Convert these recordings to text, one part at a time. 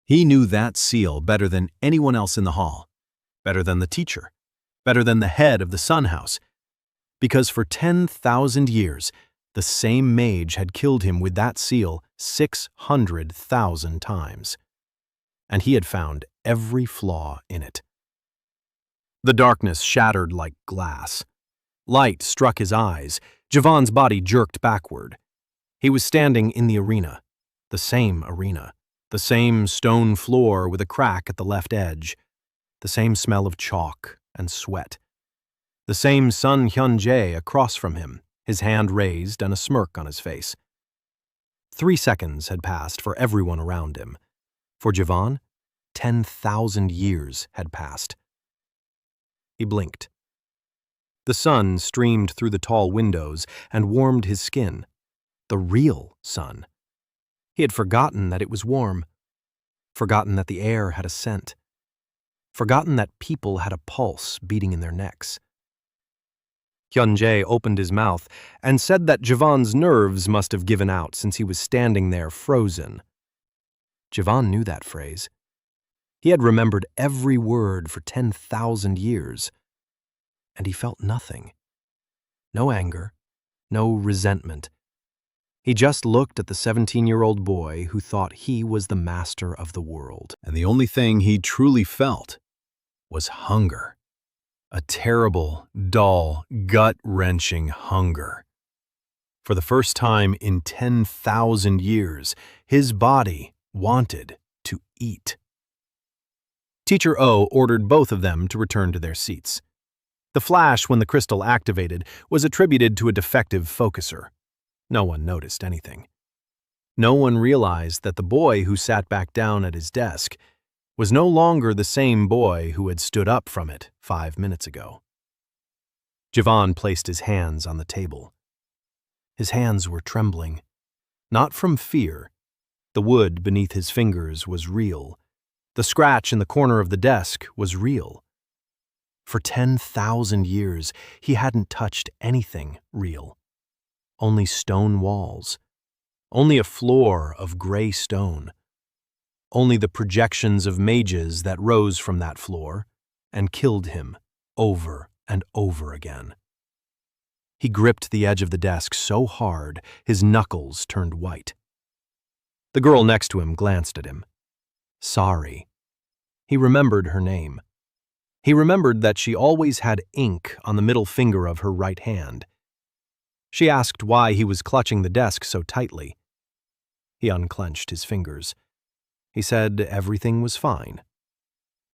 He knew that seal better than anyone else in the hall, better than the teacher, better than the head of the Sun House, because for 10,000 years, the same mage had killed him with that seal 600,000 times. And he had found every flaw in it. The darkness shattered like glass. Light struck his eyes. Javon's body jerked backward. He was standing in the arena, the same stone floor with a crack at the left edge, the same smell of chalk and sweat, the same Sun Hyun-jae across from him, his hand raised and a smirk on his face. 3 seconds had passed for everyone around him. For Javon, 10,000 years had passed. He blinked. The sun streamed through the tall windows and warmed his skin. The real sun. He had forgotten that it was warm, forgotten that the air had a scent, forgotten that people had a pulse beating in their necks. Hyun-jae opened his mouth and said that Javon's nerves must have given out since he was standing there frozen. Javon knew that phrase. He had remembered every word for 10,000 years. And he felt nothing. No anger, no resentment. He just looked at the 17-year-old boy who thought he was the master of the world. And the only thing he truly felt was hunger. A terrible, dull, gut-wrenching hunger. For the first time in 10,000 years, his body wanted to eat. Teacher O ordered both of them to return to their seats. The flash when the crystal activated was attributed to a defective focuser. No one noticed anything. No one realized that the boy who sat back down at his desk was no longer the same boy who had stood up from it 5 minutes ago. Javon placed his hands on the table. His hands were trembling, not from fear. The wood beneath his fingers was real. The scratch in the corner of the desk was real. For 10,000 years, he hadn't touched anything real. Only stone walls. Only a floor of gray stone. Only the projections of mages that rose from that floor and killed him over and over again. He gripped the edge of the desk so hard, his knuckles turned white. The girl next to him glanced at him. Sorry. He remembered her name. He remembered that she always had ink on the middle finger of her right hand. She asked why he was clutching the desk so tightly. He unclenched his fingers. He said everything was fine.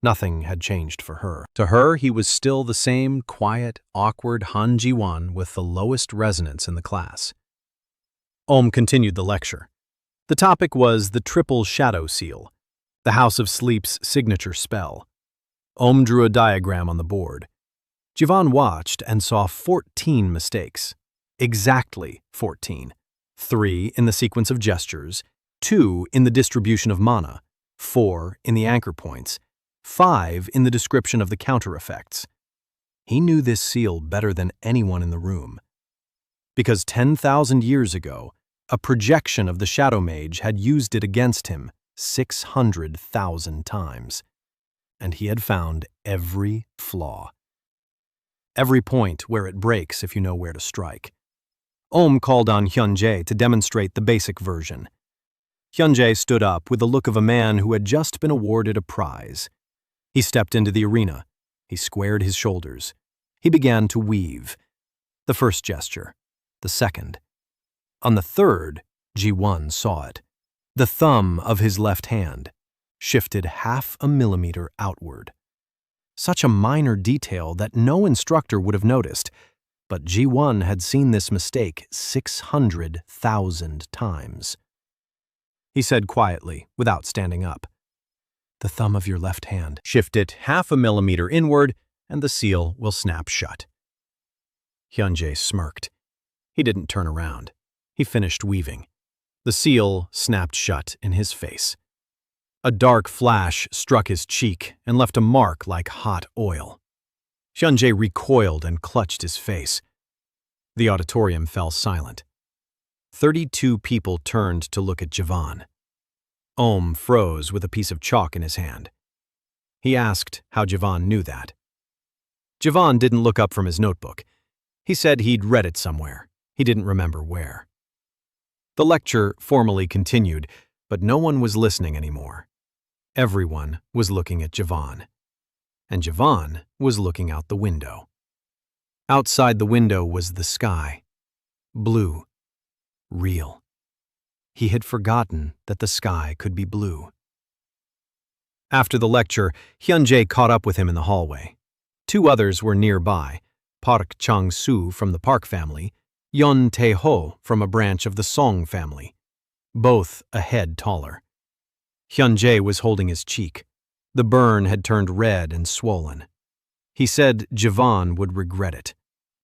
Nothing had changed for her. To her, he was still the same quiet, awkward Han Ji-won with the lowest resonance in the class. Ohm continued the lecture. The topic was the triple shadow seal, the House of Sleep's signature spell. Ohm drew a diagram on the board. Javon watched and saw 14 mistakes. Exactly 14. 3 in the sequence of gestures, 2 in the distribution of mana, 4 in the anchor points, 5 in the description of the counter effects. He knew this seal better than anyone in the room. Because 10,000 years ago, a projection of the Shadow Mage had used it against him 600,000 times. And he had found every flaw. Every point where it breaks if you know where to strike. Ohm called on Hyun-jae to demonstrate the basic version. Hyun-jae stood up with the look of a man who had just been awarded a prize. He stepped into the arena. He squared his shoulders. He began to weave. The first gesture. The second. On the third, Ji-won saw it. The thumb of his left hand shifted 0.5 millimeter outward. Such a minor detail that no instructor would have noticed, but Ji-won had seen this mistake 600,000 times. He said quietly, without standing up, "The thumb of your left hand. Shift it 0.5 millimeter inward, and the seal will snap shut." Hyun-jae smirked. He didn't turn around. He finished weaving. The seal snapped shut in his face. A dark flash struck his cheek and left a mark like hot oil. Hyun-jae recoiled and clutched his face. The auditorium fell silent. 32 people turned to look at Javon. Ohm froze with a piece of chalk in his hand. He asked how Javan knew that. Javan didn't look up from his notebook. He said he'd read it somewhere. He didn't remember where. The lecture formally continued, but no one was listening anymore. Everyone was looking at Javan. And Javan was looking out the window. Outside the window was the sky. Blue. Real. He had forgotten that the sky could be blue. After the lecture, Hyunjae caught up with him in the hallway. Two others were nearby, Park Chang-soo from the Park family, Yeon Tae-ho from a branch of the Song family, both a head taller. Hyunjae was holding his cheek. The burn had turned red and swollen. He said Javan would regret it,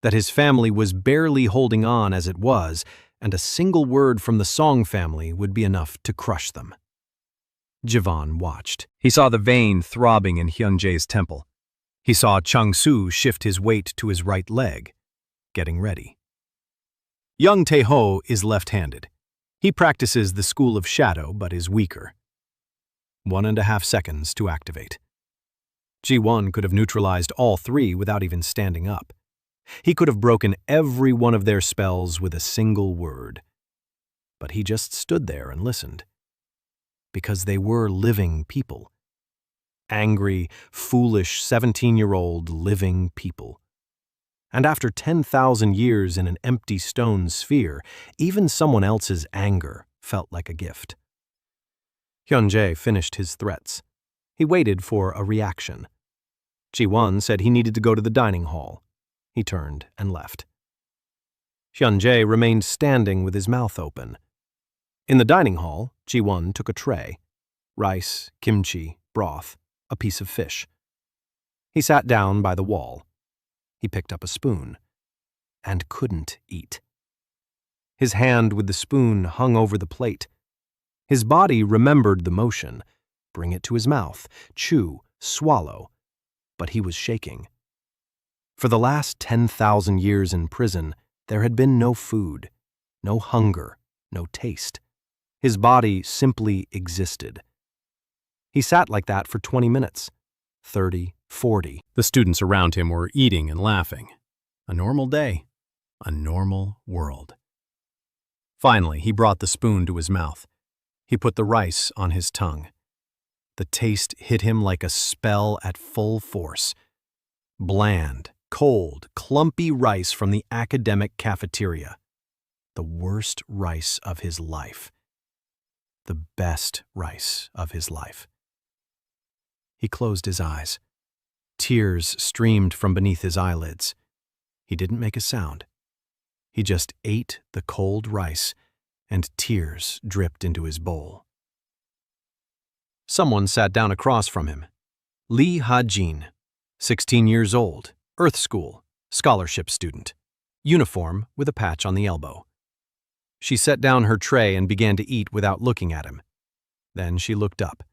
that his family was barely holding on as it was, and a single word from the Song family would be enough to crush them. Javan watched. He saw the vein throbbing in Hyunjae's temple. He saw Chang-soo shift his weight to his right leg, getting ready. Young Tae-ho is left-handed. He practices the School of Shadow but is weaker. 1.5 seconds to activate. Ji-won could have neutralized all three without even standing up. He could have broken every one of their spells with a single word. But he just stood there and listened. Because they were living people. Angry, foolish 17-year-old living people. And after 10,000 years in an empty stone sphere, even someone else's anger felt like a gift. Hyunjae finished his threats. He waited for a reaction. Ji-won said he needed to go to the dining hall. He turned and left. Hyunjae remained standing with his mouth open. In the dining hall, Ji-won took a tray. Rice, kimchi, broth, a piece of fish. He sat down by the wall. He picked up a spoon and couldn't eat. His hand with the spoon hung over the plate. His body remembered the motion. Bring it to his mouth, chew, swallow. But he was shaking. For the last 10,000 years in prison, there had been no food, no hunger, no taste. His body simply existed. He sat like that for 20 minutes, 30, 40. The students around him were eating and laughing. A normal day, a normal world. Finally, he brought the spoon to his mouth. He put the rice on his tongue. The taste hit him like a spell at full force. Bland, cold, clumpy rice from the academic cafeteria. The worst rice of his life. The best rice of his life. He closed his eyes. Tears streamed from beneath his eyelids. He didn't make a sound. He just ate the cold rice, and tears dripped into his bowl. Someone sat down across from him. Lee Ha-jin, 16 years old, Earth School, scholarship student, uniform with a patch on the elbow. She set down her tray and began to eat without looking at him. Then she looked up.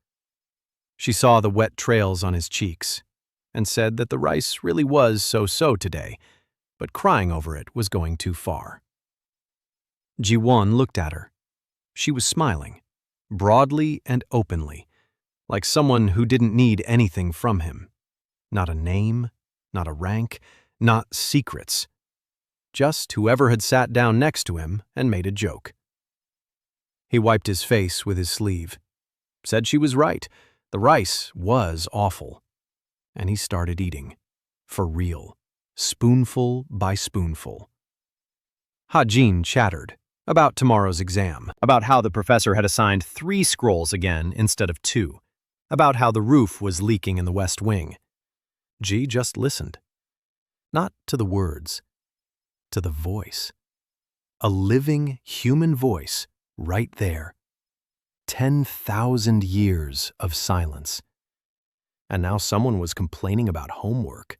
She saw the wet trails on his cheeks and said that the rice really was so-so today, but crying over it was going too far. Ji-won looked at her. She was smiling, broadly and openly, like someone who didn't need anything from him. Not a name, not a rank, not secrets. Just whoever had sat down next to him and made a joke. He wiped his face with his sleeve. Said she was right. The rice was awful. And he started eating. For real. Spoonful by spoonful. Ha-jin chattered about tomorrow's exam, about how the professor had assigned 3 scrolls again instead of 2, about how the roof was leaking in the west wing. Ji just listened. Not to the words, to the voice. A living human voice right there. 10,000 years of silence. And now someone was complaining about homework.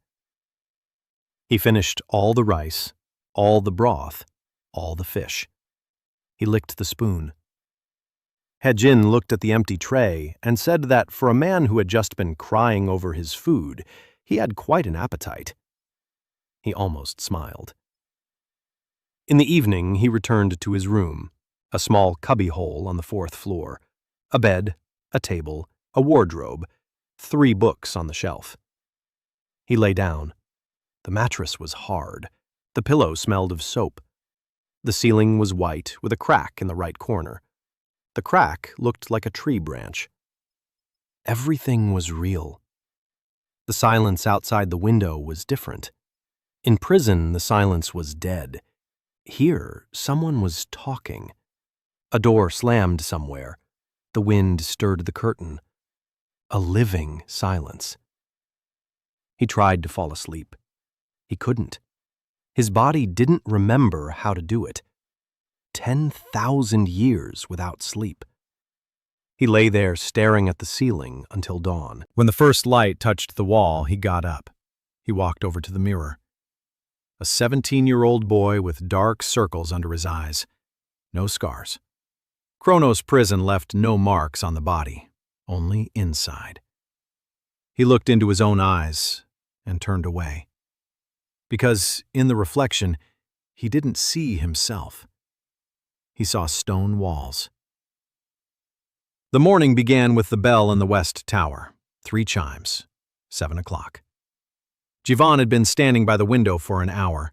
He finished all the rice, all the broth, all the fish. He licked the spoon. Ha-jin looked at the empty tray and said that for a man who had just been crying over his food, he had quite an appetite. He almost smiled. In the evening, he returned to his room, a small cubbyhole on the 4th floor, A bed, a table, a wardrobe, 3 books on the shelf. He lay down. The mattress was hard. The pillow smelled of soap. The ceiling was white with a crack in the right corner. The crack looked like a tree branch. Everything was real. The silence outside the window was different. In prison, the silence was dead. Here, someone was talking. A door slammed somewhere. The wind stirred the curtain. A living silence. He tried to fall asleep. He couldn't. His body didn't remember how to do it. 10,000 years without sleep. He lay there staring at the ceiling until dawn. When the first light touched the wall, he got up. He walked over to the mirror. A 17-year-old boy with dark circles under his eyes. No scars. Kronos prison left no marks on the body, only inside. He looked into his own eyes and turned away. Because in the reflection, he didn't see himself. He saw stone walls. The morning began with the bell in the west tower. 3 chimes. 7 o'clock. Jivan had been standing by the window for an hour.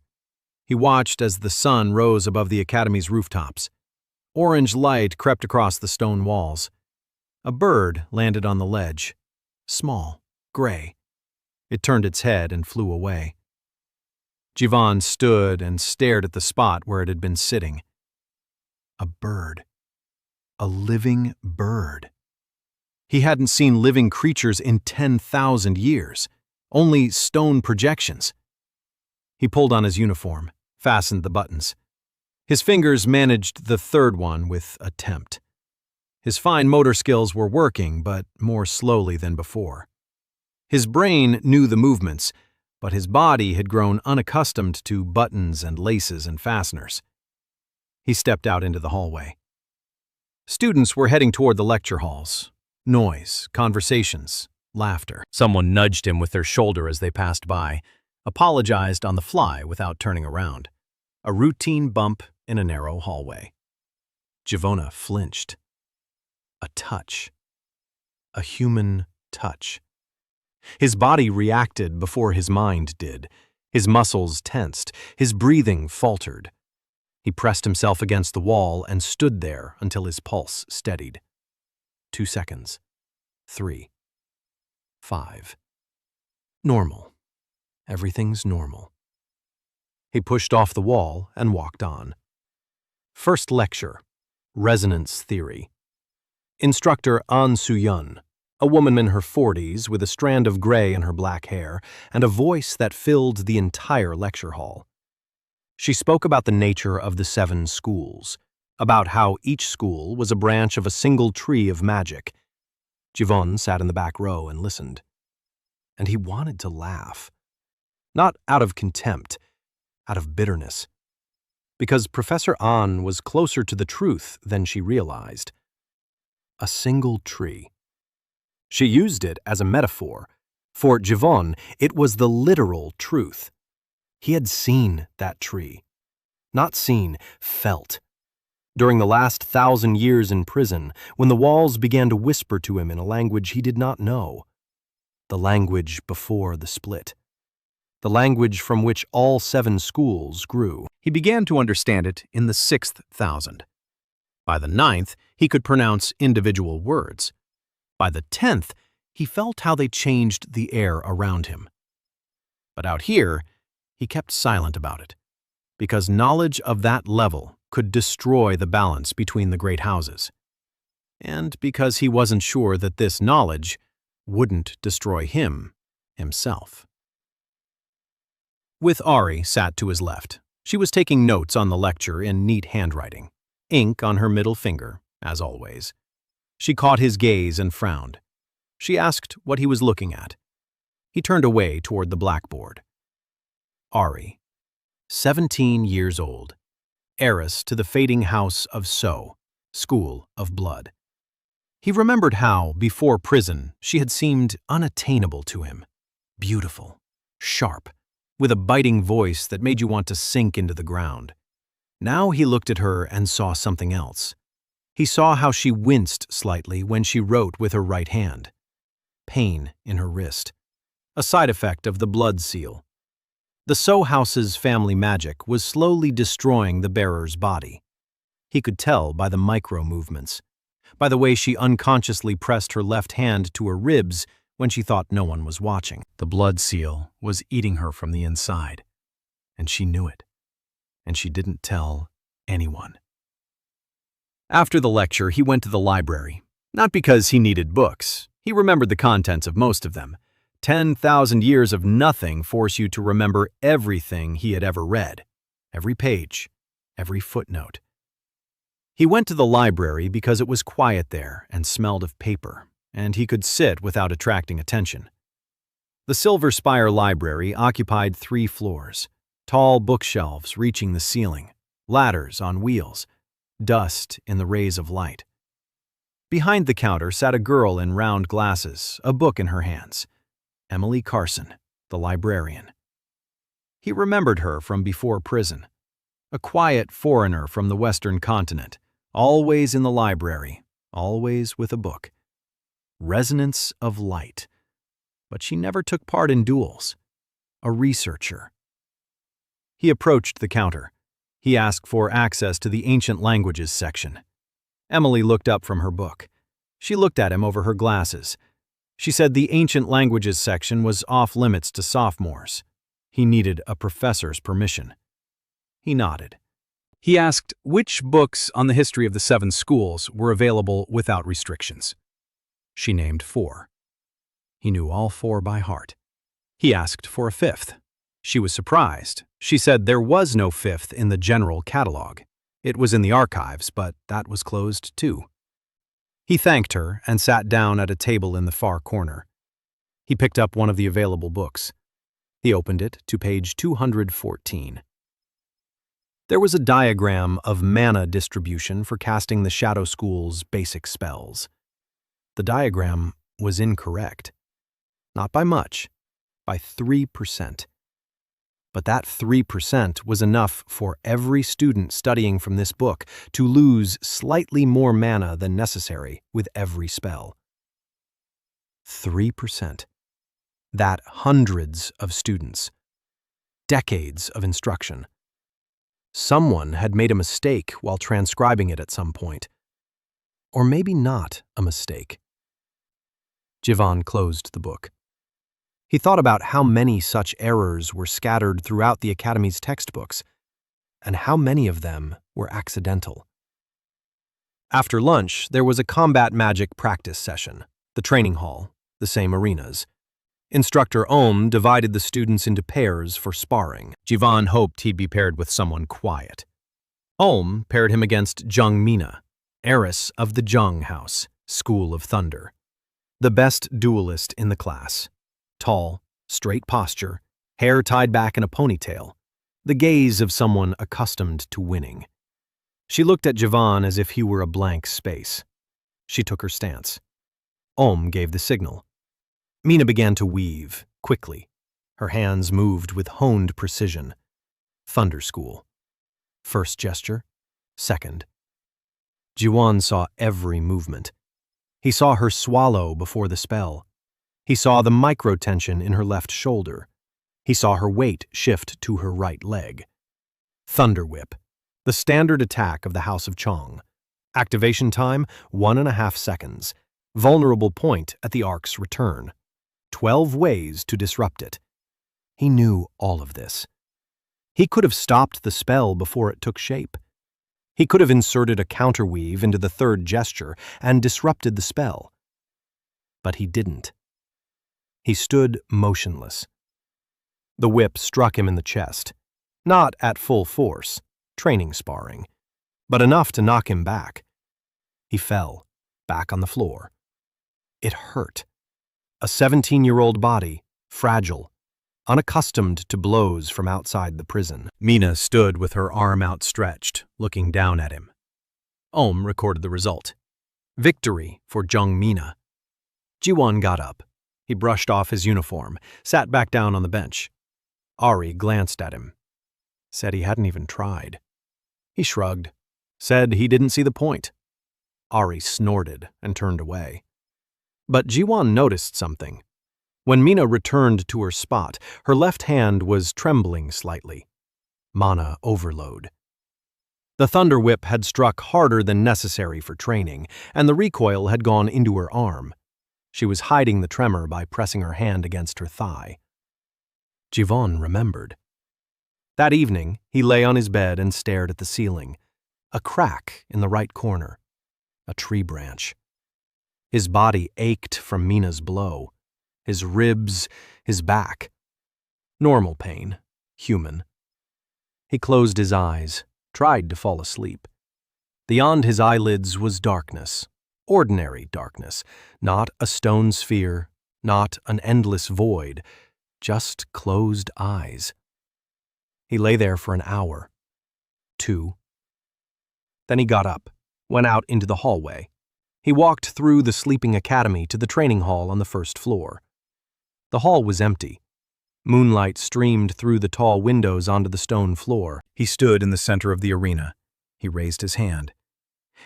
He watched as the sun rose above the academy's rooftops. Orange light crept across the stone walls. A bird landed on the ledge. Small, gray. It turned its head and flew away. Jivan stood and stared at the spot where it had been sitting. A bird. A living bird. He hadn't seen living creatures in 10,000 years, only stone projections. He pulled on his uniform, fastened the buttons. His fingers managed the third one with attempt. His fine motor skills were working, but more slowly than before. His brain knew the movements, but his body had grown unaccustomed to buttons and laces and fasteners. He stepped out into the hallway. Students were heading toward the lecture halls. Noise, conversations, laughter. Someone nudged him with their shoulder as they passed by, apologized on the fly without turning around. A routine bump in a narrow hallway. Jivona flinched. A touch. A human touch. His body reacted before his mind did. His muscles tensed. His breathing faltered. He pressed himself against the wall and stood there until his pulse steadied. 2 seconds. 3. 5. Normal. Everything's normal. He pushed off the wall and walked on. First lecture. Resonance Theory. Instructor An Soo-yun, a woman in her 40s with a strand of gray in her black hair and a voice that filled the entire lecture hall. She spoke about the nature of the 7 schools, about how each school was a branch of a single tree of magic. Jivon sat in the back row and listened. And he wanted to laugh. Not out of contempt, out of bitterness. Because Professor An was closer to the truth than she realized. A single tree. She used it as a metaphor. For Jivon, it was the literal truth. He had seen that tree. Not seen, felt. During the last 1,000 years in prison, when the walls began to whisper to him in a language he did not know. The language before the split. The language from which all 7 schools grew. He began to understand it in the 6th thousand. By the 9th, he could pronounce individual words. By the 10th, he felt how they changed the air around him. But out here, he kept silent about it, because knowledge of that level could destroy the balance between the great houses, and because he wasn't sure that this knowledge wouldn't destroy him himself. With Ari sat to his left. She was taking notes on the lecture in neat handwriting, ink on her middle finger, as always. She caught his gaze and frowned. She asked what he was looking at. He turned away toward the blackboard. Ari, 17 years old, heiress to the fading house of So, School of Blood. He remembered how, before prison, she had seemed unattainable to him. Beautiful, sharp, with a biting voice that made you want to sink into the ground. Now he looked at her and saw something else. He saw how she winced slightly when she wrote with her right hand. Pain in her wrist. A side effect of the blood seal. The So House's family magic was slowly destroying the bearer's body. He could tell by the micro-movements, by the way she unconsciously pressed her left hand to her ribs when she thought no one was watching. The blood seal was eating her from the inside, and she knew it, and she didn't tell anyone. After the lecture, he went to the library, not because he needed books. He remembered the contents of most of them. 10,000 years of nothing force you to remember everything he had ever read, every page, every footnote. He went to the library because it was quiet there and smelled of paper, and he could sit without attracting attention. The Silver Spire Library occupied 3 floors, tall bookshelves reaching the ceiling, ladders on wheels, dust in the rays of light. Behind the counter sat a girl in round glasses, a book in her hands. Emily Carson, the librarian. He remembered her from before prison. A quiet foreigner from the Western continent, always in the library, always with a book. Resonance of light. But she never took part in duels. A researcher. He approached the counter. He asked for access to the ancient languages section. Emily looked up from her book. She looked at him over her glasses. She said the ancient languages section was off limits to sophomores. He needed a professor's permission. He nodded. He asked which books on the history of the 7 schools were available without restrictions. She named 4. He knew all 4 by heart. He asked for a 5th. She was surprised. She said there was no 5th in the general catalog. It was in the archives, but that was closed too. He thanked her and sat down at a table in the far corner. He picked up one of the available books. He opened it to page 214. There was a diagram of mana distribution for casting the Shadow School's basic spells. The diagram was incorrect. Not by much, by 3%. But that 3% was enough for every student studying from this book to lose slightly more mana than necessary with every spell. 3%. That hundreds of students. Decades of instruction. Someone had made a mistake while transcribing it at some point. Or maybe not a mistake. Jivan closed the book. He thought about how many such errors were scattered throughout the Academy's textbooks, and how many of them were accidental. After lunch, there was a combat magic practice session, the training hall, the same arenas. Instructor Om divided the students into pairs for sparring. Jivan hoped he'd be paired with someone quiet. Om paired him against Jung Mina, heiress of the Jung House, School of Thunder. The best duelist in the class. Tall, straight posture, hair tied back in a ponytail, the gaze of someone accustomed to winning. She looked at Jivan as if he were a blank space. She took her stance. Om gave the signal. Mina began to weave, quickly. Her hands moved with honed precision. Thunder School. First gesture, second. Jiwan saw every movement. He saw her swallow before the spell. He saw the micro-tension in her left shoulder. He saw her weight shift to her right leg. Thunder Whip, the standard attack of the House of Chong. Activation time, 1.5 seconds. Vulnerable point at the arc's return. 12 ways to disrupt it. He knew all of this. He could have stopped the spell before it took shape. He could have inserted a counterweave into the third gesture and disrupted the spell. But he didn't. He stood motionless. The whip struck him in the chest, not at full force, training sparring, but enough to knock him back. He fell, back on the floor. It hurt. A 17-year-old body, fragile, unaccustomed to blows from outside the prison. Mina stood with her arm outstretched, looking down at him. Om recorded the result. Victory for Jung Mina. Jiwan got up. He brushed off his uniform, sat back down on the bench. Ari glanced at him. Said he hadn't even tried. He shrugged. Said he didn't see the point. Ari snorted and turned away. But Jiwon noticed something. When Mina returned to her spot, her left hand was trembling slightly. Mana overload. The Thunder Whip had struck harder than necessary for training, and the recoil had gone into her arm. She was hiding the tremor by pressing her hand against her thigh. Jiwon remembered. That evening, he lay on his bed and stared at the ceiling. A crack in the right corner. A tree branch. His body ached from Mina's blow. His ribs, his back. Normal pain. Human. He closed his eyes, tried to fall asleep. Beyond his eyelids was darkness. Ordinary darkness. Not a stone sphere, not an endless void. Just closed eyes. He lay there for an hour. 2. Then he got up, went out into the hallway. He walked through the sleeping academy to the training hall on the first floor. The hall was empty. Moonlight streamed through the tall windows onto the stone floor. He stood in the center of the arena. He raised his hand.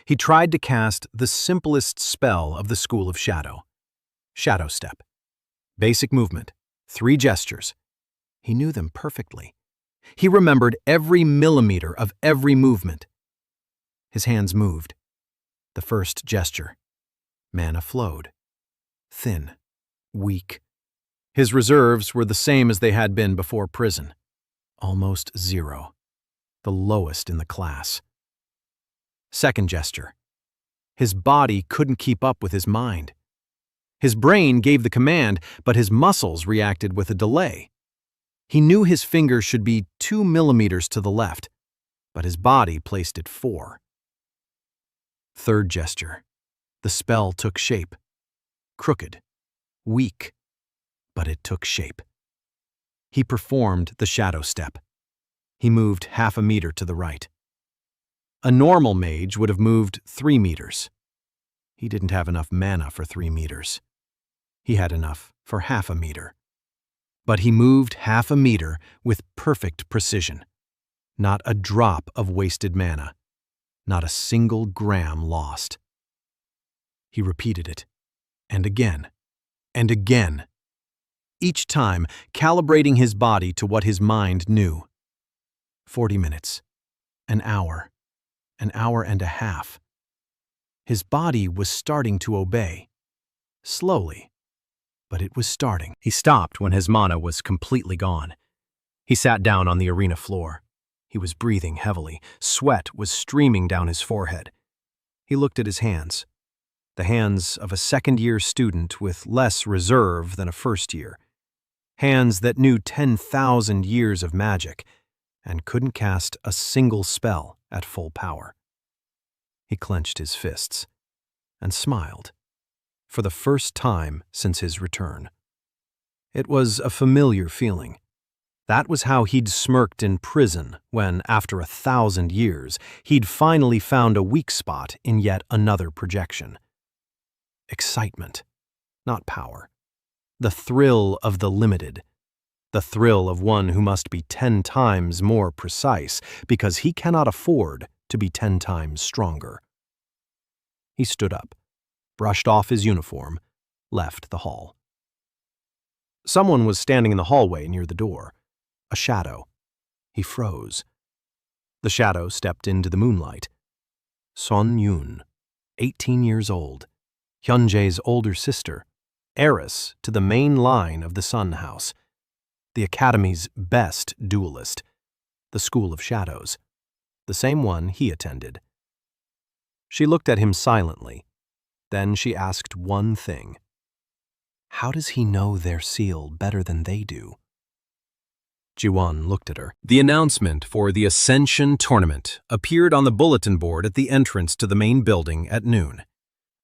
He tried to cast the simplest spell of the School of Shadow. Shadow Step. Basic movement. 3 gestures. He knew them perfectly. He remembered every millimeter of every movement. His hands moved. The first gesture. Mana flowed. Thin. Weak. His reserves were the same as they had been before prison. Almost 0. The lowest in the class. Second gesture. His body couldn't keep up with his mind. His brain gave the command, but his muscles reacted with a delay. He knew his finger should be 2 millimeters to the left, but his body placed it 4. Third gesture. The spell took shape. Crooked. Weak. But it took shape. He performed the shadow step. He moved half a meter to the right. A normal mage would have moved 3 meters. He didn't have enough mana for 3 meters. He had enough for half a meter. But he moved half a meter with perfect precision. Not a drop of wasted mana. Not a single gram lost. He repeated it. And again. And again. Each time calibrating his body to what his mind knew. 40 minutes. An hour and a half. His body was starting to obey. Slowly, but it was starting. He stopped when his mana was completely gone. He sat down on the arena floor. He was breathing heavily. Sweat was streaming down his forehead. He looked at his hands. The hands of a second-year student with less reserve than a first-year. Hands that knew 10,000 years of magic and couldn't cast a single spell at full power. He clenched his fists and smiled, for the first time since his return. It was a familiar feeling. That was how he'd smirked in prison when, after 1,000 years, he'd finally found a weak spot in yet another projection. Excitement, not power. The thrill of the limited. The thrill of one who must be 10 times more precise because he cannot afford to be 10 times stronger. He stood up, brushed off his uniform, left the hall. Someone was standing in the hallway near the door. A shadow. He froze. The shadow stepped into the moonlight. Son Yoon, 18 years old, Hyunjae's older sister, heiress to the main line of the Sun House, the Academy's best duelist, the School of Shadows, the same one he attended. She looked at him silently. Then she asked one thing. How does he know their seal better than they do? Jiwon looked at her. The announcement for the Ascension Tournament appeared on the bulletin board at the entrance to the main building at noon.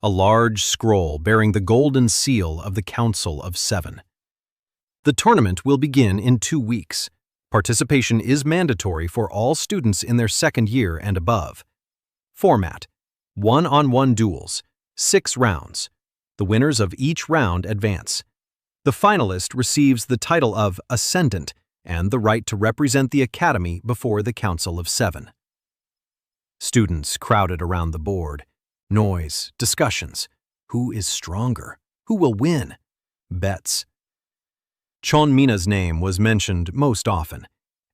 A large scroll bearing the golden seal of the Council of Seven. The tournament will begin in 2 weeks. Participation is mandatory for all students in their second year and above. Format: 1-on-1 duels, 6 rounds. The winners of each round advance. The finalist receives the title of Ascendant and the right to represent the Academy before the Council of Seven. Students crowded around the board. Noise, discussions. Who is stronger? Who will win? Bets. Chon Mina's name was mentioned most often.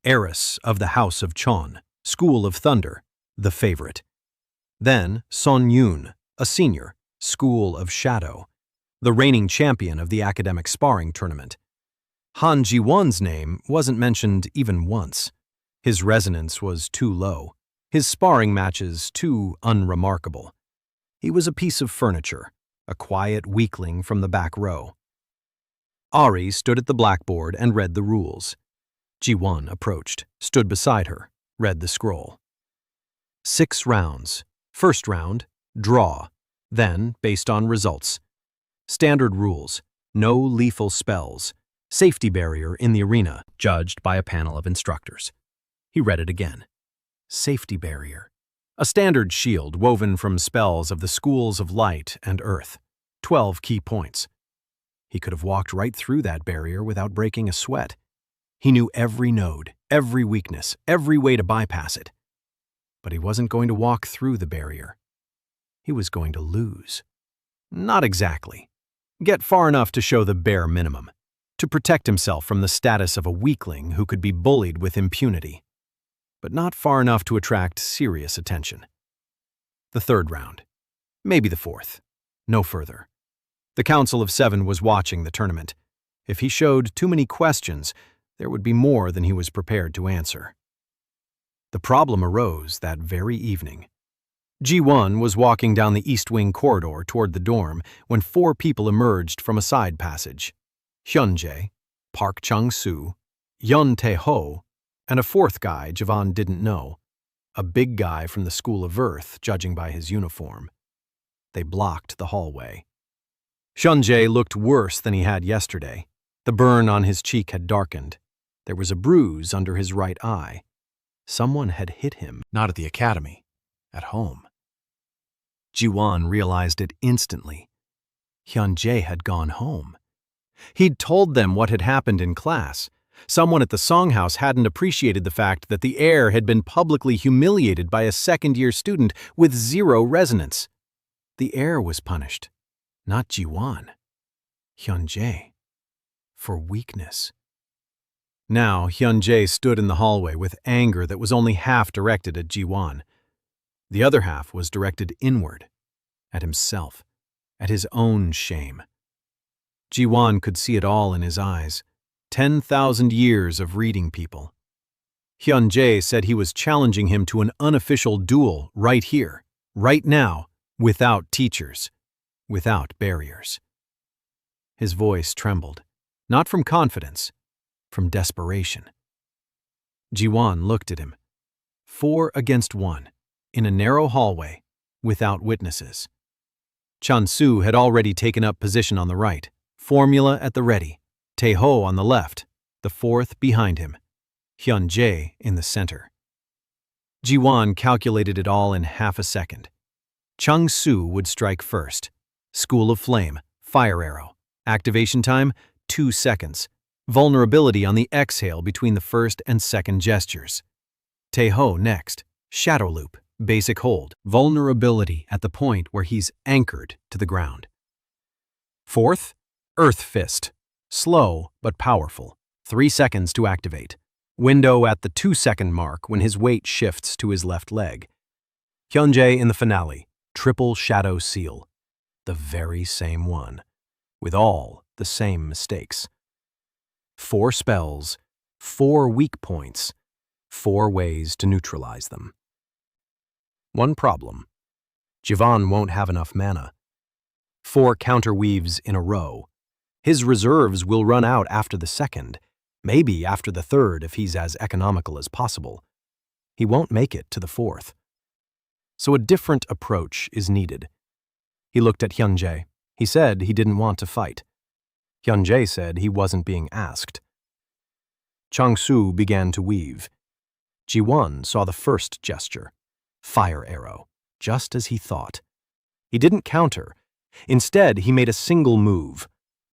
Heiress of the House of Chon, School of Thunder, the favorite. Then Son Yoon, a senior, School of Shadow, the reigning champion of the academic sparring tournament. Han Ji-won's name wasn't mentioned even once. His resonance was too low, his sparring matches too unremarkable. He was a piece of furniture, a quiet weakling from the back row. Ari stood at the blackboard and read the rules. Ji-won approached, stood beside her, read the scroll. 6 rounds. First round, draw. Then, based on results. Standard rules, no lethal spells. Safety barrier in the arena, judged by a panel of instructors. He read it again. Safety barrier. A standard shield woven from spells of the schools of light and earth. 12 key points. He could have walked right through that barrier without breaking a sweat. He knew every node, every weakness, every way to bypass it. But he wasn't going to walk through the barrier. He was going to lose. Not exactly. Get far enough to show the bare minimum, to protect himself from the status of a weakling who could be bullied with impunity, but not far enough to attract serious attention. The 3rd round. Maybe the 4th. No further. The Council of 7 was watching the tournament. If he showed too many questions, there would be more than he was prepared to answer. The problem arose that very evening. Ji-won was walking down the East Wing corridor toward the dorm when 4 people emerged from a side passage. Hyun-jae, Park Chung-soo, Yeon Tae-ho, and a 4th guy Javan didn't know, a big guy from the School of Earth, judging by his uniform. They blocked the hallway. Hyun-jae looked worse than he had yesterday. The burn on his cheek had darkened. There was a bruise under his right eye. Someone had hit him, not at the academy, at home. Ji-won realized it instantly. Hyun-jae had gone home. He'd told them what had happened in class. Someone at the songhouse hadn't appreciated the fact that the heir had been publicly humiliated by a second-year student with 0 resonance. The heir was punished, not Ji-won. Hyun-jae. For weakness. Now Hyun-jae stood in the hallway with anger that was only half directed at Ji-won. The other half was directed inward, at himself, at his own shame. Ji-won could see it all in his eyes. 10,000 years of reading people. Hyun-jae said he was challenging him to an unofficial duel right here, right now, without teachers, without barriers. His voice trembled, not from confidence, from desperation. Ji-won looked at him. 4 against 1, in a narrow hallway, without witnesses. Chan-soo had already taken up position on the right, formula at the ready, Tae-ho on the left, the 4th behind him, Hyun-jae in the center. Ji-won calculated it all in half a second. Chung-soo would strike first. School of Flame, fire arrow. Activation time, 2 seconds. Vulnerability on the exhale between the first and second gestures. Tae-ho next. Shadow loop, basic hold. Vulnerability at the point where he's anchored to the ground. 4th, Earth Fist. Slow but powerful. 3 seconds to activate. Window at the 2-second mark when his weight shifts to his left leg. Hyun-jae in the finale. Triple Shadow Seal. The very same one. With all the same mistakes. 4 spells, 4 weak points, 4 ways to neutralize them. One problem. Javan won't have enough mana. 4 counterweaves in a row. His reserves will run out after the 2nd, maybe after the 3rd if he's as economical as possible. He won't make it to the 4th. So a different approach is needed. He looked at Hyun-jae. He said he didn't want to fight. Hyun-jae said he wasn't being asked. Chung-soo began to weave. Ji-won saw the first gesture. Fire arrow, just as he thought. He didn't counter. Instead, he made a single move.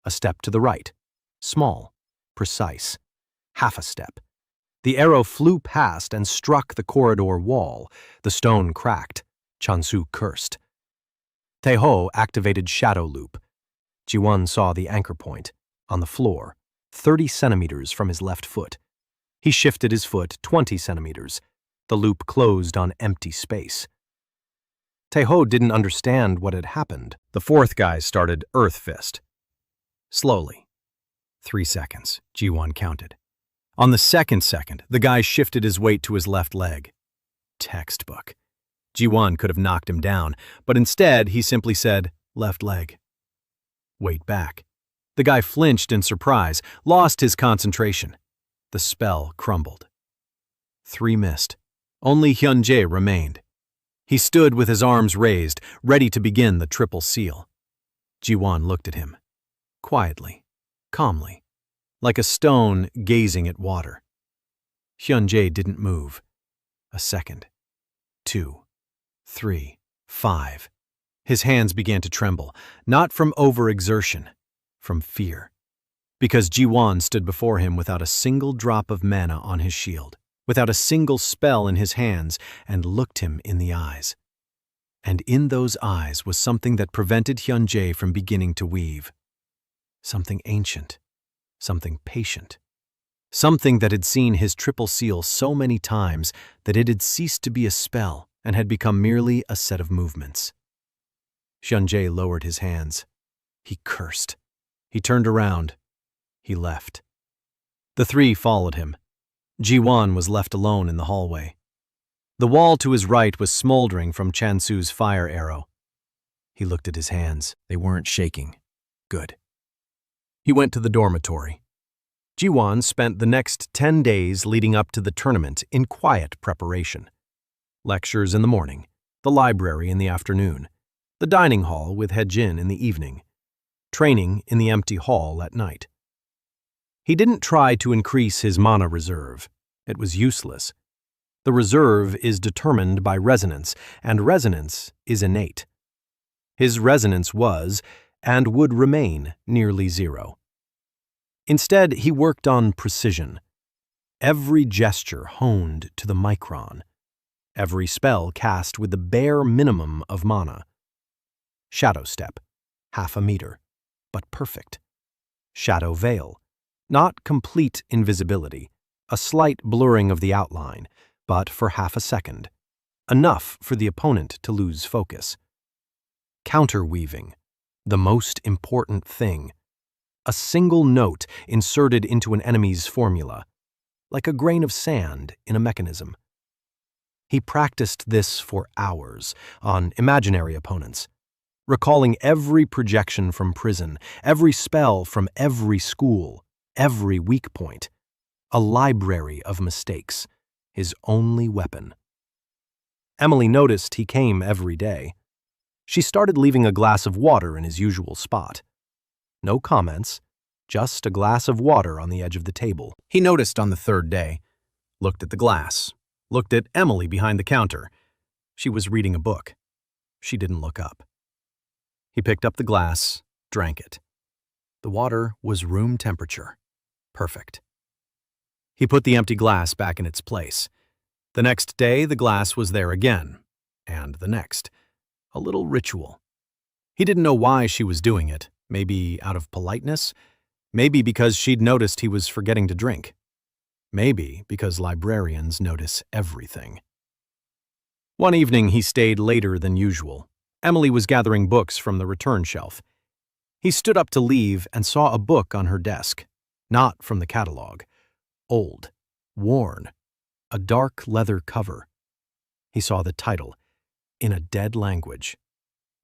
A step to the right. Small, precise. Half a step. The arrow flew past and struck the corridor wall. The stone cracked. Chan-soo cursed. Taeho activated Shadow Loop. Jiwon saw the anchor point, on the floor, 30 centimeters from his left foot. He shifted his foot 20 centimeters. The loop closed on empty space. Taeho didn't understand what had happened. The fourth guy started Earth Fist. Slowly. 3 seconds, Jiwon counted. On the second second, the guy shifted his weight to his left leg. Textbook. Jiwon could have knocked him down, but instead he simply said, left leg. Weight back. The guy flinched in surprise, lost his concentration. The spell crumbled. 3 missed. Only Hyunjae remained. He stood with his arms raised, ready to begin the triple seal. Jiwon looked at him. Quietly, calmly, like a stone gazing at water. Hyunjae didn't move. A second. 2. 3. 5. His hands began to tremble, not from overexertion, from fear. Because Jiwon stood before him without a single drop of mana on his shield, without a single spell in his hands, and looked him in the eyes. And in those eyes was something that prevented Hyunjae from beginning to weave. Something ancient, something patient, something that had seen his triple seal so many times that it had ceased to be a spell and had become merely a set of movements. Hyunjae lowered his hands. He cursed. He turned around. He left. The 3 followed him. Jiwon was left alone in the hallway. The wall to his right was smoldering from Chansu's fire arrow. He looked at his hands. They weren't shaking. Good. He went to the dormitory. Jiwon spent the next 10 days leading up to the tournament in quiet preparation. Lectures in the morning, the library in the afternoon, the dining hall with Haejin in the evening, training in the empty hall at night. He didn't try to increase his mana reserve. It was useless. The reserve is determined by resonance, and resonance is innate. His resonance was, and would remain, nearly 0. Instead, he worked on precision. Every gesture honed to the micron. Every spell cast with the bare minimum of mana. Shadow Step, 0.5 meter, but perfect. Shadow Veil, not complete invisibility, a slight blurring of the outline, but for 0.5 second, enough for the opponent to lose focus. Counterweaving, the most important thing. A single note inserted into an enemy's formula, like a grain of sand in a mechanism. He practiced this for hours on imaginary opponents, recalling every projection from prison, every spell from every school, every weak point. A library of mistakes, his only weapon. Emily noticed he came every day. She started leaving a glass of water in his usual spot. No comments, just a glass of water on the edge of the table. He noticed on the 3rd day, looked at the glass, looked at Emily behind the counter. She was reading a book. She didn't look up. He picked up the glass, drank it. The water was room temperature. Perfect. He put the empty glass back in its place. The next day, the glass was there again, and the next. A little ritual. He didn't know why she was doing it, maybe out of politeness, maybe because she'd noticed he was forgetting to drink, maybe because librarians notice everything. One evening, he stayed later than usual. Emily was gathering books from the return shelf. He stood up to leave and saw a book on her desk, not from the catalog. Old, worn, a dark leather cover. He saw the title, In a Dead Language,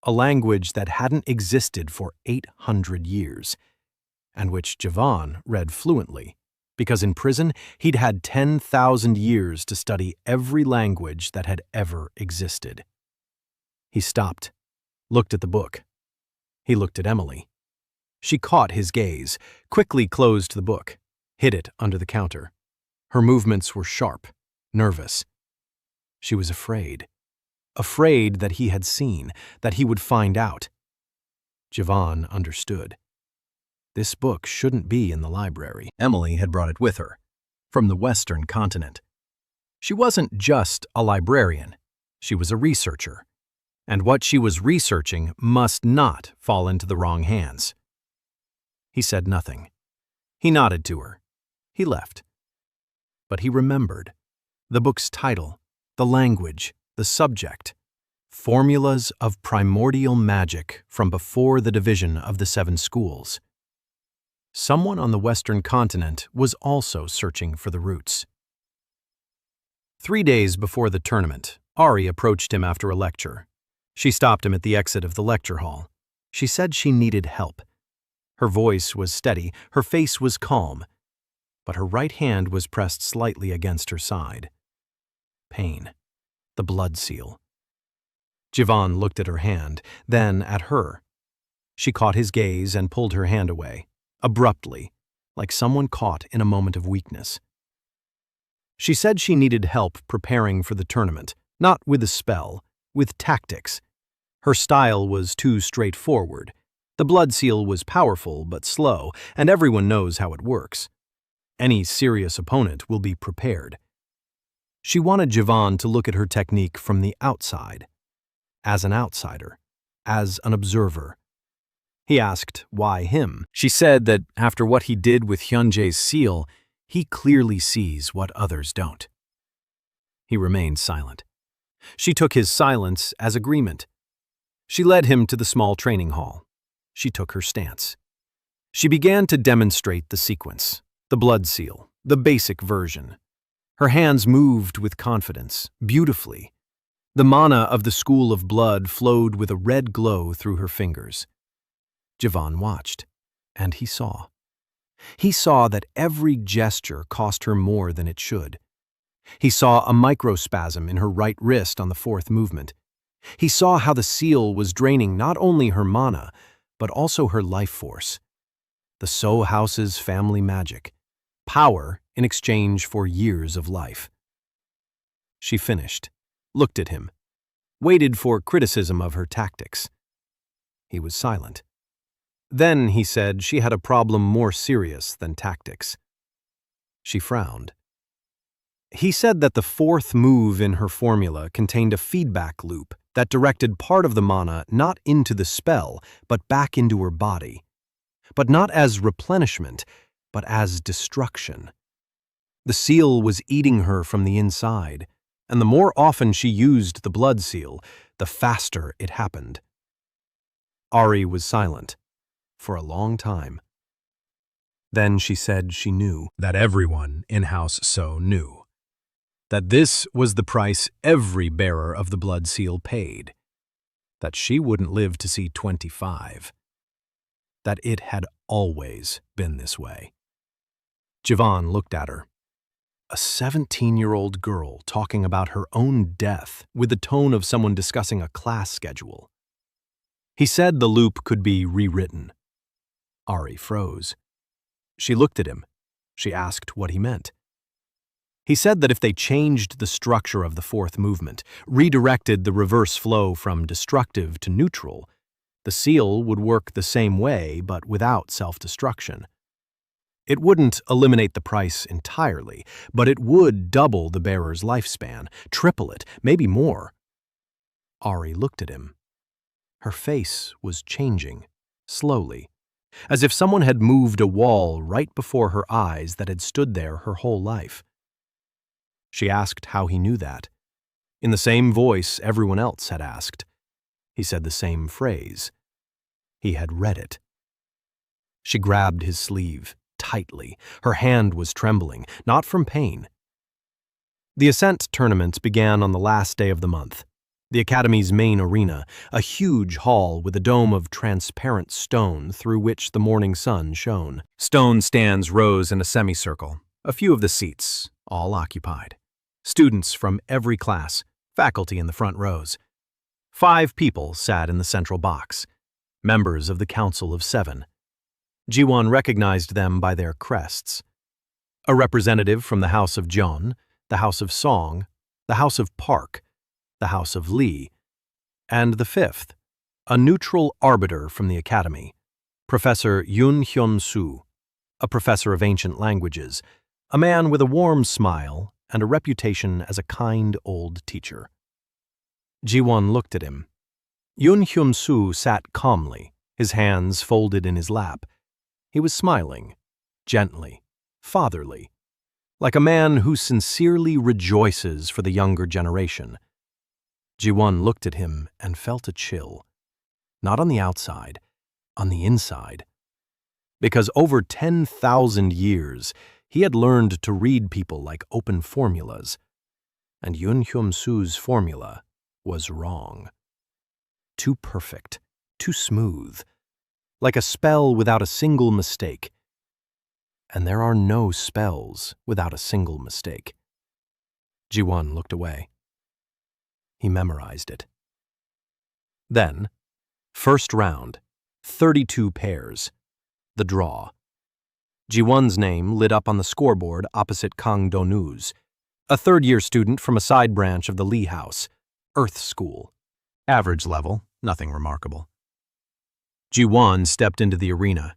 a language that hadn't existed for 800 years, and which Javan read fluently, because in prison he'd had 10,000 years to study every language that had ever existed. He stopped, looked at the book. He looked at Emily. She caught his gaze, quickly closed the book, hid it under the counter. Her movements were sharp, nervous. She was afraid. Afraid that he had seen, that he would find out. Javan understood. This book shouldn't be in the library. Emily had brought it with her, from the Western continent. She wasn't just a librarian. She was a researcher. and what she was researching must not fall into the wrong hands. He said nothing. He nodded to her. He left. But he remembered the book's title, the language, the subject, Formulas of Primordial Magic from Before the Division of the Seven Schools. Someone on the Western continent was also searching for the roots. 3 days before the tournament, Ari approached him after a lecture. She stopped him at the exit of the lecture hall. She said she needed help. Her voice was steady, her face was calm, but her right hand was pressed slightly against her side. Pain. The blood seal. Jivan looked at her hand, then at her. She caught his gaze and pulled her hand away, abruptly, like someone caught in a moment of weakness. She said she needed help preparing for the tournament, not with a spell, with tactics. Her style was too straightforward. The blood seal was powerful but slow, and everyone knows how it works. Any serious opponent will be prepared. She wanted Jivan to look at her technique from the outside, as an outsider, as an observer. He asked, why him? She said that after what he did with Hyunjae's seal, he clearly sees what others don't. He remained silent. She took his silence as agreement. She led him to the small training hall. She took her stance. She began to demonstrate the sequence, the blood seal, the basic version. Her hands moved with confidence, beautifully. The mana of the school of blood flowed with a red glow through her fingers. Jivan watched, and he saw. He saw that every gesture cost her more than it should. He saw a microspasm in her right wrist on the fourth movement. He saw how the seal was draining not only her mana, but also her life force. The So House's family magic. Power in exchange for years of life. She finished, looked at him, waited for criticism of her tactics. He was silent. Then he said she had a problem more serious than tactics. She frowned. He said that the fourth move in her formula contained a feedback loop that directed part of the mana not into the spell, but back into her body. But not as replenishment, but as destruction. The seal was eating her from the inside, and the more often she used the blood seal, the faster it happened. Ari was silent for a long time. Then she said she knew that everyone in House So knew. That this was the price every bearer of the blood seal paid. That she wouldn't live to see 25. That it had always been this way. Jivan looked at her. A 17-year-old girl talking about her own death with the tone of someone discussing a class schedule. He said the loop could be rewritten. Ari froze. She looked at him. She asked what he meant. He said that if they changed the structure of the fourth movement, redirected the reverse flow from destructive to neutral, the seal would work the same way but without self-destruction. It wouldn't eliminate the price entirely, but it would double the bearer's lifespan, triple it, maybe more. Ari looked at him. Her face was changing, slowly, as if someone had moved a wall right before her eyes that had stood there her whole life. She asked how he knew that. In the same voice everyone else had asked. He said the same phrase. He had read it. She grabbed his sleeve, tightly. Her hand was trembling, not from pain. The Ascent tournament began on the last day of the month. The Academy's main arena, a huge hall with a dome of transparent stone through which the morning sun shone. Stone stands rose in a semicircle, a few of the seats, all occupied. Students from every class, faculty in the front rows. 5 people sat in the central box, members of the Council of 7. Jiwon recognized them by their crests. A representative from the House of Jeon, the House of Song, the House of Park, the House of Lee, and the 5th, a neutral arbiter from the Academy, Professor Yoon Hyun-soo, a professor of ancient languages, a man with a warm smile and a reputation as a kind old teacher. Jiwon looked at him. Yun Hyun-soo sat calmly, his hands folded in his lap. He was smiling, gently, fatherly, like a man who sincerely rejoices for the younger generation. Ji-won looked at him and felt a chill. Not on the outside, on the inside. Because over 10,000 years, he had learned to read people like open formulas. And Yun Hyun-soo's formula was wrong. Too perfect, too smooth, like a spell without a single mistake. And there are no spells without a single mistake. Ji-won looked away. He memorized it. Then, first round, 32 pairs. The draw. Ji-won's name lit up on the scoreboard opposite Kang Do-nu's, a third-year student from a side branch of the Lee House, Earth School. Average level, nothing remarkable. Ji-won stepped into the arena.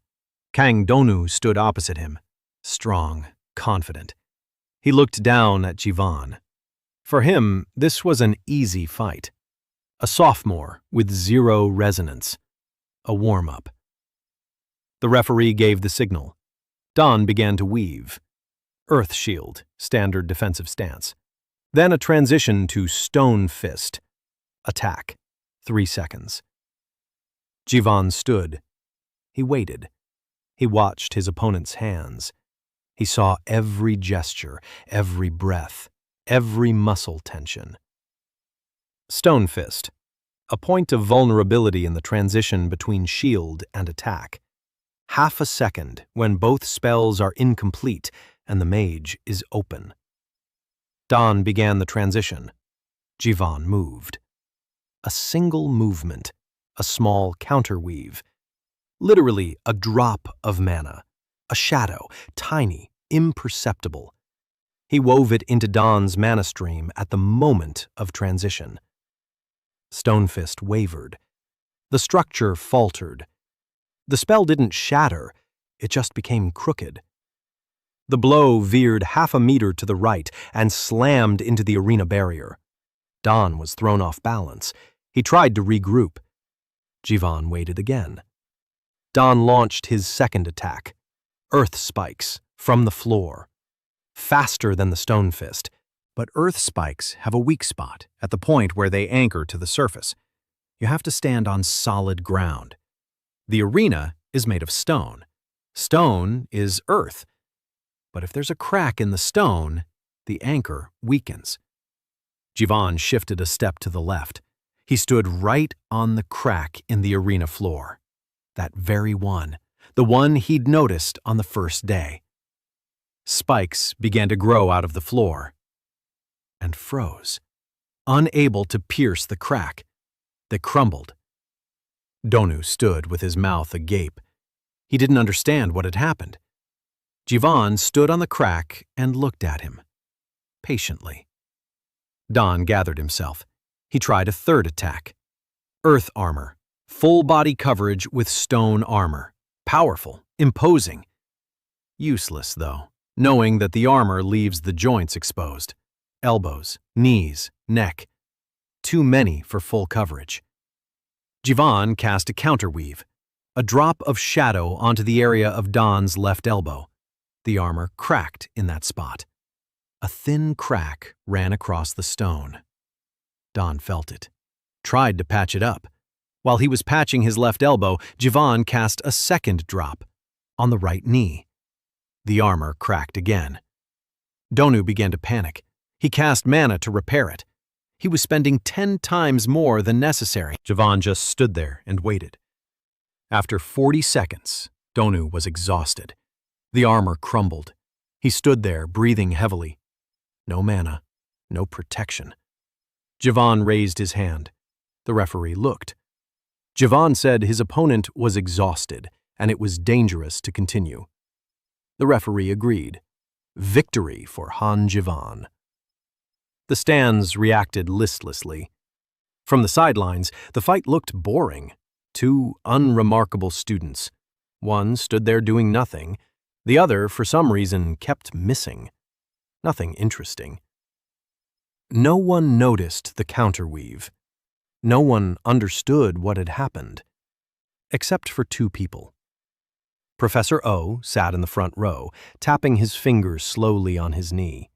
Kang Do-nu stood opposite him, strong, confident. He looked down at Ji-won. For him, this was an easy fight. A sophomore with zero resonance. A warm-up. The referee gave the signal. Don began to weave. Earth shield, standard defensive stance. Then a transition to stone fist. Attack. 3 seconds. Ji-won stood. He waited. He watched his opponent's hands. He saw every gesture, every breath, every muscle tension. Stone fist. A point of vulnerability in the transition between shield and attack. Half a second when both spells are incomplete and the mage is open. Don began the transition. Ji-won moved. A single movement, a small counterweave. Literally a drop of mana, a shadow, tiny, imperceptible. He wove it into Don's mana stream at the moment of transition. Stonefist wavered. The structure faltered. The spell didn't shatter, it just became crooked. The blow veered half a meter to the right and slammed into the arena barrier. Don was thrown off balance. He tried to regroup. Ji-won waited again. Don launched his second attack. Earth spikes, from the floor. Faster than the stone fist, but earth spikes have a weak spot at the point where they anchor to the surface. You have to stand on solid ground. The arena is made of stone. Stone is earth. But if there's a crack in the stone, the anchor weakens. Ji-won shifted a step to the left. He stood right on the crack in the arena floor. That very one, the one he'd noticed on the first day. Spikes began to grow out of the floor and froze, unable to pierce the crack. They crumbled. Do-nu stood with his mouth agape. He didn't understand what had happened. Ji-won stood on the crack and looked at him, patiently. Don gathered himself. He tried a third attack. Earth armor, full body coverage with stone armor. Powerful, imposing. Useless, though, knowing that the armor leaves the joints exposed. Elbows, knees, neck. Too many for full coverage. Ji-won cast a counterweave, a drop of shadow onto the area of Don's left elbow. The armor cracked in that spot. A thin crack ran across the stone. Don felt it, tried to patch it up. While he was patching his left elbow, Ji-won cast a second drop, on the right knee. The armor cracked again. Do-nu began to panic. He cast mana to repair it. He was spending 10 times more than necessary. Ji-won just stood there and waited. After 40 seconds, Do-nu was exhausted. The armor crumbled. He stood there, breathing heavily. No mana, no protection. Ji-won raised his hand. The referee looked. Ji-won said his opponent was exhausted, and it was dangerous to continue. The referee agreed. Victory for Han Ji-won. The stands reacted listlessly. From the sidelines, the fight looked boring. 2 unremarkable students. One stood there doing nothing. The other, for some reason, kept missing. Nothing interesting. No one noticed the counterweave. No one understood what had happened, except for two people. Professor O sat in the front row, tapping his fingers slowly on his knee.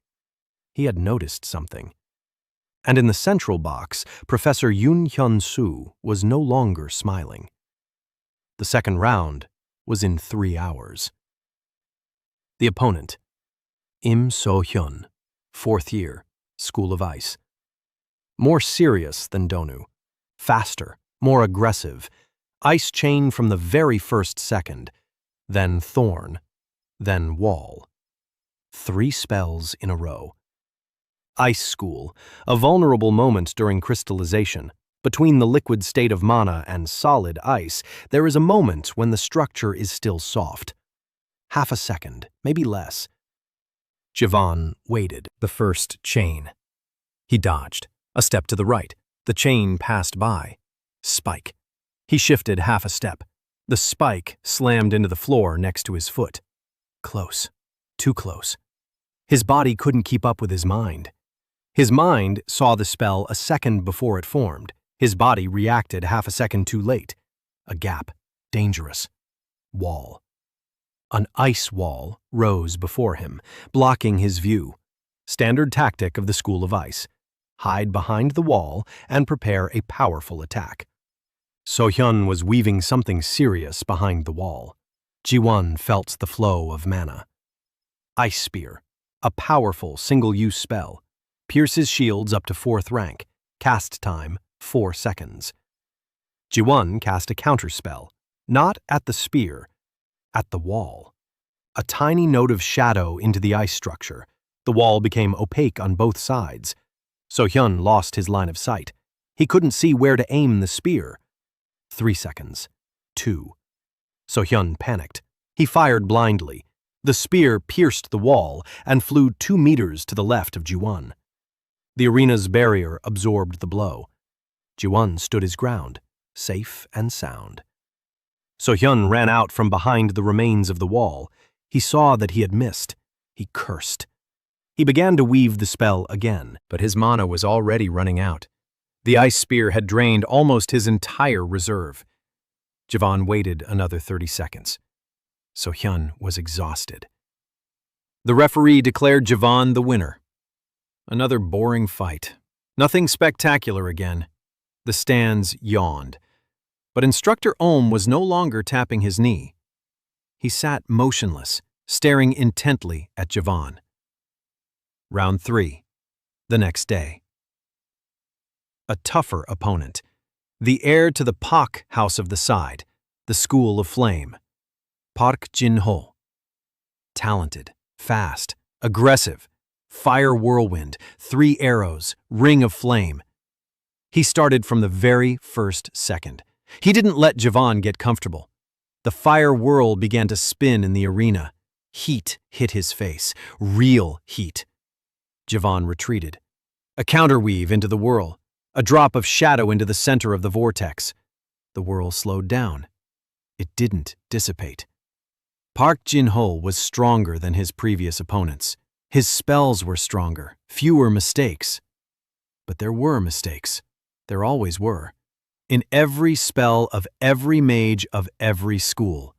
He had noticed something. And in the central box, Professor Yoon Hyun-soo was no longer smiling. The second round was in 3 hours. The opponent, Im So-hyun, 4th year, School of Ice. More serious than Donu, faster, more aggressive, ice chain from the very first second, then thorn, then wall. 3 spells in a row. Ice School, a vulnerable moment during crystallization. Between the liquid state of mana and solid ice, there is a moment when the structure is still soft. Half a second, maybe less. Javan waited. The first chain. He dodged. A step to the right. The chain passed by. Spike. He shifted half a step. The spike slammed into the floor next to his foot. Close. Too close. His body couldn't keep up with his mind. His mind saw the spell a second before it formed. His body reacted half a second too late. A gap. Dangerous. Wall. An ice wall rose before him, blocking his view. Standard tactic of the School of Ice. Hide behind the wall and prepare a powerful attack. So-hyun was weaving something serious behind the wall. Ji-won felt the flow of mana. Ice Spear, a powerful single-use spell. Pierces shields up to 4th rank. Cast time, 4 seconds. Ji-won cast a counterspell, not at the spear, at the wall. A tiny note of shadow into the ice structure. The wall became opaque on both sides. So-hyun lost his line of sight. He couldn't see where to aim the spear. 3 seconds. 2. So-hyun panicked. He fired blindly. The spear pierced the wall and flew 2 meters to the left of Ji-won. The arena's barrier absorbed the blow. Ji-won stood his ground, safe and sound. So-hyun ran out from behind the remains of the wall. He saw that he had missed. He cursed. He began to weave the spell again, but his mana was already running out. The ice spear had drained almost his entire reserve. Javan waited another 30 seconds. So-hyun was exhausted. The referee declared Javan the winner. Another boring fight. Nothing spectacular again. The stands yawned. But Instructor Ohm was no longer tapping his knee. He sat motionless, staring intently at Javan. Round 3. The next day. A tougher opponent. The heir to the Pak House of the Side, the School of Flame. Park Jin-ho. Talented, fast, aggressive. Fire whirlwind, 3 arrows, ring of flame. He started from the very first second. He didn't let Javan get comfortable. The fire whirl began to spin in the arena. Heat hit his face, real heat. Javan retreated. A counterweave into the whirl, a drop of shadow into the center of the vortex. The whirl slowed down. It didn't dissipate. Park Jin-ho was stronger than his previous opponents. His spells were stronger, fewer mistakes. But there were mistakes. There always were. In every spell of every mage of every school.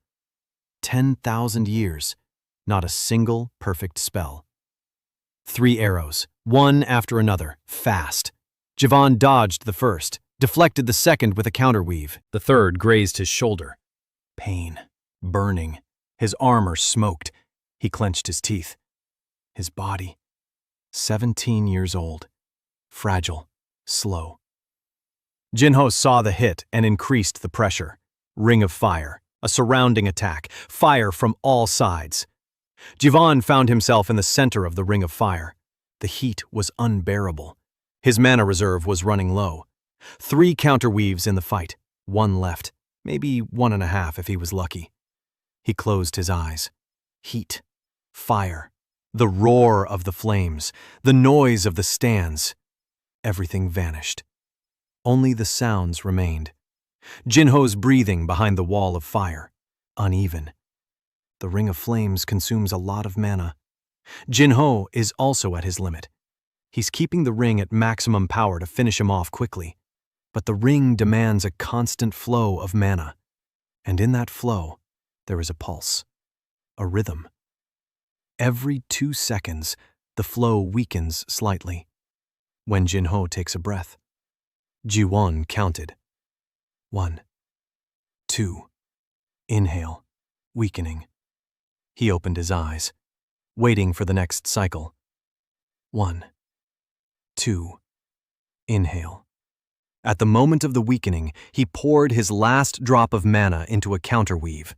10,000 years, not a single perfect spell. 3 arrows, one after another, fast. Javan dodged the first, deflected the second with a counterweave. The third grazed his shoulder. Pain, burning. His armor smoked. He clenched his teeth. His body, 17 years old, fragile, slow. Jin-ho saw the hit and increased the pressure. Ring of fire, a surrounding attack, fire from all sides. Javan found himself in the center of the ring of fire. The heat was unbearable. His mana reserve was running low. 3 counterweaves in the fight, 1 left, maybe 1.5 if he was lucky. He closed his eyes. Heat, fire. The roar of the flames, the noise of the stands. Everything vanished. Only the sounds remained. Jin-ho's breathing behind the wall of fire, uneven. The ring of flames consumes a lot of mana. Jin-ho is also at his limit. He's keeping the ring at maximum power to finish him off quickly. But the ring demands a constant flow of mana, and in that flow, there is a pulse, a rhythm. Every 2 seconds, the flow weakens slightly. When Jinho takes a breath, Ji-won counted. 1, 2, inhale, weakening. He opened his eyes, waiting for the next cycle. 1, 2, inhale. At the moment of the weakening, he poured his last drop of mana into a counterweave,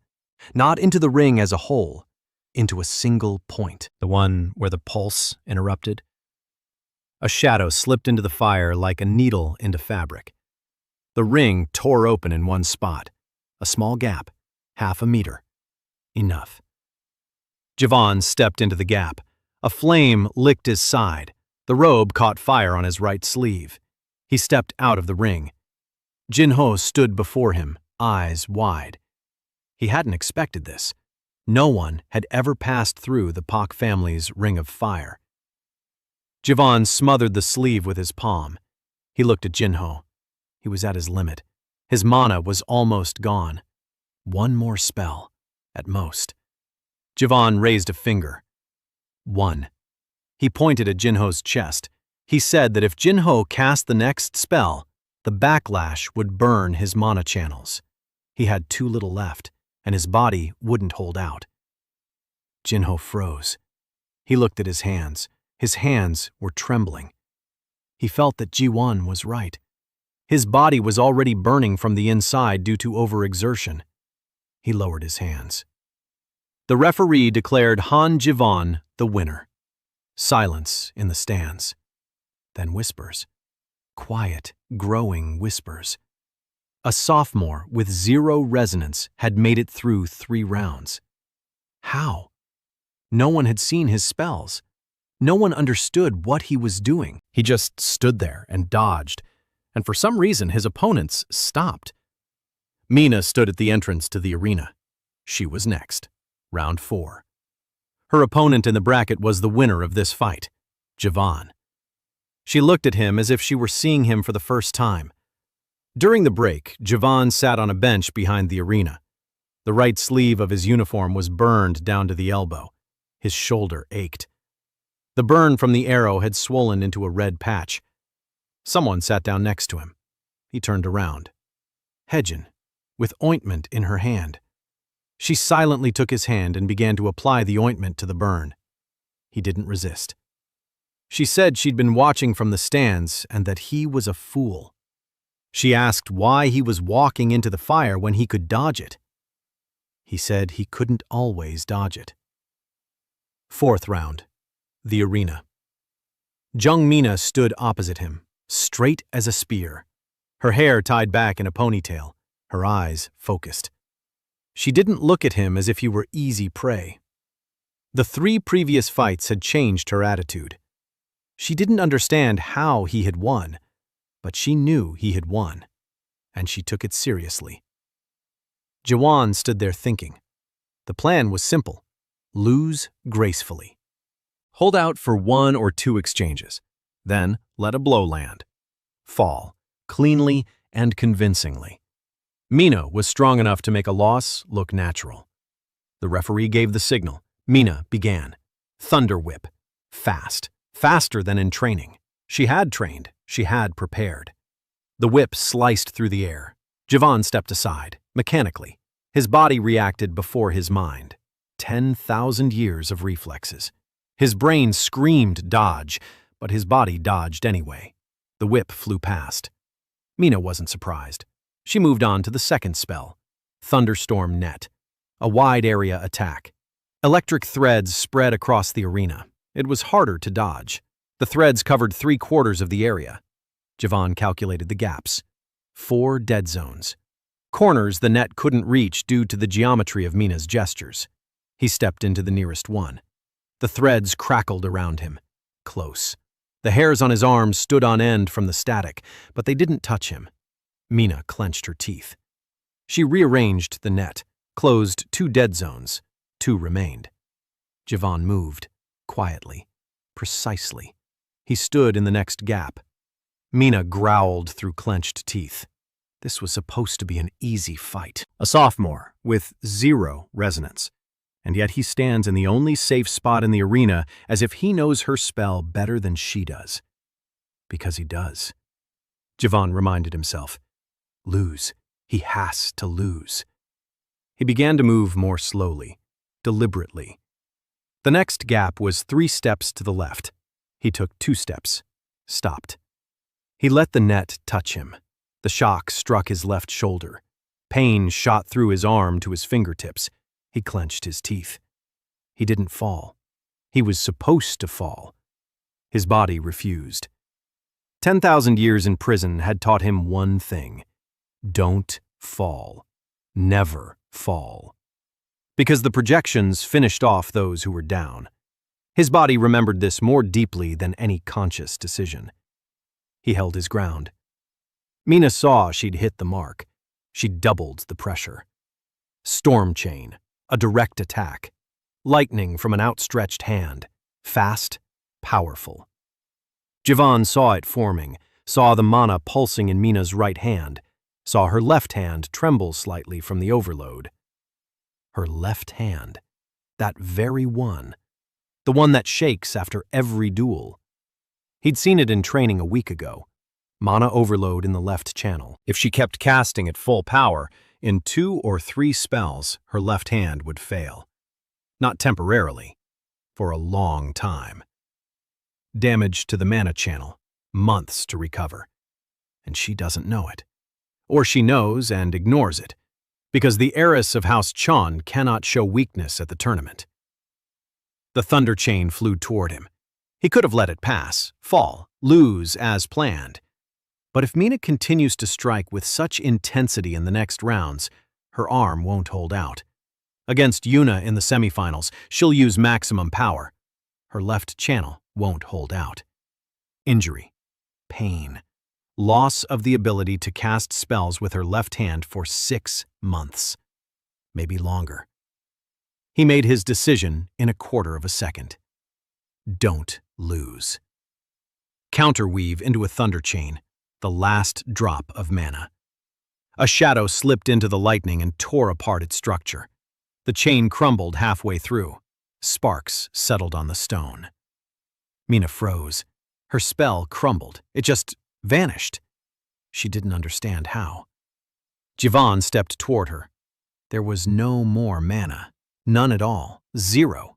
not into the ring as a whole, into a single point. The one where the pulse interrupted. A shadow slipped into the fire like a needle into fabric. The ring tore open in one spot, a small gap, 0.5 meter. Enough. Javan stepped into the gap. A flame licked his side. The robe caught fire on his right sleeve. He stepped out of the ring. Jinho stood before him, eyes wide. He hadn't expected this. No one had ever passed through the Pak family's ring of fire. Javan smothered the sleeve with his palm. He looked at Jinho. He was at his limit. His mana was almost gone. One more spell, at most. Javan raised a finger. 1. He pointed at Jinho's chest. He said that if Jinho cast the next spell, the backlash would burn his mana channels. He had too little left, and his body wouldn't hold out. Jinho froze. He looked at his hands. His hands were trembling. He felt that Ji-won was right. His body was already burning from the inside due to overexertion. He lowered his hands. The referee declared Han Ji-won the winner. Silence in the stands. Then whispers. Quiet, growing whispers. A sophomore with 0 resonance had made it through 3 rounds. How? No one had seen his spells. No one understood what he was doing. He just stood there and dodged, and for some reason his opponents stopped. Mina stood at the entrance to the arena. She was next. Round 4. Her opponent in the bracket was the winner of this fight, Javan. She looked at him as if she were seeing him for the first time. During the break, Javan sat on a bench behind the arena. The right sleeve of his uniform was burned down to the elbow. His shoulder ached. The burn from the arrow had swollen into a red patch. Someone sat down next to him. He turned around. Hejin, with ointment in her hand. She silently took his hand and began to apply the ointment to the burn. He didn't resist. She said she'd been watching from the stands and that he was a fool. She asked why he was walking into the fire when he could dodge it. He said he couldn't always dodge it. 4th round. The arena. Jung Mina stood opposite him, straight as a spear. Her hair tied back in a ponytail, her eyes focused. She didn't look at him as if he were easy prey. The 3 previous fights had changed her attitude. She didn't understand how he had won, but she knew he had won, and she took it seriously. Jawan stood there thinking. The plan was simple. Lose gracefully. Hold out for 1 or 2 exchanges, then let a blow land. Fall, cleanly and convincingly. Mina was strong enough to make a loss look natural. The referee gave the signal. Mina began. Thunder whip. Fast. Faster than in training. She had trained. She had prepared. The whip sliced through the air. Javan stepped aside, mechanically. His body reacted before his mind. 10,000 years of reflexes. His brain screamed dodge, but his body dodged anyway. The whip flew past. Mina wasn't surprised. She moved on to the second spell. Thunderstorm net. A wide area attack. Electric threads spread across the arena. It was harder to dodge. The threads covered 3/4 of the area. Javan calculated the gaps. 4 dead zones. Corners the net couldn't reach due to the geometry of Mina's gestures. He stepped into the nearest one. The threads crackled around him. Close. The hairs on his arms stood on end from the static, but they didn't touch him. Mina clenched her teeth. She rearranged the net, closed 2 dead zones. 2 remained. Javan moved, quietly, precisely. He stood in the next gap. Mina growled through clenched teeth. This was supposed to be an easy fight. A sophomore with 0 resonance. And yet he stands in the only safe spot in the arena as if he knows her spell better than she does. Because he does. Javon reminded himself. Lose. He has to lose. He began to move more slowly, deliberately. The next gap was 3 steps to the left. He took 2 steps, stopped. He let the net touch him. The shock struck his left shoulder. Pain shot through his arm to his fingertips. He clenched his teeth. He didn't fall. He was supposed to fall. His body refused. 10,000 years in prison had taught him one thing. Don't fall. Never fall. Because the projections finished off those who were down. His body remembered this more deeply than any conscious decision. He held his ground. Mina saw she'd hit the mark. She doubled the pressure. Storm chain, a direct attack. Lightning from an outstretched hand. Fast, powerful. Javon saw it forming, saw the mana pulsing in Mina's right hand, saw her left hand tremble slightly from the overload. Her left hand. That very one. The one that shakes after every duel. He'd seen it in training a week ago. Mana overload in the left channel. If she kept casting at full power, in 2 or 3 spells, her left hand would fail. Not temporarily, for a long time. Damage to the mana channel, months to recover. And she doesn't know it. Or she knows and ignores it, because the heiress of House Chon cannot show weakness at the tournament. The thunder chain flew toward him. He could have let it pass, fall, lose as planned. But if Mina continues to strike with such intensity in the next rounds, her arm won't hold out. Against Yuna in the semifinals, she'll use maximum power. Her left channel won't hold out. Injury, pain, loss of the ability to cast spells with her left hand for 6 months, maybe longer. He made his decision in a quarter of a second. Don't lose. Counterweave into a thunder chain, the last drop of mana. A shadow slipped into the lightning and tore apart its structure. The chain crumbled halfway through. Sparks settled on the stone. Mina froze. Her spell crumbled. It just vanished. She didn't understand how. Javon stepped toward her. There was no more mana. None at all. 0.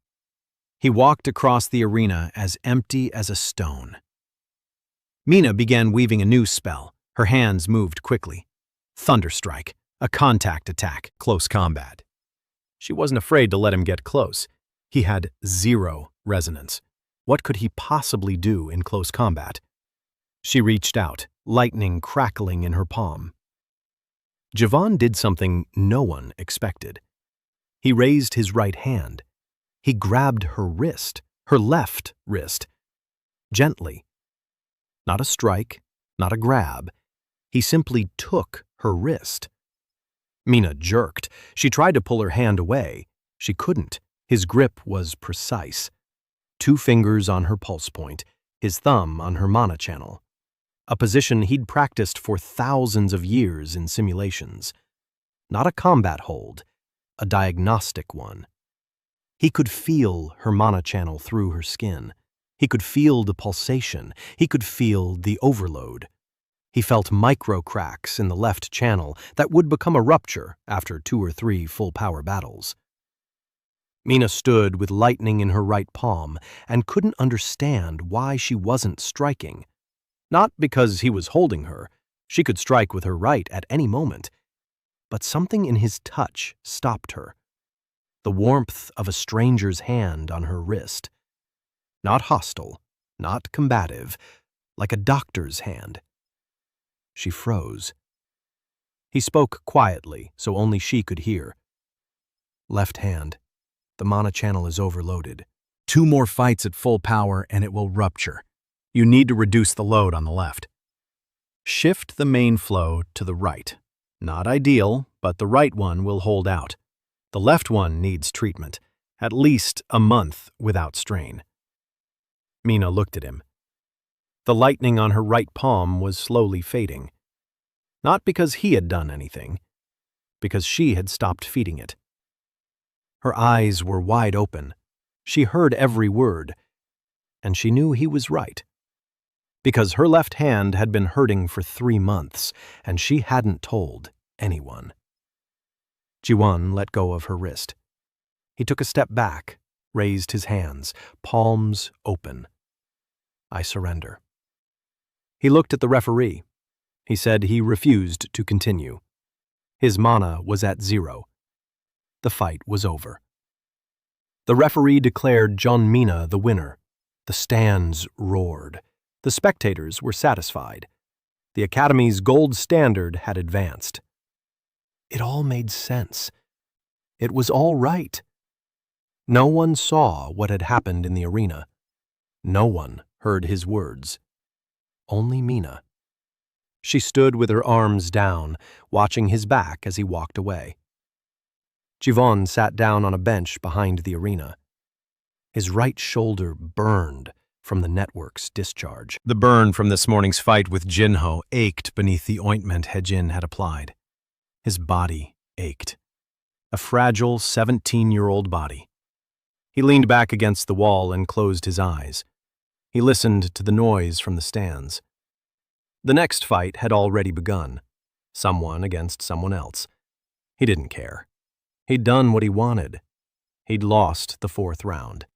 He walked across the arena as empty as a stone. Mina began weaving a new spell. Her hands moved quickly. Thunderstrike, a contact attack, close combat. She wasn't afraid to let him get close. He had 0 resonance. What could he possibly do in close combat? She reached out, lightning crackling in her palm. Javon did something no one expected. He raised his right hand. He grabbed her wrist, her left wrist. Gently. Not a strike, not a grab. He simply took her wrist. Mina jerked. She tried to pull her hand away. She couldn't. His grip was precise. 2 fingers on her pulse point, his thumb on her mana channel. A position he'd practiced for thousands of years in simulations. Not a combat hold, a diagnostic one. He could feel her mana channel through her skin. He could feel the pulsation. He could feel the overload. He felt micro cracks in the left channel that would become a rupture after 2 or 3 full-power battles. Mina stood with lightning in her right palm and couldn't understand why she wasn't striking. Not because he was holding her. She could strike with her right at any moment. But something in his touch stopped her. The warmth of a stranger's hand on her wrist. Not hostile, not combative, like a doctor's hand. She froze. He spoke quietly, so only she could hear. Left hand. The mana channel is overloaded. 2 more fights at full power and it will rupture. You need to reduce the load on the left. Shift the main flow to the right. Not ideal, but the right one will hold out. The left one needs treatment. At least a month without strain. Mina looked at him. The lightning on her right palm was slowly fading. Not because he had done anything, because she had stopped feeding it. Her eyes were wide open. She heard every word, and she knew he was right. Because her left hand had been hurting for 3 months, and she hadn't told anyone. Jiwon let go of her wrist. He took a step back, raised his hands, palms open. "I surrender." He looked at the referee. He said he refused to continue. His mana was at 0. The fight was over. The referee declared Jeonmina the winner. The stands roared. The spectators were satisfied. The Academy's gold standard had advanced. It all made sense. It was all right. No one saw what had happened in the arena. No one heard his words. Only Mina. She stood with her arms down, watching his back as he walked away. Jiwon sat down on a bench behind the arena. His right shoulder burned from the network's discharge. The burn from this morning's fight with Jinho ached beneath the ointment Hejin had applied. His body ached. A fragile 17-year-old body. He leaned back against the wall and closed his eyes. He listened to the noise from the stands. The next fight had already begun. Someone against someone else. He didn't care. He'd done what he wanted. He'd lost the 4th round.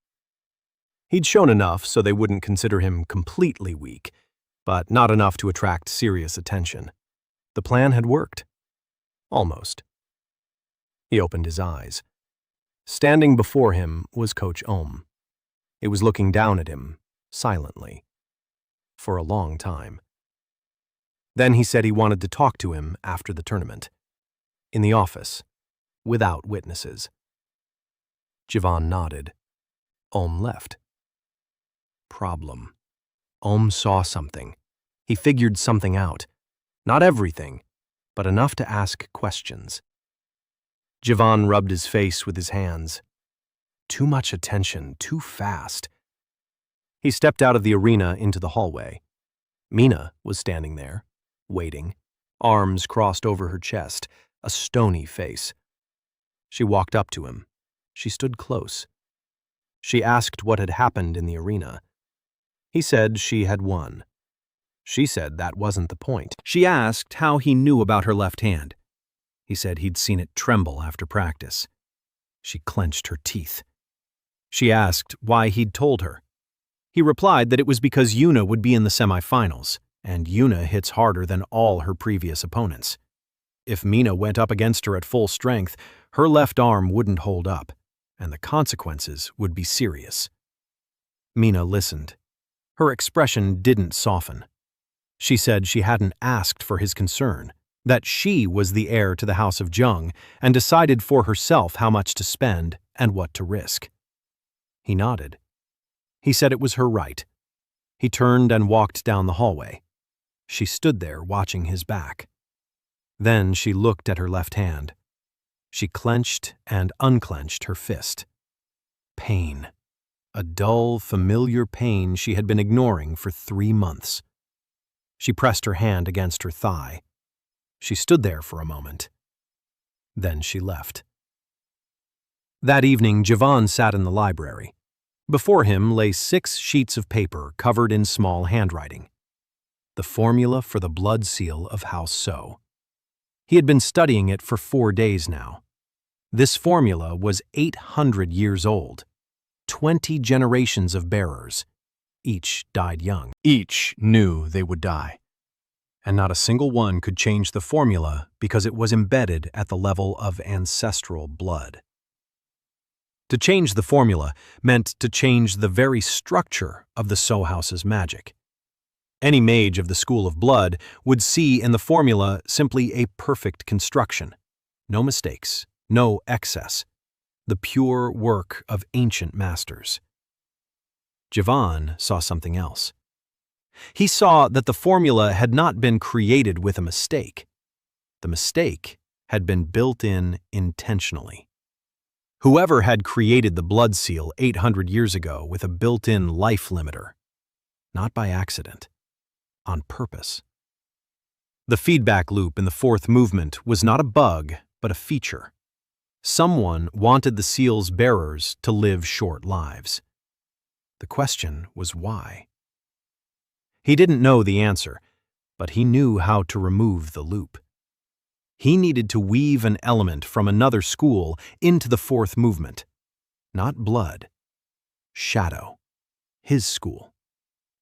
He'd shown enough so they wouldn't consider him completely weak, but not enough to attract serious attention. The plan had worked. Almost. He opened his eyes. Standing before him was Coach Ohm. He was looking down at him, silently, for a long time. Then he said he wanted to talk to him after the tournament. In the office, without witnesses. Jiwon nodded. Ohm left. Problem. Ohm saw something. He figured something out. Not everything, but enough to ask questions. Jiwon rubbed his face with his hands. Too much attention, too fast. He stepped out of the arena into the hallway. Mina was standing there, waiting, arms crossed over her chest, a stony face. She walked up to him. She stood close. She asked what had happened in the arena. He said she had won. She said that wasn't the point. She asked how he knew about her left hand. He said he'd seen it tremble after practice. She clenched her teeth. She asked why he'd told her. He replied that it was because Yuna would be in the semifinals, and Yuna hits harder than all her previous opponents. If Mina went up against her at full strength, her left arm wouldn't hold up, and the consequences would be serious. Mina listened. Her expression didn't soften. She said she hadn't asked for his concern, that she was the heir to the House of Jung and decided for herself how much to spend and what to risk. He nodded. He said it was her right. He turned and walked down the hallway. She stood there watching his back. Then she looked at her left hand. She clenched and unclenched her fist. Pain. A dull, familiar pain she had been ignoring for 3 months. She pressed her hand against her thigh. She stood there for a moment. Then she left. That evening, Jiwon sat in the library. Before him lay 6 sheets of paper covered in small handwriting. The formula for the blood seal of House So. He had been studying it for 4 days now. This formula was 800 years old. 20 generations of bearers. Each died young. Each knew they would die. And not a single one could change the formula because it was embedded at the level of ancestral blood. To change the formula meant to change the very structure of the So House's magic. Any mage of the School of Blood would see in the formula simply a perfect construction. No mistakes, no excess. The pure work of ancient masters. Jiwon saw something else. He saw that the formula had not been created with a mistake. The mistake had been built in intentionally. Whoever had created the blood seal 800 years ago with a built-in life limiter. Not by accident. on purpose. The feedback loop in the fourth movement was not a bug, but a feature. Someone wanted the seal's bearers to live short lives. The question was why. He didn't know the answer, but he knew how to remove the loop. He needed to weave an element from another school into the fourth movement. Not blood. Shadow. His school.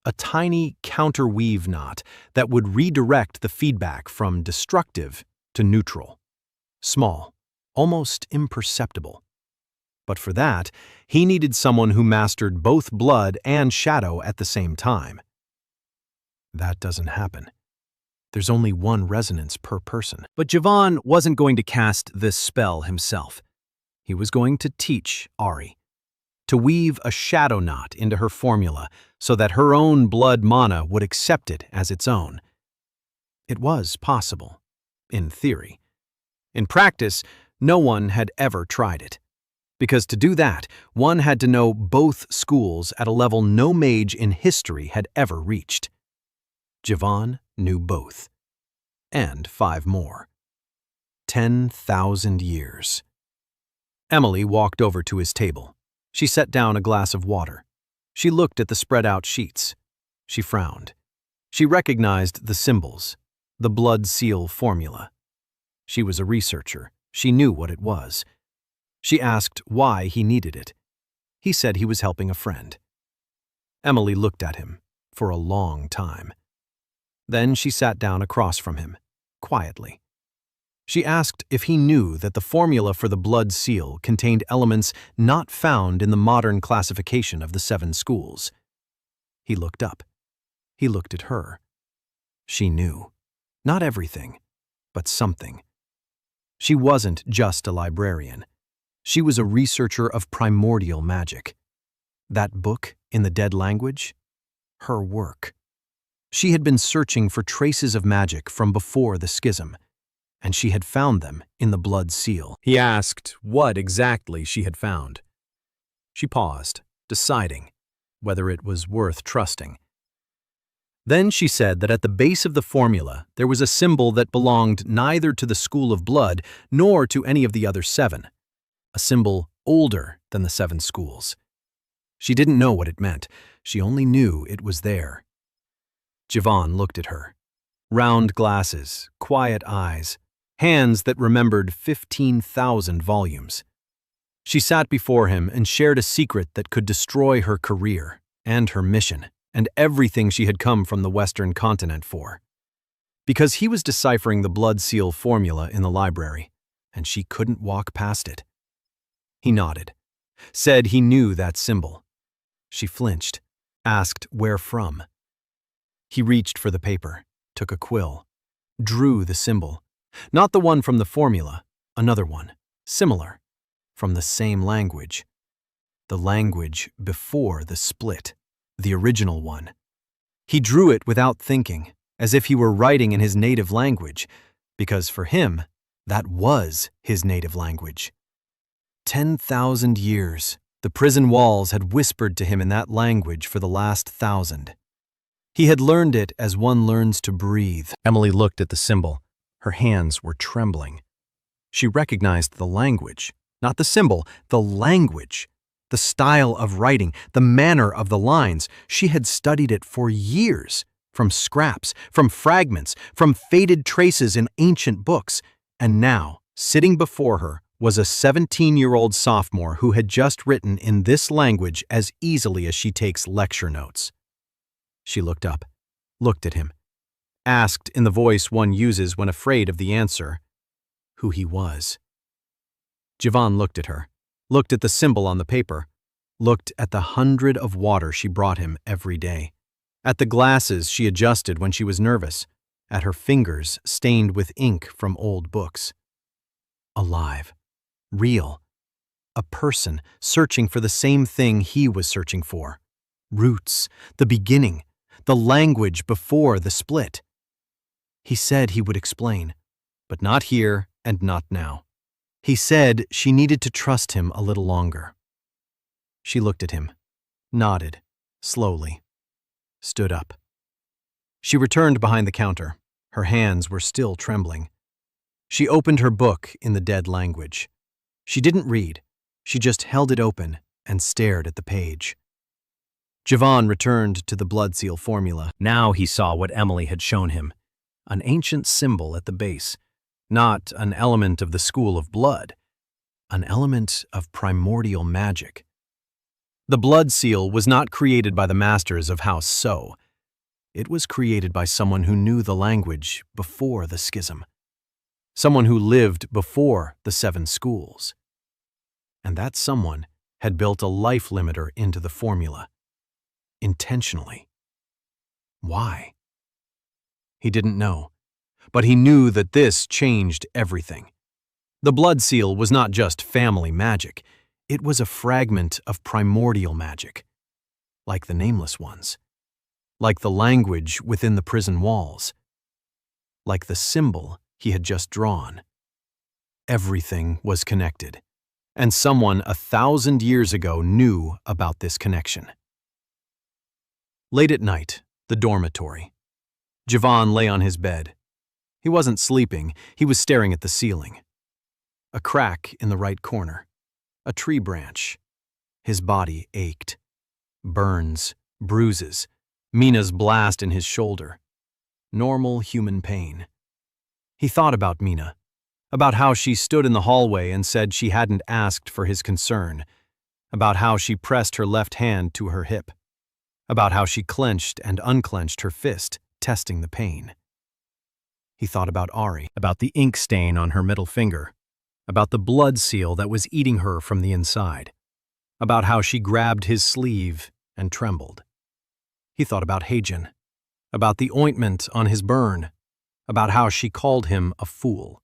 A tiny counterweave knot that would redirect the feedback from destructive to neutral. Small, almost imperceptible. But for that, he needed someone who mastered both blood and shadow at the same time. That doesn't happen. There's only one resonance per person. But Javon wasn't going to cast this spell himself. He was going to teach Ari to weave a shadow knot into her formula so that her own blood mana would accept it as its own. It was possible, in theory. In practice, no one had ever tried it. Because to do that, one had to know both schools at a level no mage in history had ever reached. Javon knew both. And 5 more. 10,000 years. Emily walked over to his table. She set down a glass of water. She looked at the spread-out sheets. She frowned. She recognized the symbols, the blood seal formula. She was a researcher. She knew what it was. She asked why he needed it. He said he was helping a friend. Emily looked at him for a long time. Then she sat down across from him, quietly. She asked if he knew that the formula for the blood seal contained elements not found in the modern classification of the 7 schools. He looked up. He looked at her. She knew. Not everything, but something. She wasn't just a librarian. She was a researcher of primordial magic. That book in the dead language? Her work. She had been searching for traces of magic from before the schism, and she had found them in the blood seal. He asked what exactly she had found. She paused, deciding whether it was worth trusting. Then she said that at the base of the formula there was a symbol that belonged neither to the school of blood nor to any of the other 7, a symbol older than the 7 schools. She didn't know what it meant. She only knew it was there. Javon looked at her. Round glasses, quiet eyes, hands that remembered 15,000 volumes. She sat before him and shared a secret that could destroy her career and her mission and everything she had come from the Western continent for. Because he was deciphering the blood seal formula in the library, and she couldn't walk past it. He nodded, said he knew that symbol. She flinched, asked where from. He reached for the paper, took a quill, drew the symbol. Not the one from the formula, another one, similar, from the same language. The language before the split, the original one. He drew it without thinking, as if he were writing in his native language, because for him, that was his native language. 10,000 years, the prison walls had whispered to him in that language for the last 1,000. He had learned it as one learns to breathe. Emily looked at the symbol. Her hands were trembling. She recognized the language, not the symbol, the language, the style of writing, the manner of the lines. She had studied it for years, from scraps, from fragments, from faded traces in ancient books, and now, sitting before her, was a 17-year-old sophomore who had just written in this language as easily as she takes lecture notes. She looked up, looked at him, asked in the voice one uses when afraid of the answer, who he was. Javon looked at her, looked at the symbol on the paper, looked at the 100 of water she brought him every day, at the glasses she adjusted when she was nervous, at her fingers stained with ink from old books. Alive, real, a person searching for the same thing he was searching for. Roots, the beginning, the language before the split. He said he would explain, but not here and not now. He said she needed to trust him a little longer. She looked at him, nodded, slowly, stood up. She returned behind the counter. Her hands were still trembling. She opened her book in the dead language. She didn't read. She just held it open and stared at the page. Javon returned to the blood seal formula. Now he saw what Emily had shown him. An ancient symbol at the base. Not an element of the school of blood. An element of primordial magic. The blood seal was not created by the masters of House So. It was created by someone who knew the language before the schism. Someone who lived before the 7 schools. And that someone had built a life limiter into the formula. Intentionally. Why? He didn't know, but he knew that this changed everything. The blood seal was not just family magic. It was a fragment of primordial magic, like the nameless ones, like the language within the prison walls, like the symbol he had just drawn. Everything was connected, and someone 1,000 years ago knew about this connection. Late at night, the dormitory. Javon lay on his bed. He wasn't sleeping, he was staring at the ceiling. A crack in the right corner. A tree branch. His body ached. Burns, bruises, Mina's blast in his shoulder. Normal human pain. He thought about Mina, about how she stood in the hallway and said she hadn't asked for his concern, about how she pressed her left hand to her hip, about how she clenched and unclenched her fist, testing the pain. He thought about Ari, about the ink stain on her middle finger, about the blood seal that was eating her from the inside, about how she grabbed his sleeve and trembled. He thought about Hagen, about the ointment on his burn, about how she called him a fool,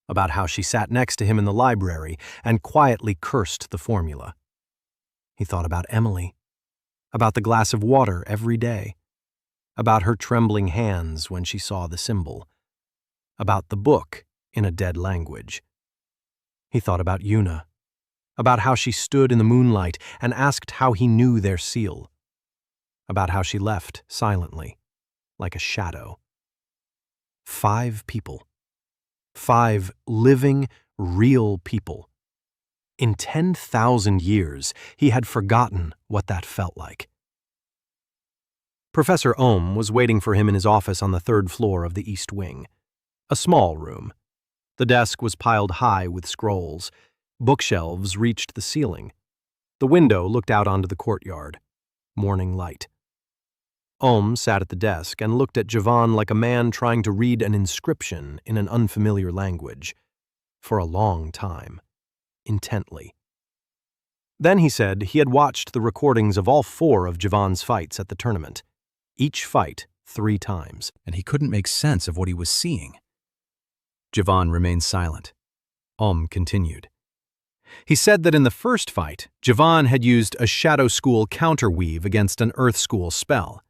about how she sat next to him in the library and quietly cursed the formula. He thought about Emily, about the glass of water every day, about her trembling hands when she saw the symbol, about the book in a dead language. He thought about Yuna, about how she stood in the moonlight and asked how he knew their seal, about how she left silently, like a shadow. 5 people. 5 living, real people. In 10,000 years, he had forgotten what that felt like. Professor Ohm was waiting for him in his office on the 3rd floor of the East Wing. A small room. The desk was piled high with scrolls. Bookshelves reached the ceiling. The window looked out onto the courtyard. Morning light. Ohm sat at the desk and looked at Javon like a man trying to read an inscription in an unfamiliar language. For a long time. Intently. Then he said he had watched the recordings of all 4 of Javon's fights at the tournament. Each fight 3 times, and he couldn't make sense of what he was seeing. Javon remained silent. Ohm continued. He said that in the first fight, Javon had used a Shadow School counterweave against an Earth School spell.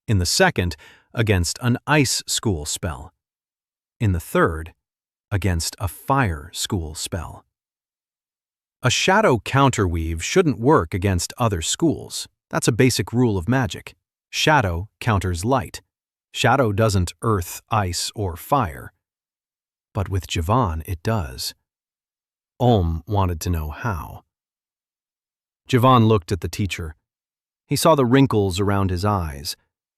In the second, against an Ice School spell. In the third, against a Fire School spell. A shadow counterweave shouldn't work against other schools. That's a basic rule of magic. Shadow counters light. Shadow doesn't earth, ice, or fire. But with Javon, it does. Ohm wanted to know how. Javon looked at the teacher. He saw the wrinkles around his eyes.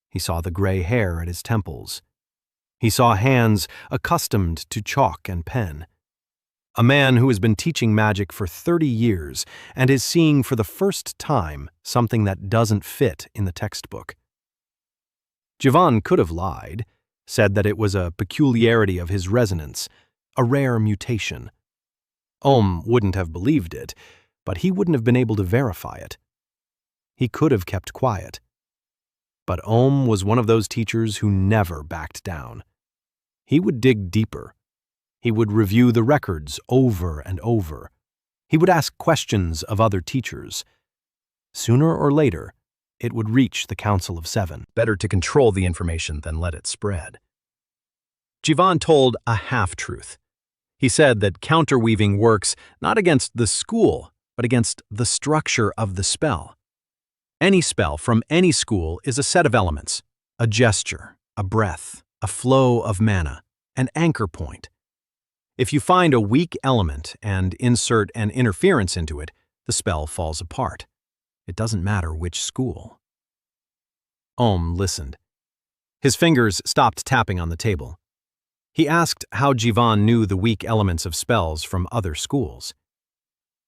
He saw the gray hair at his temples. He saw hands accustomed to chalk and pen. A man who has been teaching magic for 30 years and is seeing for the first time something that doesn't fit in the textbook. Javon could have lied, said that it was a peculiarity of his resonance, a rare mutation. Ohm wouldn't have believed it, but he wouldn't have been able to verify it. He could have kept quiet. But Ohm was one of those teachers who never backed down. He would dig deeper. He would review the records over and over. He would ask questions of other teachers. Sooner or later, it would reach the Council of 7. Better to control the information than let it spread. Javon told a half-truth. He said that counterweaving works not against the school, but against the structure of the spell. Any spell from any school is a set of elements. A gesture, a breath, a flow of mana, an anchor point. If you find a weak element and insert an interference into it, the spell falls apart. It doesn't matter which school. Om listened. His fingers stopped tapping on the table. He asked how Jivan knew the weak elements of spells from other schools.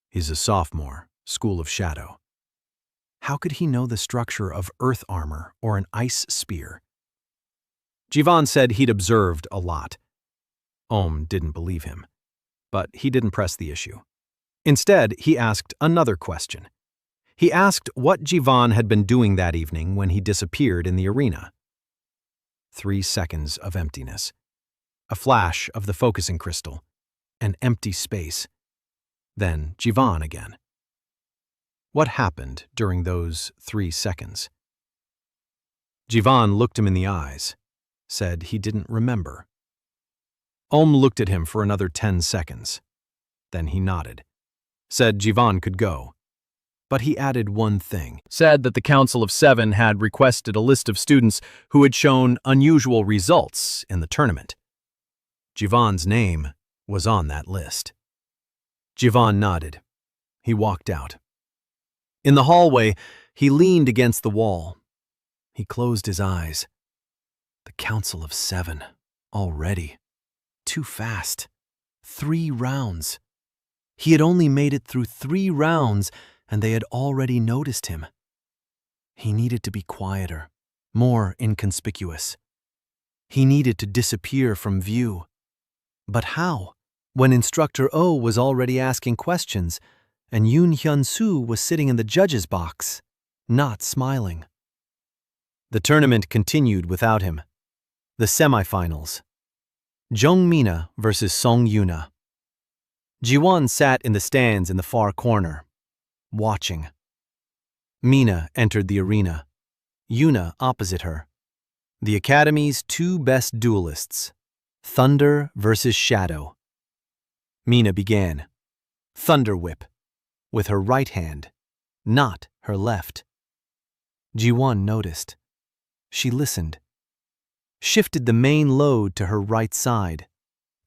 He's a sophomore, School of Shadow. How could he know the structure of earth armor or an ice spear? Jivan said he'd observed a lot. Om didn't believe him, but he didn't press the issue. Instead, he asked another question. He asked what Jivan had been doing that evening when he disappeared in the arena. 3 seconds of emptiness. A flash of the focusing crystal. An empty space. Then Jivan again. What happened during those 3 seconds? Jivan looked him in the eyes, said he didn't remember. Om looked at him for another 10 seconds. Then he nodded, said Jivan could go. But he added one thing. Said that the Council of Seven had requested a list of students who had shown unusual results in the tournament. Jivan's name was on that list. Jivan nodded. He walked out. In the hallway, he leaned against the wall. He closed his eyes. The Council of Seven, already. Too fast. 3 rounds. He had only made it through 3 rounds, and they had already noticed him. He needed to be quieter, more inconspicuous. He needed to disappear from view. But how, when Instructor O was already asking questions, and Yoon Hyun-soo was sitting in the judge's box, not smiling? The tournament continued without him. The semifinals. Jung Mina versus Song Yuna. Jiwon sat in the stands in the far corner, watching. Mina entered the arena, Yuna opposite her. The Academy's 2 best duelists, Thunder versus Shadow. Mina began. Thunder Whip, with her right hand, not her left. Jiwon noticed. She listened. Shifted the main load to her right side,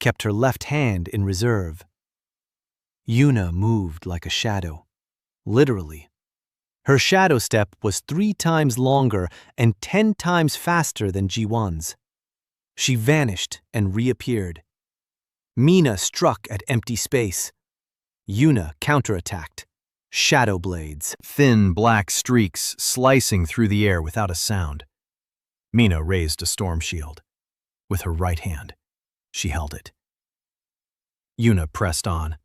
kept her left hand in reserve. Yuna moved like a shadow, literally. Her shadow step was 3 times longer and 10 times faster than Jiwon's. She vanished and reappeared. Mina struck at empty space. Yuna counterattacked. Shadow blades, thin black streaks slicing through the air without a sound. Mina raised a storm shield. With her right hand, she held it. Yuna pressed on.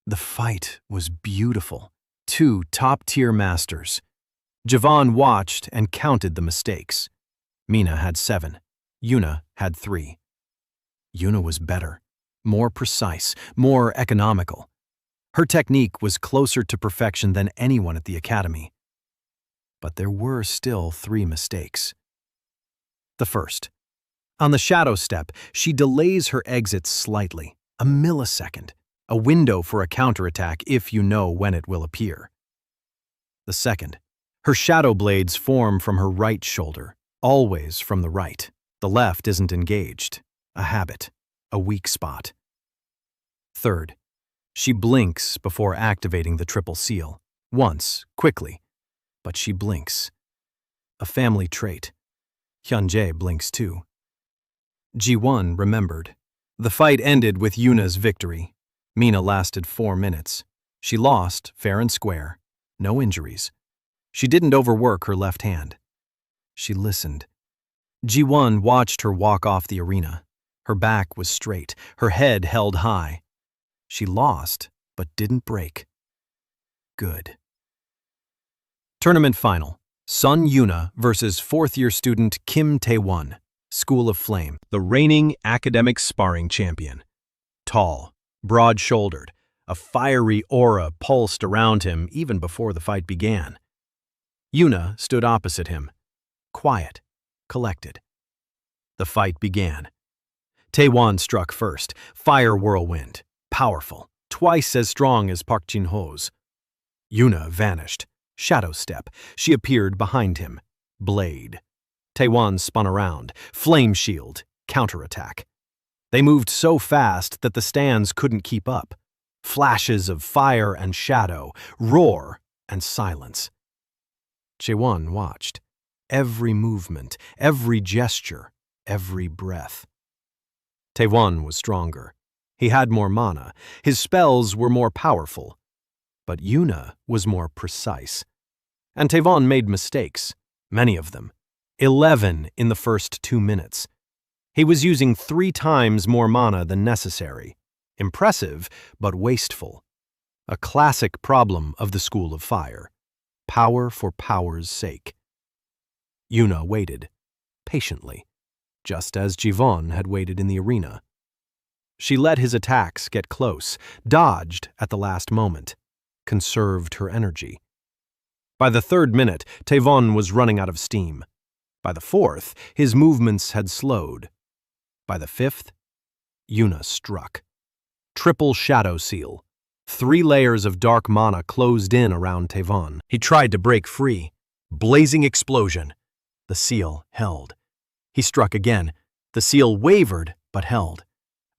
The fight was beautiful. 2 top-tier masters. Jivan watched and counted the mistakes. Mina had 7. Yuna had 3. Yuna was better, more precise, more economical. Her technique was closer to perfection than anyone at the Academy. But there were still 3 mistakes. The first. On the shadow step, she delays her exit slightly, a millisecond, a window for a counterattack if you know when it will appear. The second. Her shadow blades form from her right shoulder, always from the right. The left isn't engaged, a habit, a weak spot. Third. She blinks before activating the triple seal, once, quickly, but she blinks. A family trait. Hyunjae blinks too. Ji-won remembered. The fight ended with Yuna's victory. Mina lasted 4 minutes. She lost, fair and square. No injuries. She didn't overwork her left hand. She listened. Ji-won watched her walk off the arena. Her back was straight, her head held high. She lost, but didn't break. Good. Tournament final. Sun Yuna versus 4th-year student Kim Tae-won, School of Flame, the reigning academic sparring champion. Tall, broad-shouldered, a fiery aura pulsed around him even before the fight began. Yuna stood opposite him, quiet, collected. The fight began. Tae-won struck first, fire whirlwind, powerful, twice as strong as Park Jin-ho's. Yuna vanished. Shadow step. She appeared behind him. Blade. Taewon spun around. Flame shield. Counterattack. They moved so fast that the stands couldn't keep up. Flashes of fire and shadow, roar and silence. Taewon watched. Every movement, every gesture, every breath. Taewon was stronger. He had more mana. His spells were more powerful. But Yuna was more precise. And Taewon made mistakes, many of them. 11 in the first 2 minutes. He was using 3 times more mana than necessary. Impressive, but wasteful. A classic problem of the School of Fire. Power for power's sake. Yuna waited, patiently, just as Jivon had waited in the arena. She let his attacks get close, dodged at the last moment, conserved her energy. By the 3rd minute, Taewon was running out of steam. By the 4th, his movements had slowed. By the 5th, Yuna struck. Triple Shadow Seal. 3 layers of dark mana closed in around Taewon. He tried to break free. Blazing explosion. The seal held. He struck again. The seal wavered, but held.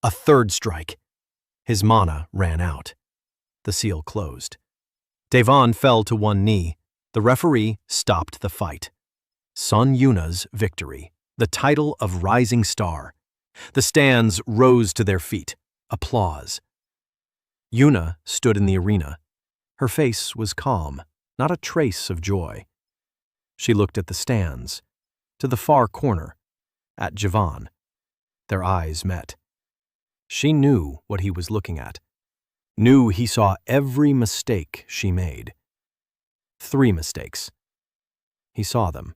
A 3rd strike. His mana ran out. The seal closed. Taewon fell to one knee. The referee stopped the fight. Sun Yuna's victory. The title of Rising Star. The stands rose to their feet. Applause. Yuna stood in the arena. Her face was calm, not a trace of joy. She looked at the stands, to the far corner, at Jivon. Their eyes met. She knew what he was looking at, knew he saw every mistake she made. 3 mistakes. He saw them,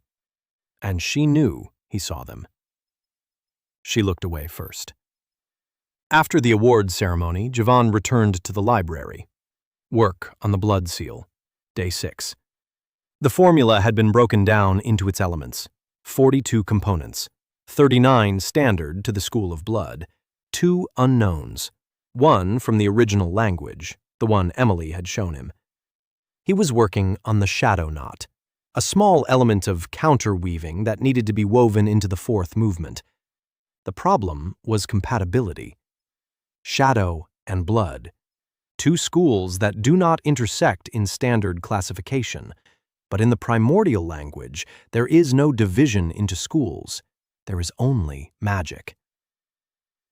and she knew he saw them. She looked away first. After the awards ceremony, Jivon returned to the library. Work on the blood seal. Day 6. The formula had been broken down into its elements. 42 components. 39 standard to the School of Blood. 2 unknowns. 1 from the original language, the one Emily had shown him. He was working on the shadow knot, a small element of counterweaving that needed to be woven into the 4th movement. The problem was compatibility. Shadow and blood. 2 schools that do not intersect in standard classification. But in the primordial language, there is no division into schools. There is only magic.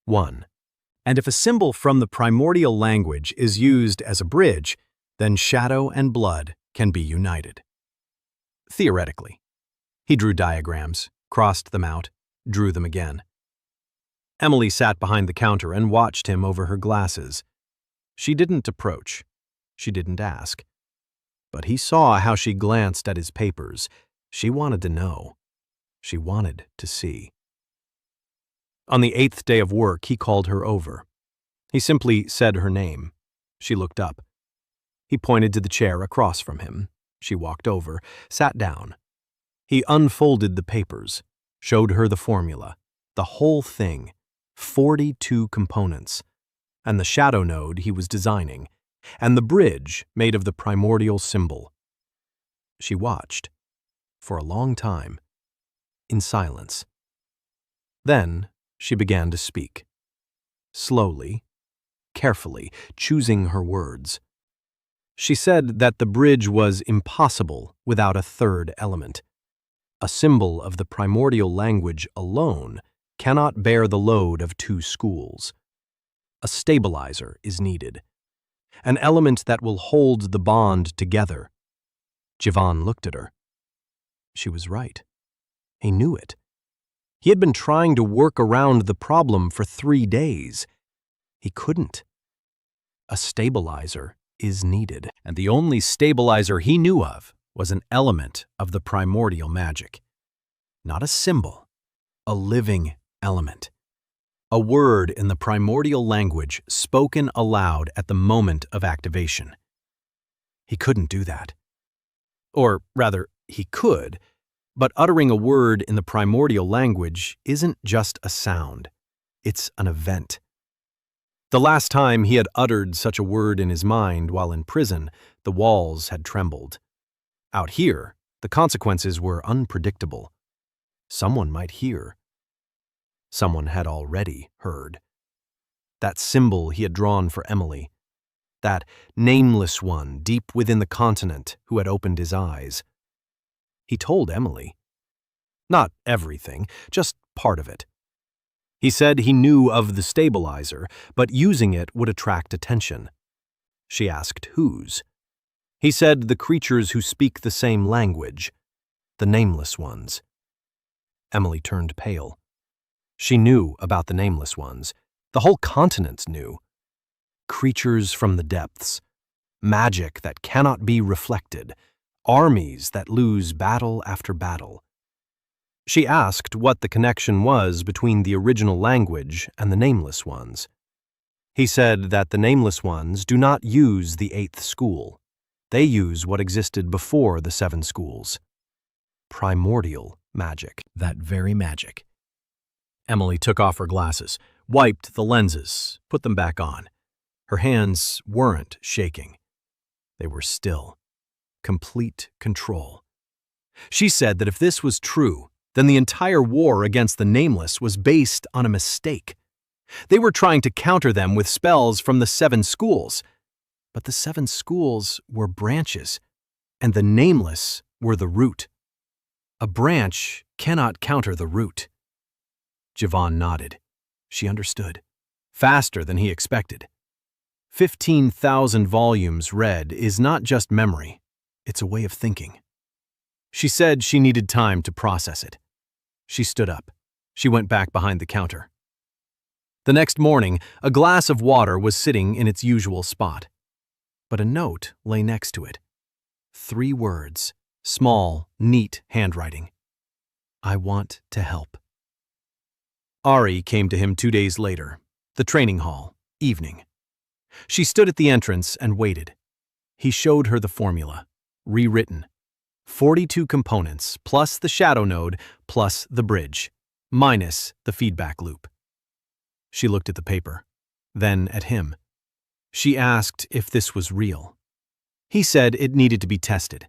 1. And if a symbol from the primordial language is used as a bridge, then shadow and blood can be united. Theoretically. He drew diagrams, crossed them out, drew them again. Emily sat behind the counter and watched him over her glasses. She didn't approach. She didn't ask. But he saw how she glanced at his papers. She wanted to know. She wanted to see. On the 8th day of work, he called her over. He simply said her name. She looked up. He pointed to the chair across from him. She walked over, sat down. He unfolded the papers, showed her the formula, the whole thing, 42 components, and the shadow node he was designing, and the bridge made of the primordial symbol. She watched, for a long time, in silence. Then she began to speak, slowly, carefully, choosing her words. She said that the bridge was impossible without a 3rd element. A symbol of the primordial language alone cannot bear the load of 2 schools. A stabilizer is needed, an element that will hold the bond together. Jivon looked at her. She was right. He knew it. He had been trying to work around the problem for 3 days. He couldn't. A stabilizer is needed, and the only stabilizer he knew of was an element of the primordial magic. Not a symbol, a living element. A word in the primordial language spoken aloud at the moment of activation. He couldn't do that. Or rather, he could, but uttering a word in the primordial language isn't just a sound. It's an event. The last time he had uttered such a word in his mind while in prison, the walls had trembled. Out here, the consequences were unpredictable. Someone might hear. Someone had already heard. That symbol he had drawn for Emily. That nameless one deep within the continent who had opened his eyes. He told Emily. Not everything, just part of it. He said he knew of the stabilizer, but using it would attract attention. She asked whose. He said the creatures who speak the same language, the nameless ones. Emily turned pale. She knew about the nameless ones. The whole continent knew. Creatures from the depths, magic that cannot be reflected, armies that lose battle after battle. She asked what the connection was between the original language and the nameless ones. He said that the nameless ones do not use the 8th school. They use what existed before the 7 schools. Primordial magic. That very magic. Emily took off her glasses, wiped the lenses, put them back on. Her hands weren't shaking. They were still. Complete control. She said that if this was true, then the entire war against the Nameless was based on a mistake. They were trying to counter them with spells from the 7 schools. But the 7 schools were branches, and the Nameless were the root. A branch cannot counter the root. Javon nodded. She understood. Faster than he expected. 15,000 volumes read is not just memory, it's a way of thinking. She said she needed time to process it. She stood up. She went back behind the counter. The next morning, a glass of water was sitting in its usual spot. But a note lay next to it. 3 words, small, neat handwriting. I want to help. Ari came to him 2 days later, the training hall, evening. She stood at the entrance and waited. He showed her the formula, rewritten. 42 components, plus the shadow node, plus the bridge, minus the feedback loop. She looked at the paper, then at him. She asked if this was real. He said it needed to be tested,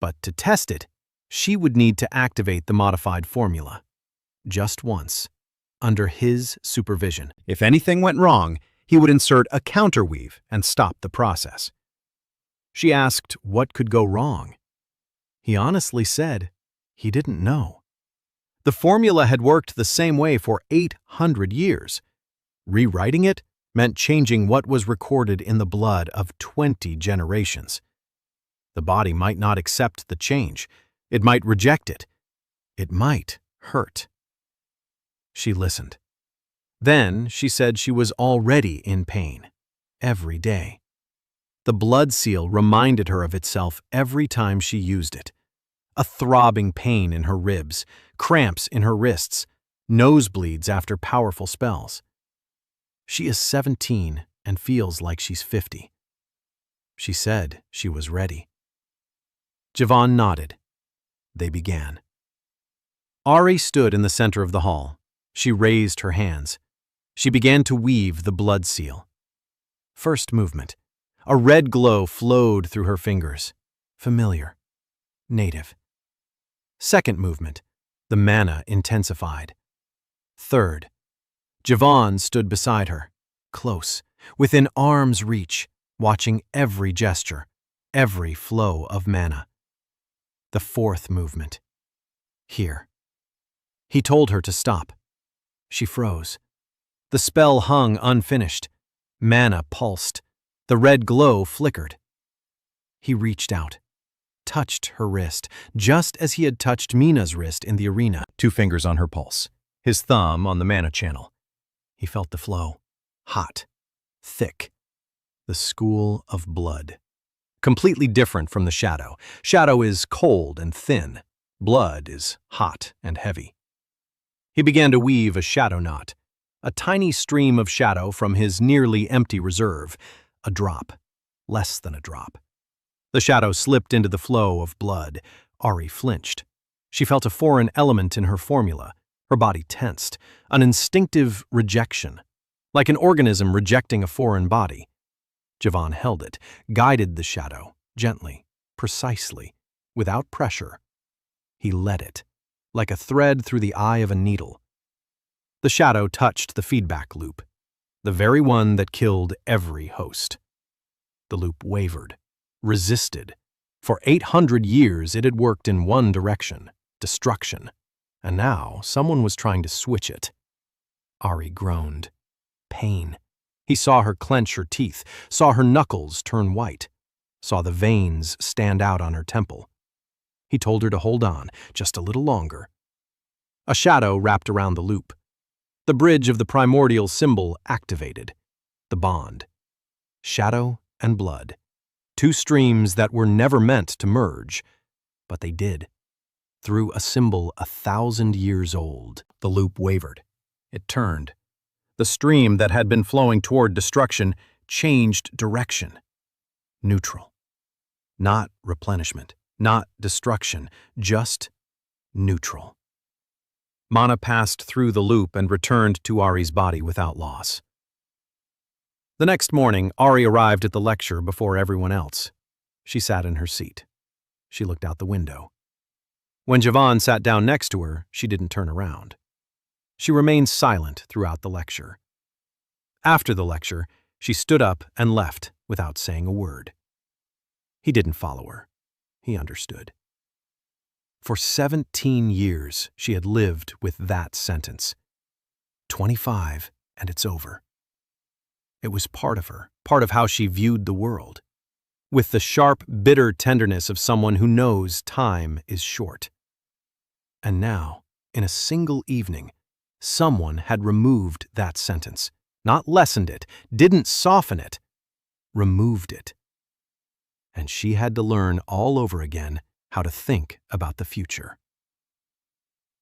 but to test it, she would need to activate the modified formula. Just once, under his supervision. If anything went wrong, he would insert a counterweave and stop the process. She asked what could go wrong. He honestly said he didn't know. The formula had worked the same way for 800 years. Rewriting it meant changing what was recorded in the blood of 20 generations. The body might not accept the change. It might reject it. It might hurt. She listened. Then she said she was already in pain, every day. The blood seal reminded her of itself every time she used it. A throbbing pain in her ribs, cramps in her wrists, nosebleeds after powerful spells. She is 17 and feels like she's 50. She said she was ready. Javon nodded. They began. Ari stood in the center of the hall. She raised her hands. She began to weave the blood seal. First movement. A red glow flowed through her fingers. Familiar. Native. Second movement. The mana intensified. Third. Javon stood beside her, close, within arm's reach, watching every gesture, every flow of mana. The fourth movement. Here. He told her to stop. She froze. The spell hung unfinished. Mana pulsed. The red glow flickered. He reached out, touched her wrist, just as he had touched Mina's wrist in the arena, 2 fingers on her pulse, his thumb on the mana channel. He felt the flow, hot, thick. The school of blood. Completely different from the shadow. Shadow is cold and thin. Blood is hot and heavy. He began to weave a shadow knot, a tiny stream of shadow from his nearly empty reserve, a drop, less than a drop. The shadow slipped into the flow of blood. Ari flinched. She felt a foreign element in her formula. Her body tensed, an instinctive rejection, like an organism rejecting a foreign body. Javon held it, guided the shadow, gently, precisely, without pressure. He let like a thread through the eye of a needle. The shadow touched the feedback loop, the very one that killed every host. The loop wavered, resisted. For 800 years it had worked in one direction, destruction, and now someone was trying to switch it. Ari groaned. Pain. He saw her clench her teeth, saw her knuckles turn white, saw the veins stand out on her temple. He told her to hold on just a little longer. A shadow wrapped around the loop. The bridge of the primordial symbol activated. The bond. Shadow and blood. Two streams that were never meant to merge, but they did. Through a symbol 1,000 years old, the loop wavered. It turned. The stream that had been flowing toward destruction changed direction. Neutral. Not replenishment, not destruction, just neutral. Mana passed through the loop and returned to Ari's body without loss. The next morning, Ari arrived at the lecture before everyone else. She sat in her seat. She looked out the window. When Javan sat down next to her, she didn't turn around. She remained silent throughout the lecture. After the lecture, she stood up and left without saying a word. He didn't follow her. He understood. For 17 years, she had lived with that sentence. 25, and it's over. It was part of her, part of how she viewed the world, with the sharp, bitter tenderness of someone who knows time is short. And now, in a single evening, someone had removed that sentence, not lessened it, didn't soften it, removed it. And she had to learn all over again how to think about the future.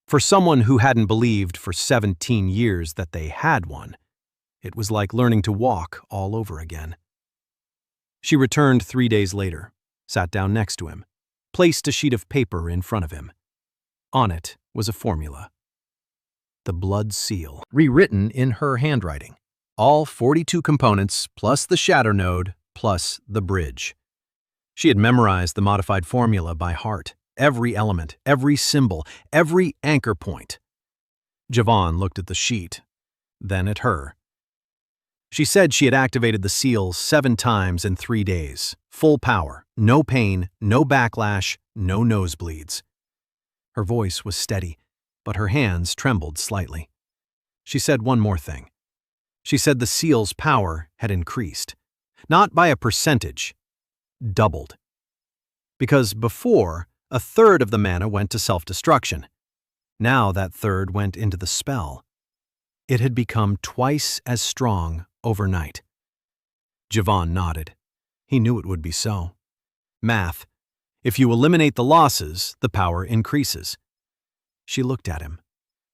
For someone who hadn't believed for 17 years that they had one, it was like learning to walk all over again. She returned 3 days later, sat down next to him, placed a sheet of paper in front of him. On it was a formula. The blood seal, rewritten in her handwriting. All 42 components, plus the shadow node, plus the bridge. She had memorized the modified formula by heart, every element, every symbol, every anchor point. Javan looked at the sheet, then at her. She said she had activated the seal 7 times in 3 days. Full power, no pain, no backlash, no nosebleeds. Her voice was steady, but her hands trembled slightly. She said one more thing. She said the seal's power had increased. Not by a percentage, doubled. Because before, 1/3 of the mana went to self-destruction. Now that 1/3 went into the spell. It had become twice as strong overnight. Javan nodded. He knew it would be so. Math. If you eliminate the losses, the power increases. She looked at him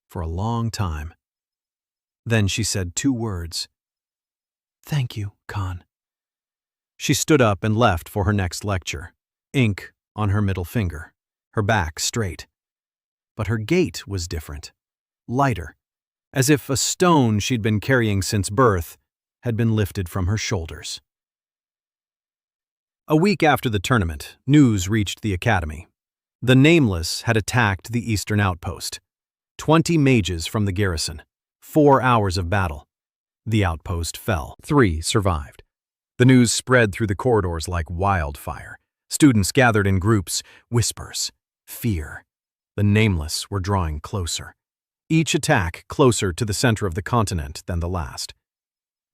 for a long time. Then she said 2 words. "Thank you, Khan." She stood up and left for her next lecture, ink on her middle finger, her back straight. But her gait was different, lighter, as if a stone she'd been carrying since birth had been lifted from her shoulders. A week after the tournament, news reached the academy. The Nameless had attacked the eastern outpost. 20 mages from the garrison. 4 hours of battle. The outpost fell. 3 survived. The news spread through the corridors like wildfire. Students gathered in groups, whispers, fear. The Nameless were drawing closer. Each attack closer to the center of the continent than the last.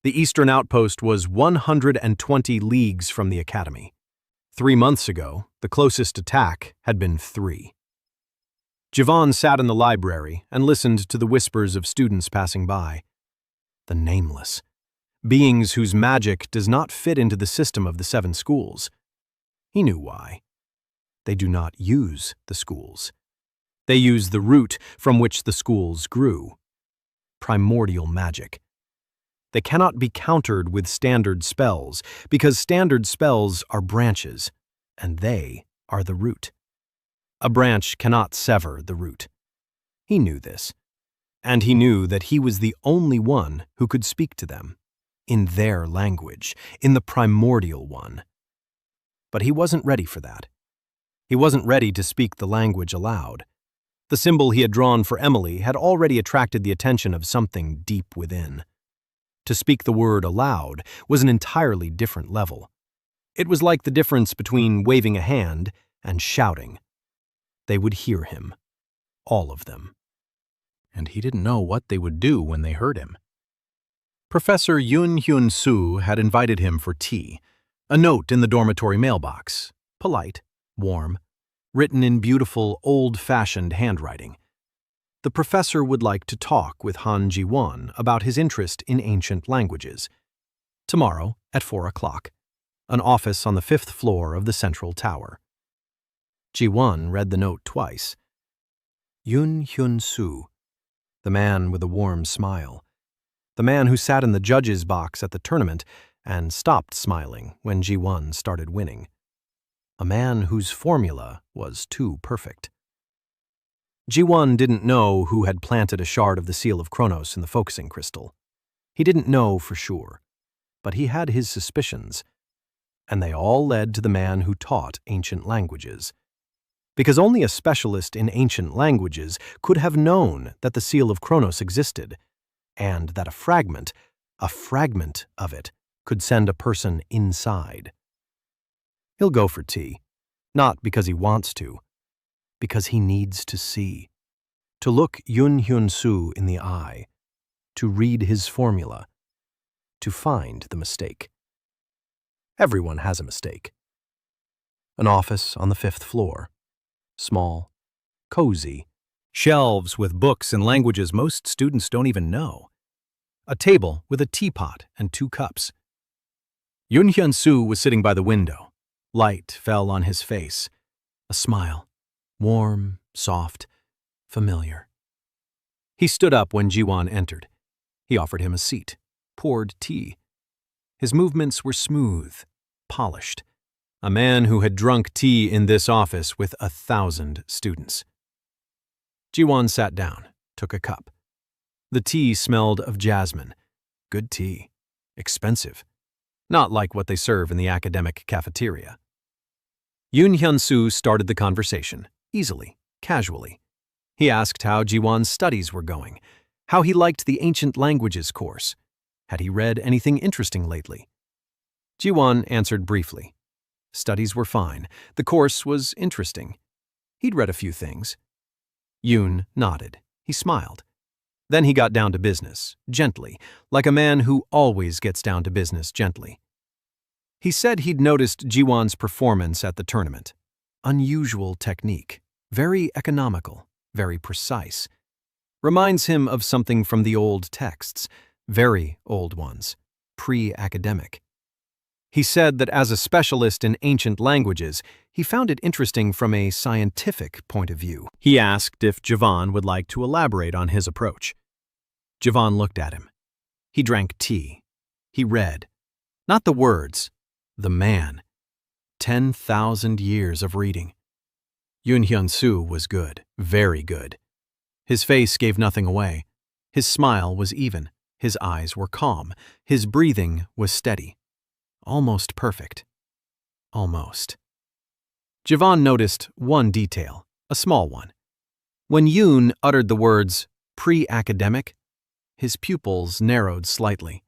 The eastern outpost was 120 leagues from the academy. 3 months ago, the closest attack had been 3. Javan sat in the library and listened to the whispers of students passing by. The Nameless. Beings whose magic does not fit into the system of the 7 schools. He knew why. They do not use the schools. They use the root from which the schools grew. Primordial magic. They cannot be countered with standard spells, because standard spells are branches, and they are the root. A branch cannot sever the root. He knew this, and he knew that he was the only one who could speak to them, in their language, in the primordial one. But he wasn't ready for that. He wasn't ready to speak the language aloud. The symbol he had drawn for Emily had already attracted the attention of something deep within. To speak the word aloud was an entirely different level. It was like the difference between waving a hand and shouting. They would hear him. All of them. And he didn't know what they would do when they heard him. Professor Hyun-Soo had invited him for tea. A note in the dormitory mailbox. Polite, warm, written in beautiful, old-fashioned handwriting. The professor would like to talk with Han Ji-won about his interest in ancient languages. Tomorrow at 4 o'clock. An office on the 5th floor of the central tower. Ji-won read the note twice. Hyun-Soo, the man with a warm smile. The man who sat in the judge's box at the tournament and stopped smiling when Ji-won started winning. A man whose formula was too perfect. Ji-won didn't know who had planted a shard of the seal of Kronos in the focusing crystal. He didn't know for sure, but he had his suspicions, and they all led to the man who taught ancient languages. Because only a specialist in ancient languages could have known that the seal of Kronos existed, and that a fragment of it, could send a person inside. He'll go for tea, not because he wants to, because he needs to see, to look Hyun-Soo in the eye, to read his formula, to find the mistake. Everyone has a mistake. An office on the 5th floor. Small, cozy, shelves with books in languages most students don't even know. A table with a teapot and 2 cups. Hyun-Soo was sitting by the window. Light fell on his face. A smile. Warm, soft, familiar. He stood up when Ji-won entered. He offered him a seat, poured tea. His movements were smooth, polished. A man who had drunk tea in this office with 1,000 students. Ji-won sat down, took a cup. The tea smelled of jasmine. Good tea. Expensive. Not like what they serve in the academic cafeteria. Hyun-Soo started the conversation, easily, casually. He asked how Ji-won's studies were going, how he liked the ancient languages course. Had he read anything interesting lately? Ji-won answered briefly. Studies were fine. The course was interesting. He'd read a few things. Yoon nodded. He smiled. Then he got down to business, gently, like a man who always gets down to business gently. He said he'd noticed Ji-won's performance at the tournament. Unusual technique, very economical, very precise. Reminds him of something from the old texts, very old ones, pre-academic. He said that as a specialist in ancient languages, he found it interesting from a scientific point of view. He asked if Ji-won would like to elaborate on his approach. Ji-won looked at him. He drank tea. He read. Not the words, the man. 10,000 years of reading. Hyun-Soo was good, very good. His face gave nothing away. His smile was even. His eyes were calm. His breathing was steady. Almost perfect. Almost. Ji-won noticed one detail, a small one. When Yoon uttered the words pre-academic, his pupils narrowed slightly.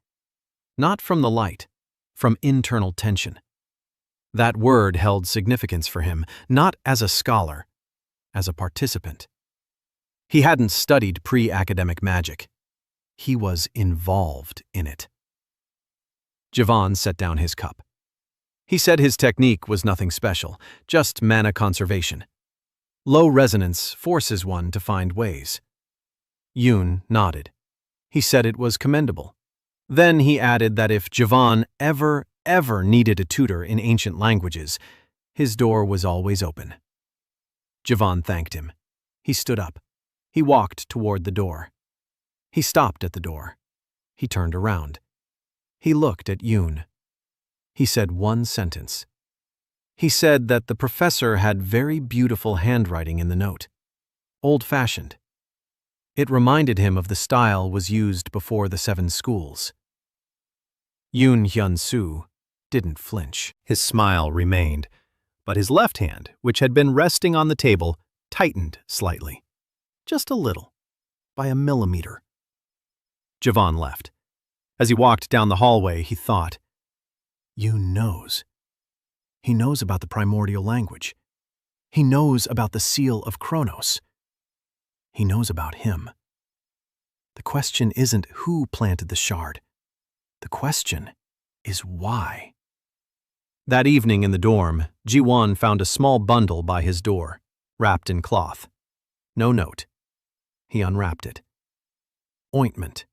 Not from the light, from internal tension. That word held significance for him, not as a scholar, as a participant. He hadn't studied pre-academic magic. He was involved in it. Ji-won set down his cup. He said his technique was nothing special, just mana conservation. Low resonance forces one to find ways. Yoon nodded. He said it was commendable. Then he added that if Ji-won ever needed a tutor in ancient languages, his door was always open. Ji-won thanked him. He stood up. He walked toward the door. He stopped at the door. He turned around. He looked at Yoon. He said one sentence. He said that the professor had very beautiful handwriting in the note. Old-fashioned. It reminded him of the style was used before the 7 schools. Hyun-Soo didn't flinch. His smile remained, but his left hand, which had been resting on the table, tightened slightly. Just a little. By a millimeter. Javan left. As he walked down the hallway, he thought, Yoon knows. He knows about the primordial language. He knows about the seal of Kronos. He knows about him. The question isn't who planted the shard. The question is why. That evening in the dorm, Ji-won found a small bundle by his door, wrapped in cloth. No note. He unwrapped it. Ointment.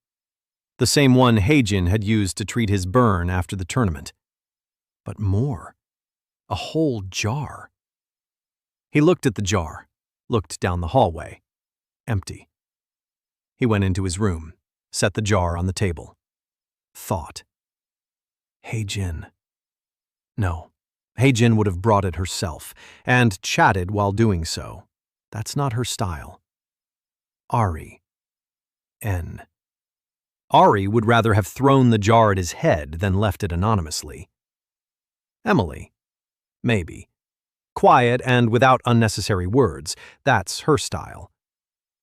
The same one Haejin had used to treat his burn after the tournament. But more. A whole jar. He looked at the jar, looked down the hallway. Empty. He went into his room, set the jar on the table. Thought. Haejin. No, Haejin would have brought it herself, and chatted while doing so. That's not her style. Ari. N. Ari would rather have thrown the jar at his head than left it anonymously. Emily. Maybe. Quiet and without unnecessary words, that's her style.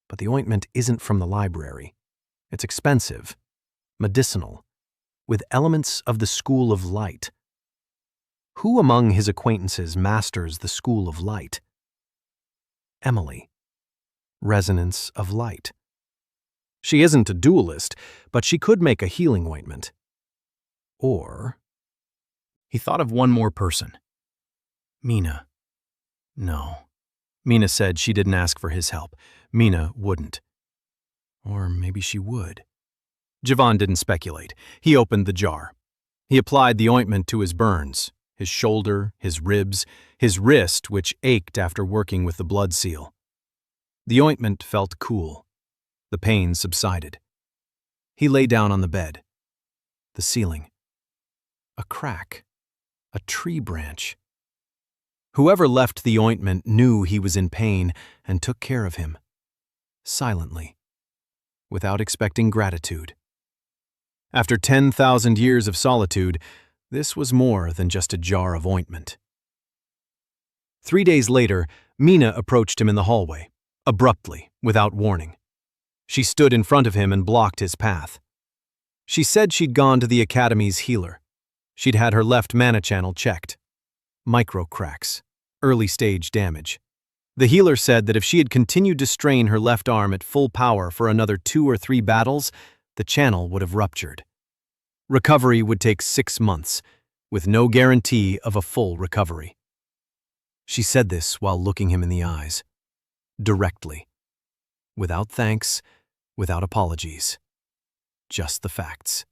But the ointment isn't from the library. It's expensive, medicinal, with elements of the school of light. Who among his acquaintances masters the school of light? Emily. Resonance of light. She isn't a duelist, but she could make a healing ointment. Or... He thought of one more person. Mina. No. Mina said she didn't ask for his help. Mina wouldn't. Or maybe she would. Javan didn't speculate. He opened the jar. He applied the ointment to his burns, his shoulder, his ribs, his wrist, which ached after working with the blood seal. The ointment felt cool. The pain subsided. He lay down on the bed. The ceiling. A crack. A tree branch. Whoever left the ointment knew he was in pain and took care of him. Silently. Without expecting gratitude. After 10,000 years of solitude, this was more than just a jar of ointment. 3 days later, Mina approached him in the hallway, abruptly, without warning. She stood in front of him and blocked his path. She said she'd gone to the Academy's healer. She'd had her left mana channel checked. Micro cracks, early stage damage. The healer said that if she had continued to strain her left arm at full power for another 2 or 3 battles, the channel would have ruptured. Recovery would take 6 months, with no guarantee of a full recovery. She said this while looking him in the eyes. Directly. Without thanks, without apologies. Just the facts.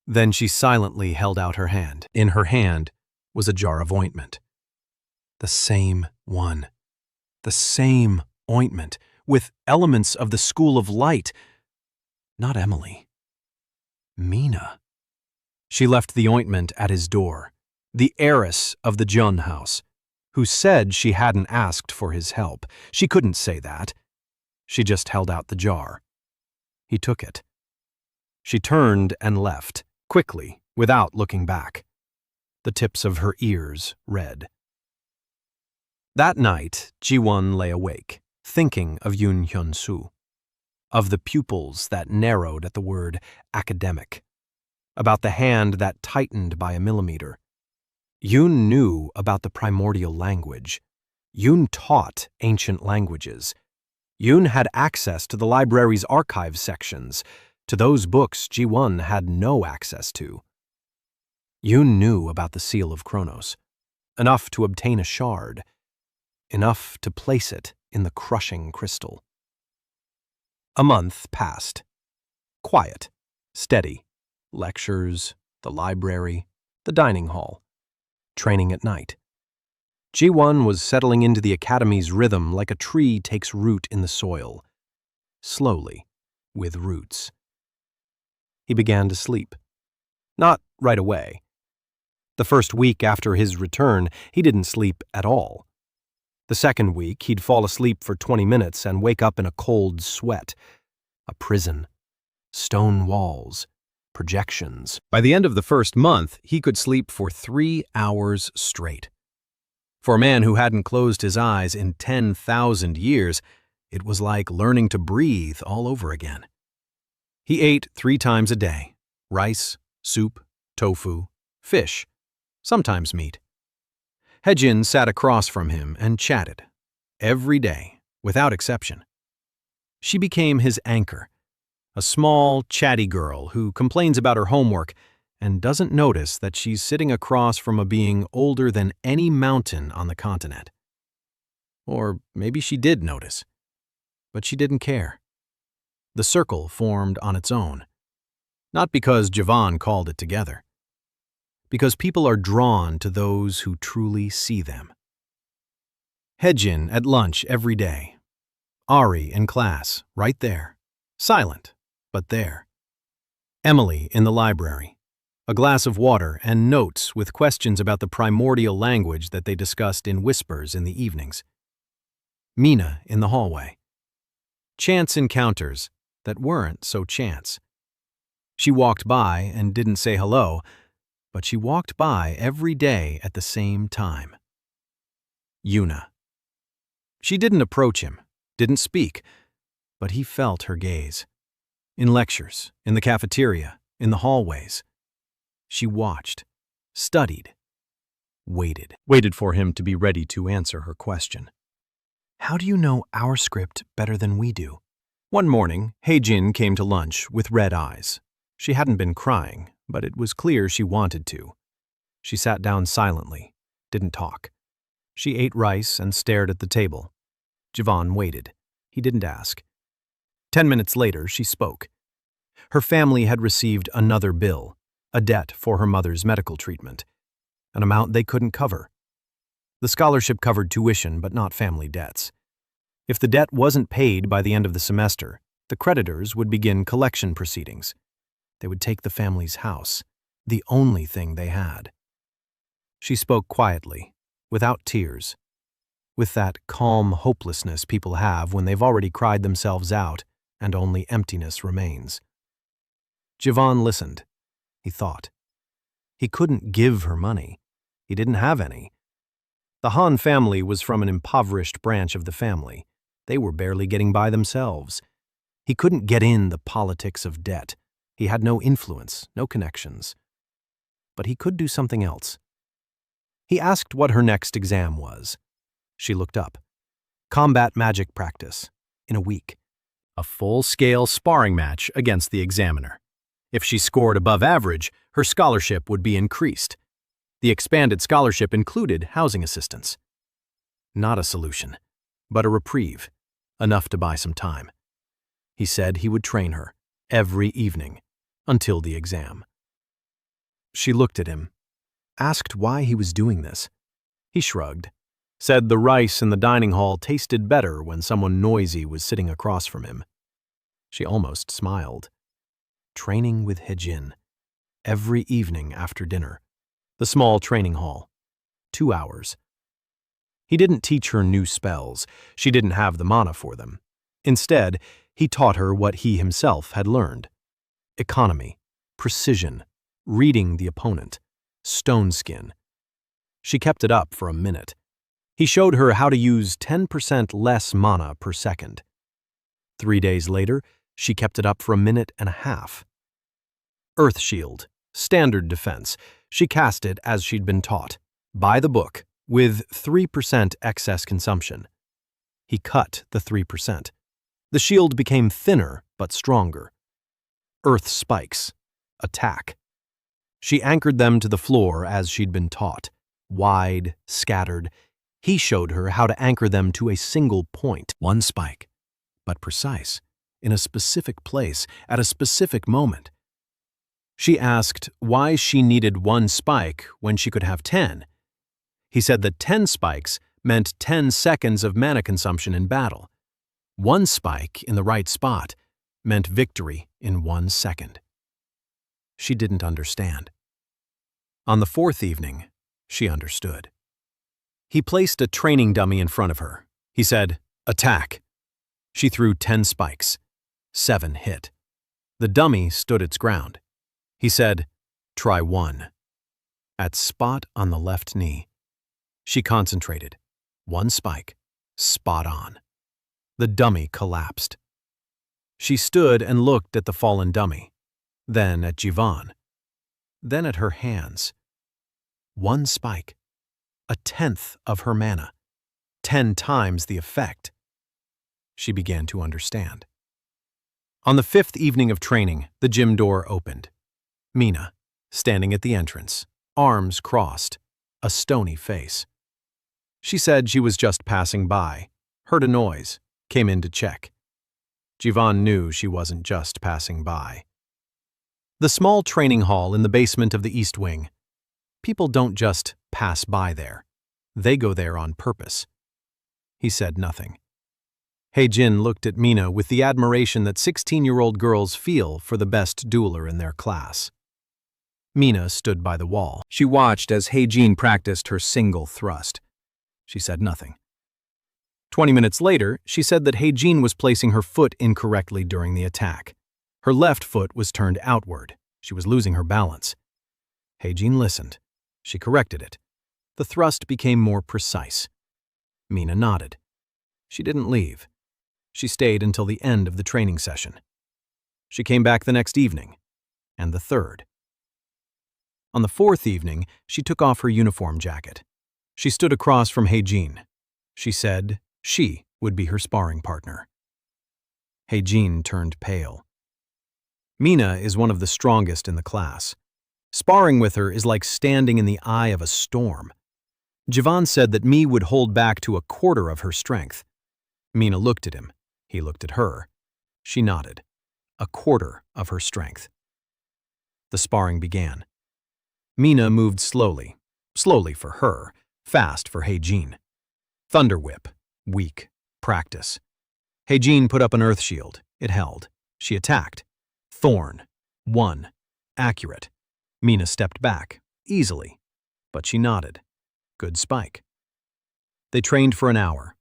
Then she silently held out her hand. In her hand was a jar of ointment. The same one. The same ointment, with elements of the school of light. Not Emily. Mina. She left the ointment at his door, the heiress of the Jun house, who said she hadn't asked for his help. She couldn't say that. She just held out the jar. He took it. She turned and left, quickly, without looking back. The tips of her ears red. That night, Ji-won lay awake, thinking of Yoon Hyun-soo, of the pupils that narrowed at the word academic, about the hand that tightened by a millimeter. Yoon knew about the primordial language. Yoon taught ancient languages. Yoon had access to the library's archive sections, to those books Ji-won had no access to. Yoon knew about the seal of Kronos, enough to obtain a shard, enough to place it in the crushing crystal. A month passed. Quiet, steady. Lectures, the library, the dining hall. Training at night. Ji-won was settling into the Academy's rhythm like a tree takes root in the soil. Slowly, with roots. He began to sleep. Not right away. The first week after his return, he didn't sleep at all. The second week, he'd fall asleep for 20 minutes and wake up in a cold sweat. A prison. Stone walls. Projections. By the end of the first month, he could sleep for 3 hours straight. For a man who hadn't closed his eyes in 10,000 years, It was like learning to breathe all over again. He ate 3 times a day: rice, soup, tofu, fish, sometimes meat. Hejin sat across from him and chatted, every day, without exception. She became his anchor, a small, chatty girl who complains about her homework and doesn't notice that she's sitting across from a being older than any mountain on the continent. Or maybe she did notice, but she didn't care. The circle formed on its own, not because Javan called it together, because people are drawn to those who truly see them. Hejin at lunch every day. Ari in class, right there, silent, but there. Emily in the library, a glass of water and notes with questions about the primordial language that they discussed in whispers in the evenings. Mina in the hallway. Chance encounters that weren't so chance. She walked by and didn't say hello, but she walked by every day at the same time. Yuna. She didn't approach him, didn't speak, but he felt her gaze. In lectures, in the cafeteria, in the hallways. She watched, studied, waited for him to be ready to answer her question. How do you know our script better than we do? One morning, Hejin came to lunch with red eyes. She hadn't been crying, but it was clear she wanted to. She sat down silently, didn't talk. She ate rice and stared at the table. Javan waited. He didn't ask. 10 minutes later, she spoke. Her family had received another bill, a debt for her mother's medical treatment, an amount they couldn't cover. The scholarship covered tuition, but not family debts. If the debt wasn't paid by the end of the semester, the creditors would begin collection proceedings. They would take the family's house, the only thing they had. She spoke quietly, without tears, with that calm hopelessness people have when they've already cried themselves out and only emptiness remains. Javan listened. He thought. He couldn't give her money. He didn't have any. The Han family was from an impoverished branch of the family. They were barely getting by themselves. He couldn't get in the politics of debt. He had no influence, no connections. But he could do something else. He asked what her next exam was. She looked up. Combat magic practice, in a week. A full-scale sparring match against the examiner. If she scored above average, her scholarship would be increased. The expanded scholarship included housing assistance. Not a solution, but a reprieve, enough to buy some time. He said he would train her, every evening, until the exam. She looked at him, asked why he was doing this. He shrugged, said the rice in the dining hall tasted better when someone noisy was sitting across from him. She almost smiled. Training with Hejin, every evening after dinner. The small training hall. 2 hours. He didn't teach her new spells. She didn't have the mana for them. Instead, he taught her what he himself had learned. Economy, precision, reading the opponent, stone skin. She kept it up for a minute. He showed her how to use 10% less mana per second. 3 days later, she kept it up for a minute and a half. Earth Shield, standard defense. She cast it as she'd been taught, by the book, with 3% excess consumption. He cut the 3%. The shield became thinner but stronger. Earth Spikes, attack. She anchored them to the floor as she'd been taught, wide, scattered. He showed her how to anchor them to a single point, one spike, but precise, in a specific place, at a specific moment. She asked why she needed 1 spike when she could have 10. He said that 10 spikes meant 10 seconds of mana consumption in battle. 1 spike in the right spot meant victory in 1 second. She didn't understand. On the 4th evening, she understood. He placed a training dummy in front of her. He said, "Attack." She threw 10 spikes. 7 hit. The dummy stood its ground. He said, "Try 1." At spot on the left knee. She concentrated. 1 spike. Spot on. The dummy collapsed. She stood and looked at the fallen dummy, then at Jivan, then at her hands. 1 spike, 1/10 of her mana, 10 times the effect. She began to understand. On the 5th evening of training, the gym door opened. Mina, standing at the entrance, arms crossed, a stony face. She said she was just passing by, heard a noise, came in to check. Jivan knew she wasn't just passing by. The small training hall in the basement of the East Wing. People don't just pass by there. They go there on purpose. He said nothing. He-Jin looked at Mina with the admiration that 16-year-old girls feel for the best dueler in their class. Mina stood by the wall. She watched as He-Jin practiced her single thrust. She said nothing. 20 minutes later, she said that He-Jin was placing her foot incorrectly during the attack. Her left foot was turned outward. She was losing her balance. He-Jin listened. She corrected it. The thrust became more precise. Mina nodded. She didn't leave. She stayed until the end of the training session. She came back the next evening, and the third. On the 4th evening, she took off her uniform jacket. She stood across from He-Jin. She said she would be her sparring partner. He-Jin turned pale. Mina is one of the strongest in the class. Sparring with her is like standing in the eye of a storm. Jivan said that Mi would hold back to 1/4 of her strength. Mina looked at him. He looked at her. She nodded. 1/4 of her strength. The sparring began. Mina moved slowly. Slowly for her, fast for He-Jin. Thunder whip. Weak. Practice. He-Jin put up an earth shield. It held. She attacked. Thorn. 1. Accurate. Mina stepped back. Easily. But she nodded. Good spike. They trained for an hour.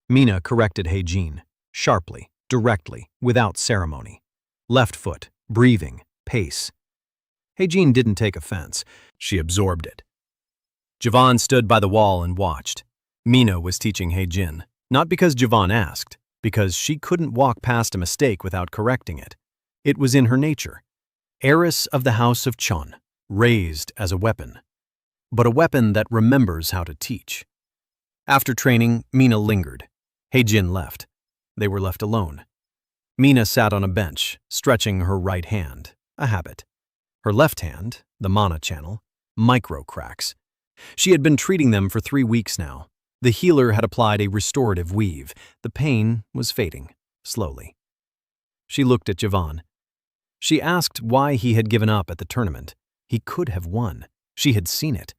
Mina corrected He-Jin. Sharply. Directly. Without ceremony. Left foot. Breathing. Pace. He-Jin didn't take offense. She absorbed it. Jivan stood by the wall and watched. Mina was teaching He-Jin, not because Jivan asked, because she couldn't walk past a mistake without correcting it. It was in her nature. Heiress of the House of Chon, raised as a weapon, but a weapon that remembers how to teach. After training, Mina lingered. He-Jin left. They were left alone. Mina sat on a bench, stretching her right hand, a habit. Her left hand, the mana channel, micro cracks. She had been treating them for 3 weeks now. The healer had applied a restorative weave. The pain was fading, slowly. She looked at Jivan. She asked why he had given up at the tournament. He could have won. She had seen it.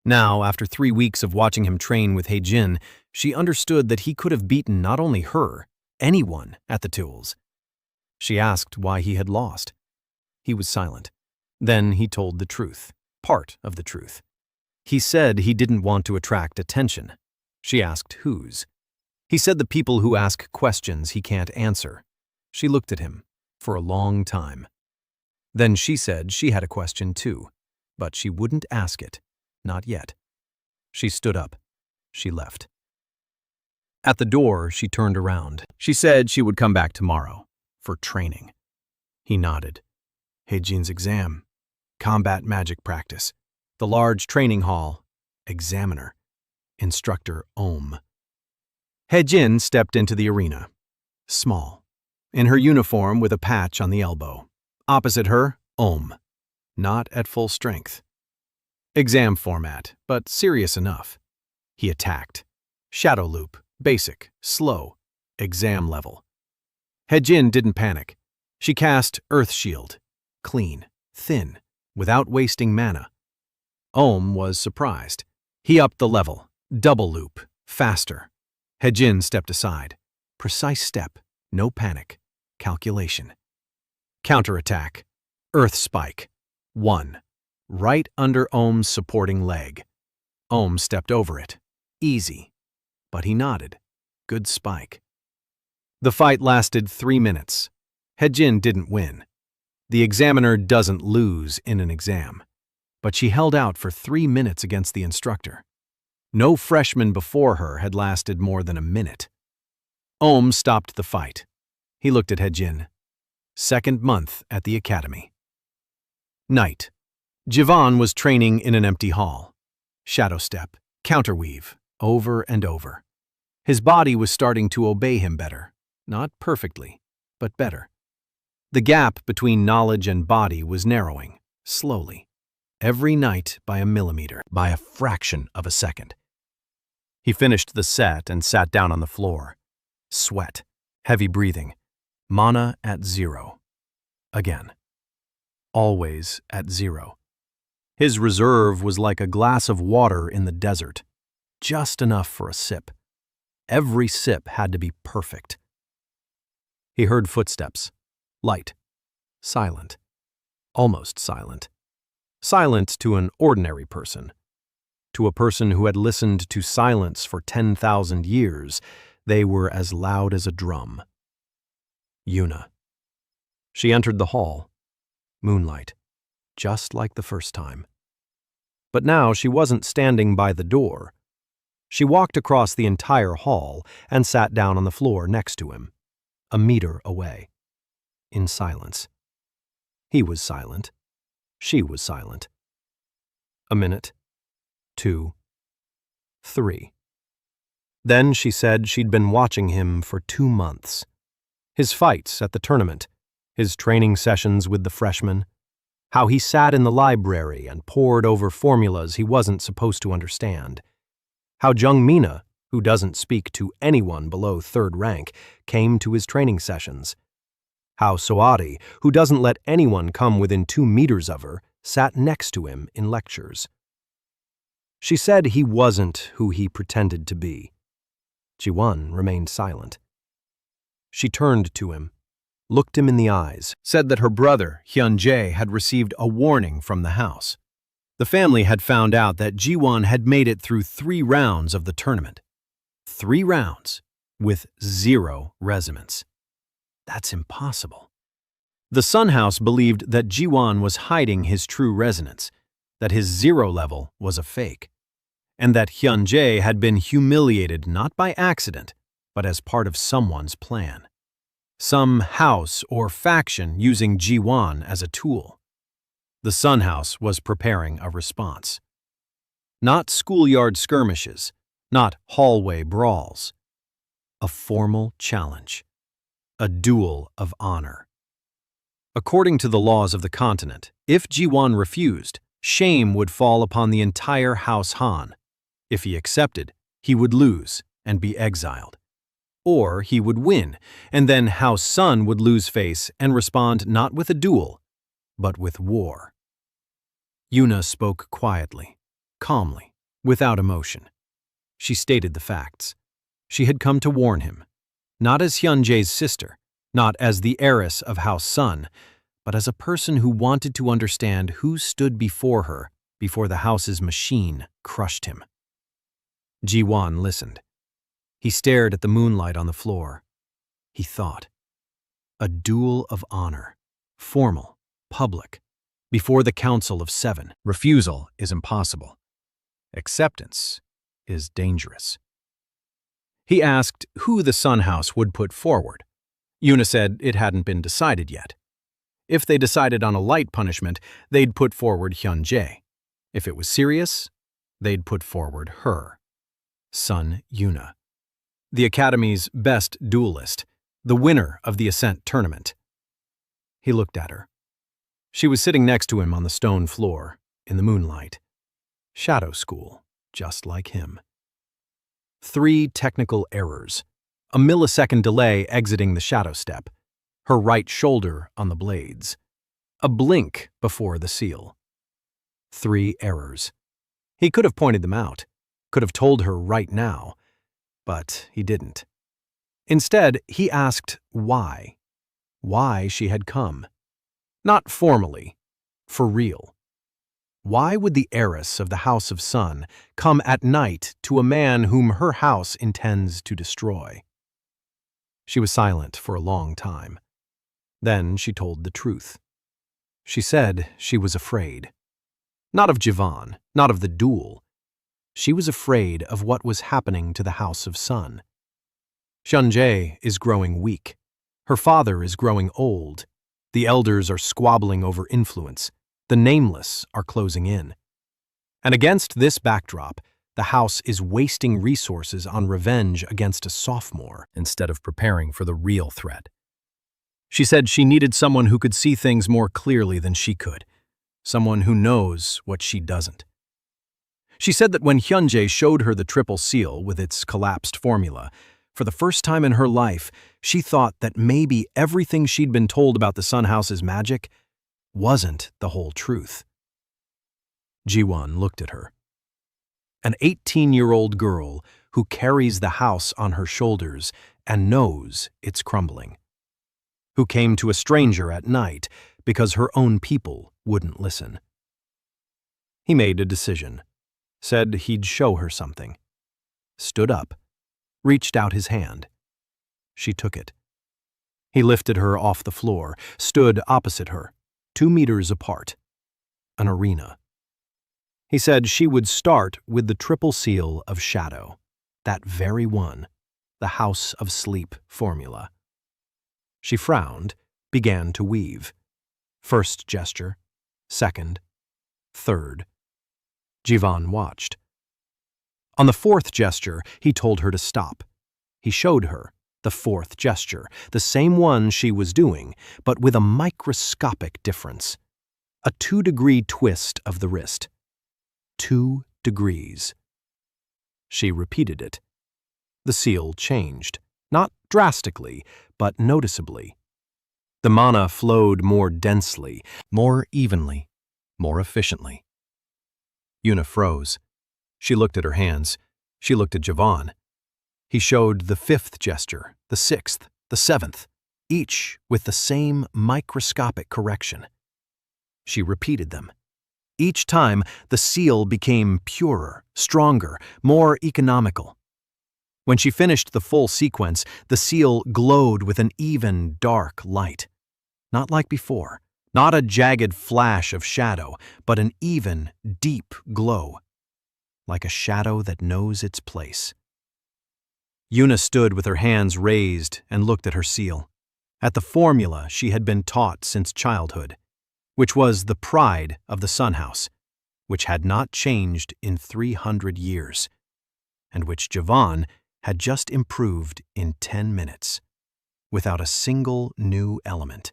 Now, after 3 weeks of watching him train with He-Jin, she understood that he could have beaten not only her, anyone at the tools. She asked why he had lost. He was silent. Then he told the truth, part of the truth. He said he didn't want to attract attention. She asked whose. He said the people who ask questions he can't answer. She looked at him for a long time. Then she said she had a question too, but she wouldn't ask it. Not yet. She stood up. She left. At the door, she turned around. She said she would come back tomorrow, for training. He nodded. He-Jin's exam. Combat magic practice. The large training hall. Examiner. Instructor Om. He-Jin stepped into the arena. Small. In her uniform with a patch on the elbow. Opposite her, Om. Not at full strength. Exam format, but serious enough. He attacked. Shadow loop, basic, slow, exam level. He-Jin didn't panic. She cast Earth Shield. Clean, thin, without wasting mana. Om was surprised. He upped the level. Double loop, faster. He-Jin stepped aside. Precise step, no panic. Calculation. Counterattack. Earth Spike. 1. Right under Om's supporting leg. Om stepped over it. Easy. But he nodded. Good spike. The fight lasted 3 minutes. He-Jin didn't win. The examiner doesn't lose in an exam. But she held out for 3 minutes against the instructor. No freshman before her had lasted more than a minute. Ohm stopped the fight. He looked at Hejin. Second month at the academy. Night. Jivan was training in an empty hall. Shadow step, counterweave, over and over. His body was starting to obey him better. Not perfectly, but better. The gap between knowledge and body was narrowing, slowly. Every night by a millimeter, by a fraction of a second. He finished the set and sat down on the floor. Sweat, heavy breathing, mana at 0. Again. Always at 0. His reserve was like a glass of water in the desert. Just enough for a sip. Every sip had to be perfect. He heard footsteps. Light. Silent. Almost silent. Silent to an ordinary person. To a person who had listened to silence for 10,000 years, they were as loud as a drum. Yuna. She entered the hall. Moonlight. Just like the first time. But now she wasn't standing by the door. She walked across the entire hall and sat down on the floor next to him, a meter away, in silence. He was silent. She was silent. A minute. 2. 3. Then she said she'd been watching him for 2 months. His fights at the tournament, his training sessions with the freshmen, how he sat in the library and pored over formulas he wasn't supposed to understand, how Jung Mina, who doesn't speak to anyone below 3rd rank, came to his training sessions, how Soari, who doesn't let anyone come within 2 meters of her, sat next to him in lectures. She said he wasn't who he pretended to be. Ji-won remained silent. She turned to him, looked him in the eyes, said that her brother, Hyun-jae, had received a warning from the house. The family had found out that Ji-won had made it through 3 rounds of the tournament. 3 rounds, with 0 resonance. That's impossible. The Sun House believed that Ji-won was hiding his true resonance, that his 0 level was a fake, and that Hyun-jae had been humiliated not by accident, but as part of someone's plan. Some house or faction using Ji-won as a tool. The Sun House was preparing a response. Not schoolyard skirmishes, not hallway brawls. A formal challenge. A duel of honor. According to the laws of the continent, if Ji-won refused, shame would fall upon the entire House Han. If he accepted, he would lose and be exiled. Or he would win, and then House Sun would lose face and respond not with a duel, but with war. Yuna spoke quietly, calmly, without emotion. She stated the facts. She had come to warn him, not as Hyun-jae's sister, not as the heiress of House Sun, but as a person who wanted to understand who stood before her before the house's machine crushed him. Ji-won listened. He stared at the moonlight on the floor. He thought. A duel of honor, formal, public, before the Council of 7. Refusal is impossible. Acceptance is dangerous. He asked who the Sun House would put forward. Yuna said it hadn't been decided yet. If they decided on a light punishment, they'd put forward Hyun-jae. If it was serious, they'd put forward her. Sun Yuna. The Academy's best duelist, the winner of the Ascent tournament. He looked at her. She was sitting next to him on the stone floor, in the moonlight. Shadow school, just like him. 3 technical errors. A millisecond delay exiting the shadow step. Her right shoulder on the blades. A blink before the seal. 3 errors. He could have pointed them out, could have told her right now, but he didn't. Instead, he asked why. Why she had come. Not formally, for real. Why would the heiress of the House of Sun come at night to a man whom her house intends to destroy? She was silent for a long time. Then she told the truth. She said she was afraid. Not of Jivan, not of the duel. She was afraid of what was happening to the House of Sun. Hyunjae is growing weak. Her father is growing old. The elders are squabbling over influence. The nameless are closing in. And against this backdrop, the house is wasting resources on revenge against a sophomore instead of preparing for the real threat. She said she needed someone who could see things more clearly than she could, someone who knows what she doesn't. She said that when Hyunjae showed her the triple seal with its collapsed formula, for the first time in her life, she thought that maybe everything she'd been told about the Sun House's magic wasn't the whole truth. Jiwon looked at her. An 18-year-old girl who carries the house on her shoulders and knows it's crumbling. Who came to a stranger at night because her own people wouldn't listen. He made a decision, said he'd show her something, stood up, reached out his hand. She took it. He lifted her off the floor, stood opposite her, 2 meters apart. An arena. He said she would start with the triple seal of shadow, that very one, the House of Sleep formula. She frowned, began to weave. First gesture, second, third. Jiwon watched. On the 4th gesture, he told her to stop. He showed her the 4th gesture, the same one she was doing, but with a microscopic difference. A 2-degree twist of the wrist. 2 degrees. She repeated it. The seal changed, not drastically, but noticeably. The mana flowed more densely, more evenly, more efficiently. Yuna froze. She looked at her hands. She looked at Jiwon. He showed the 5th gesture, the 6th, the 7th, each with the same microscopic correction. She repeated them. Each time, the seal became purer, stronger, more economical. When she finished the full sequence, the seal glowed with an even, dark light. Not like before, not a jagged flash of shadow, but an even, deep glow. Like a shadow that knows its place. Yuna stood with her hands raised and looked at her seal, at the formula she had been taught since childhood, which was the pride of the Sun House, which had not changed in 300 years, and which Jiwon had just improved in 10 minutes, without a single new element,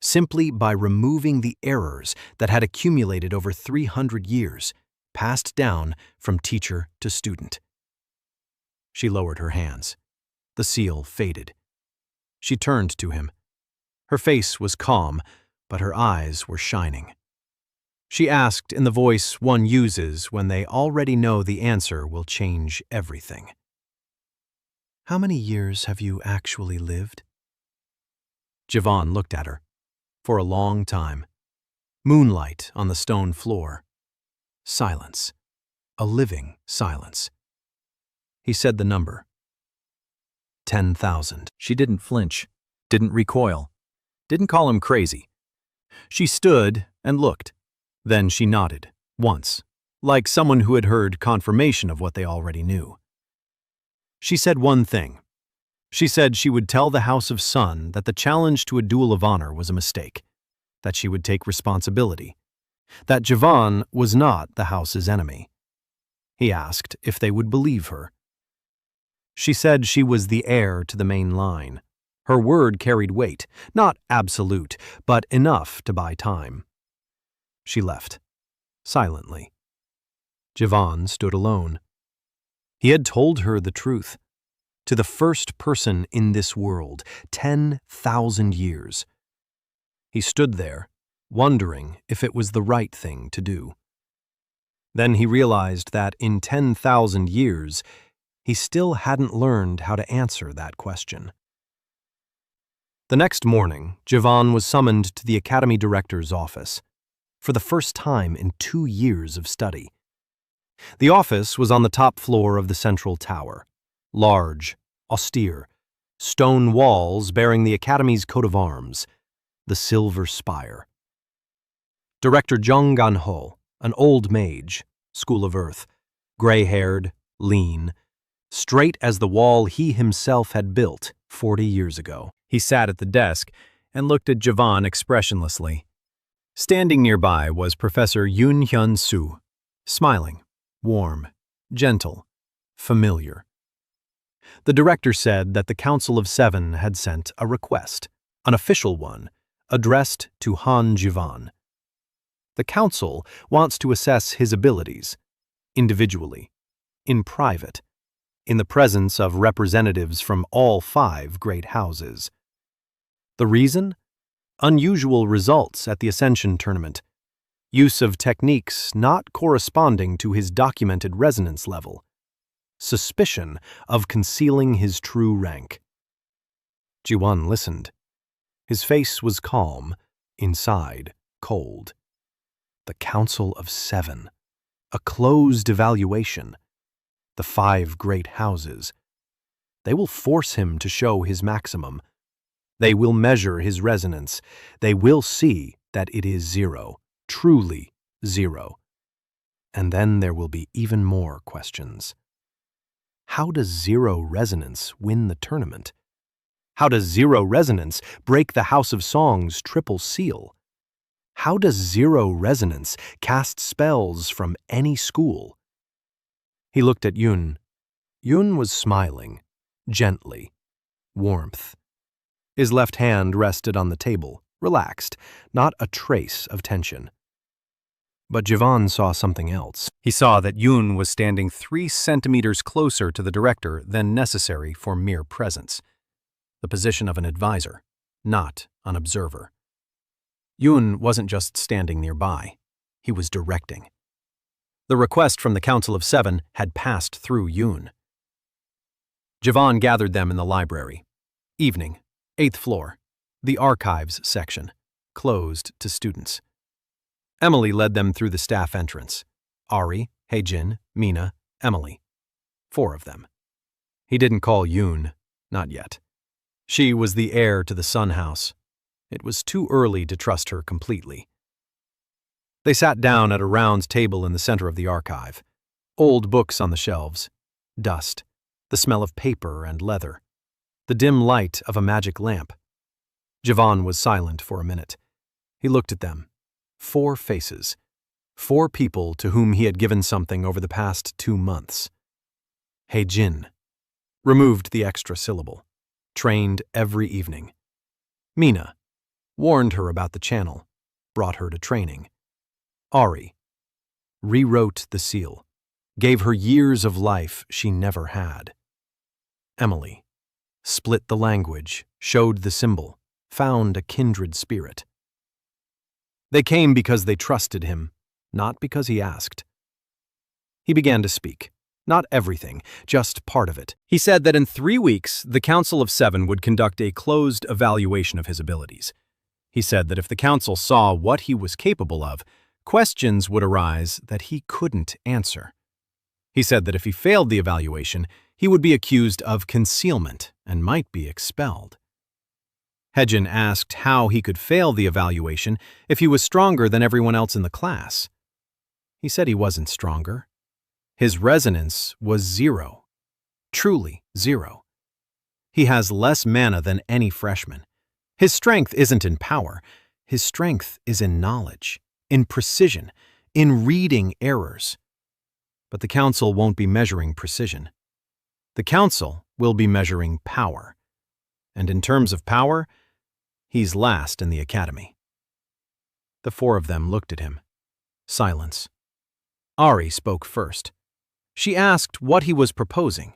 simply by removing the errors that had accumulated over 300 years, passed down from teacher to student. She lowered her hands. The seal faded. She turned to him. Her face was calm, but her eyes were shining. She asked in the voice one uses when they already know the answer will change everything. "How many years have you actually lived?" Jiwon looked at her. For a long time. Moonlight on the stone floor. Silence. A living silence. He said the number. 10,000. She didn't flinch, didn't recoil, didn't call him crazy. She stood and looked. Then she nodded, once, like someone who had heard confirmation of what they already knew. She said one thing. She said she would tell the House of Sun that the challenge to a duel of honor was a mistake, that she would take responsibility, that Jiwon was not the house's enemy. He asked if they would believe her. She said she was the heir to the main line. Her word carried weight, not absolute, but enough to buy time. She left, silently. Jiwon stood alone. He had told her the truth. To the first person in this world, 10,000 years. He stood there, wondering if it was the right thing to do. Then he realized that in 10,000 years, he still hadn't learned how to answer that question. The next morning, Jiwon was summoned to the academy director's office, for the first time in 2 years of study. The office was on the top floor of the central tower, large, austere, stone walls bearing the academy's coat of arms, the silver spire. Director Jung Gan-ho, an old mage, School of Earth, gray-haired, lean, straight as the wall he himself had built 40 years ago. He sat at the desk and looked at Javan expressionlessly. Standing nearby was Professor Yoon Hyun-soo, smiling, warm, gentle, familiar. The director said that the Council of Seven had sent a request, an official one, addressed to Han Javan. The council wants to assess his abilities, individually, in private, in the presence of representatives from all 5 great houses. The reason? Unusual results at the Ascension tournament, use of techniques not corresponding to his documented resonance level, suspicion of concealing his true rank. Ji-won listened. His face was calm, inside cold. The Council of Seven, a closed evaluation, the 5 great houses. They will force him to show his maximum. They will measure his resonance. They will see that it is 0, truly 0. And then there will be even more questions. How does 0 resonance win the tournament? How does 0 resonance break the House of Song's triple seal? How does 0 resonance cast spells from any school? He looked at Yoon. Yoon was smiling, gently, warmth. His left hand rested on the table, relaxed, not a trace of tension. But Javan saw something else. He saw that Yoon was standing 3 centimeters closer to the director than necessary for mere presence. The position of an advisor, not an observer. Yoon wasn't just standing nearby. He was directing. The request from the Council of Seven had passed through Yoon. Javan gathered them in the library. Evening, 8th floor, the archives section, closed to students. Emily led them through the staff entrance. Ari, Haejin, Mina, Emily. 4 of them. He didn't call Yoon, not yet. She was the heir to the Sun House. It was too early to trust her completely. They sat down at a round table in the center of the archive. Old books on the shelves. Dust. The smell of paper and leather. The dim light of a magic lamp. Javan was silent for a minute. He looked at them. 4 faces. 4 people to whom he had given something over the past 2 months. Haejin. Removed the extra syllable. Trained every evening. Mina. Warned her about the channel. Brought her to training. Ari. Rewrote the seal. Gave her years of life she never had. Emily. Split the language. Showed the symbol. Found a kindred spirit. They came because they trusted him, not because he asked. He began to speak. Not everything, just part of it. He said that in 3 weeks, the Council of Seven would conduct a closed evaluation of his abilities. He said that if the council saw what he was capable of, questions would arise that he couldn't answer. He said that if he failed the evaluation, he would be accused of concealment and might be expelled. Haejin asked how he could fail the evaluation if he was stronger than everyone else in the class. He said he wasn't stronger. His resonance was 0. Truly 0. He has less mana than any freshman. His strength isn't in power. His strength is in knowledge, in precision, in reading errors. But the council won't be measuring precision. The council will be measuring power. And in terms of power, he's last in the academy. The 4 of them looked at him. Silence. Ari spoke first. She asked what he was proposing.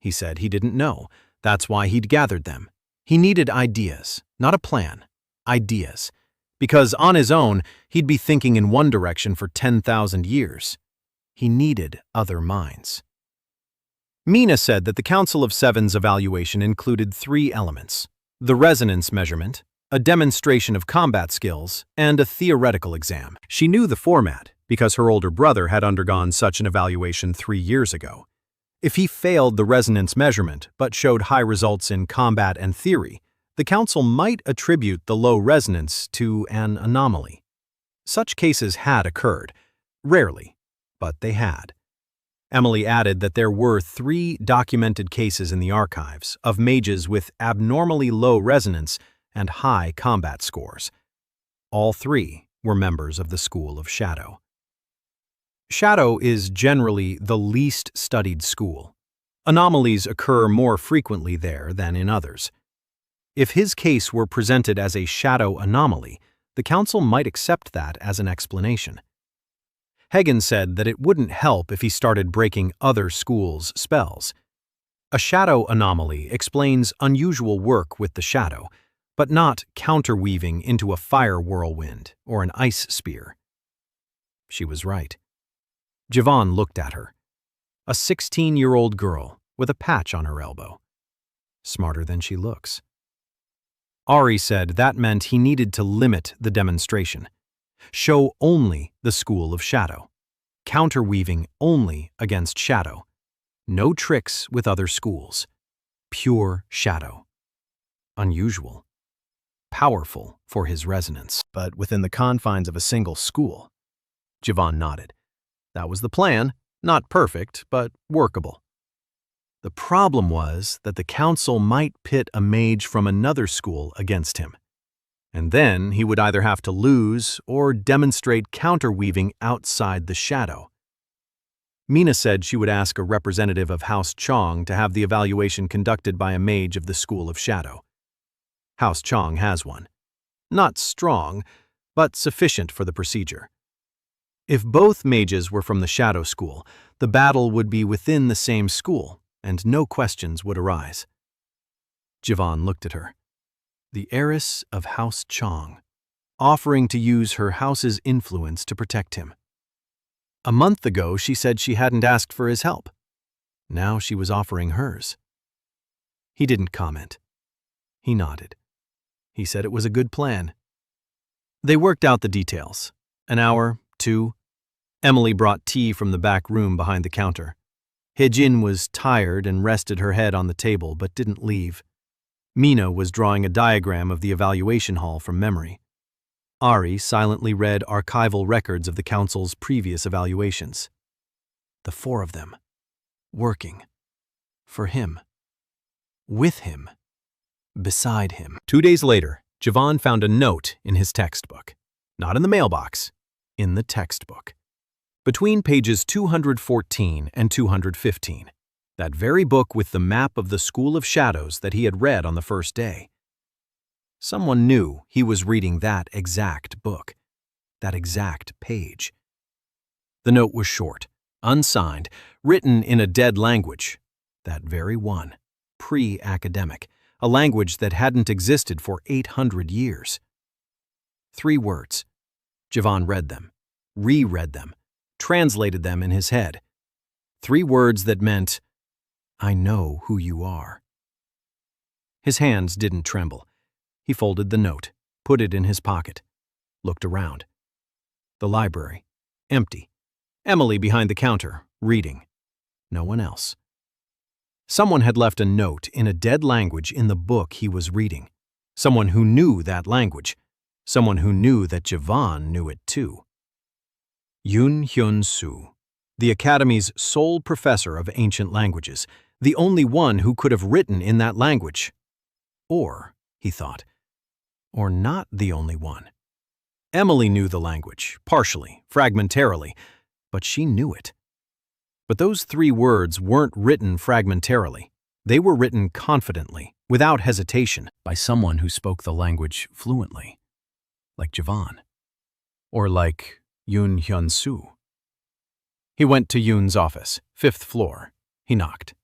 He said he didn't know. That's why he'd gathered them. He needed ideas, not a plan. Ideas. Because on his own, he'd be thinking in one direction for 10,000 years. He needed other minds. Mina said that the Council of Seven's evaluation included 3 elements: the resonance measurement, a demonstration of combat skills, and a theoretical exam. She knew the format because her older brother had undergone such an evaluation 3 years ago. If he failed the resonance measurement but showed high results in combat and theory, the council might attribute the low resonance to an anomaly. Such cases had occurred. Rarely, but they had. Emily added that there were 3 documented cases in the archives of mages with abnormally low resonance and high combat scores. All 3 were members of the School of Shadow. Shadow is generally the least studied school. Anomalies occur more frequently there than in others. If his case were presented as a shadow anomaly, the council might accept that as an explanation. Hagen said that it wouldn't help if he started breaking other schools' spells. A shadow anomaly explains unusual work with the shadow, but not counterweaving into a fire whirlwind or an ice spear. She was right. Javon looked at her. A 16-year-old girl with a patch on her elbow. Smarter than she looks. Ari said that meant he needed to limit the demonstration. Show only the School of Shadow. Counterweaving only against shadow. No tricks with other schools. Pure shadow. Unusual. Powerful for his resonance, but within the confines of a single school. Javon nodded. That was the plan, not perfect, but workable. The problem was that the council might pit a mage from another school against him. And then he would either have to lose or demonstrate counterweaving outside the shadow. Mina said she would ask a representative of House Chong to have the evaluation conducted by a mage of the School of Shadow. House Chong has one. Not strong, but sufficient for the procedure. If both mages were from the Shadow School, the battle would be within the same school, and no questions would arise. Javon looked at her. The heiress of House Chong, offering to use her house's influence to protect him. A month ago, she said she hadn't asked for his help. Now she was offering hers. He didn't comment. He nodded. He said it was a good plan. They worked out the details. An hour, 2. Emily brought tea from the back room behind the counter. Hejin was tired and rested her head on the table but didn't leave. Mina was drawing a diagram of the evaluation hall from memory. Ari silently read archival records of the council's previous evaluations. The 4 of them. Working. For him. With him. Beside him. 2 days later, Javon found a note in his textbook. Not in the mailbox. In the textbook. Between pages 214 and 215. That very book with the map of the School of Shadows that he had read on the first day. Someone knew he was reading that exact book. That exact page. The note was short, unsigned, written in a dead language. That very one. Pre-academic. A language that hadn't existed for 800 years. 3 words. Javon read them, reread them, translated them in his head. 3 words that meant, I know who you are. His hands didn't tremble. He folded the note, put it in his pocket, looked around. The library, empty. Emily behind the counter, reading. No one else. Someone had left a note in a dead language in the book he was reading. Someone who knew that language. Someone who knew that Javon knew it too. Yoon Hyun-soo, the Academy's sole professor of ancient languages, the only one who could have written in that language. Or, he thought, or not the only one. Emily knew the language, partially, fragmentarily, but she knew it. But those 3 words weren't written fragmentarily. They were written confidently, without hesitation, by someone who spoke the language fluently. Like Javon. Or like Yoon Hyun-soo. He went to Yoon's office, 5th floor. He knocked.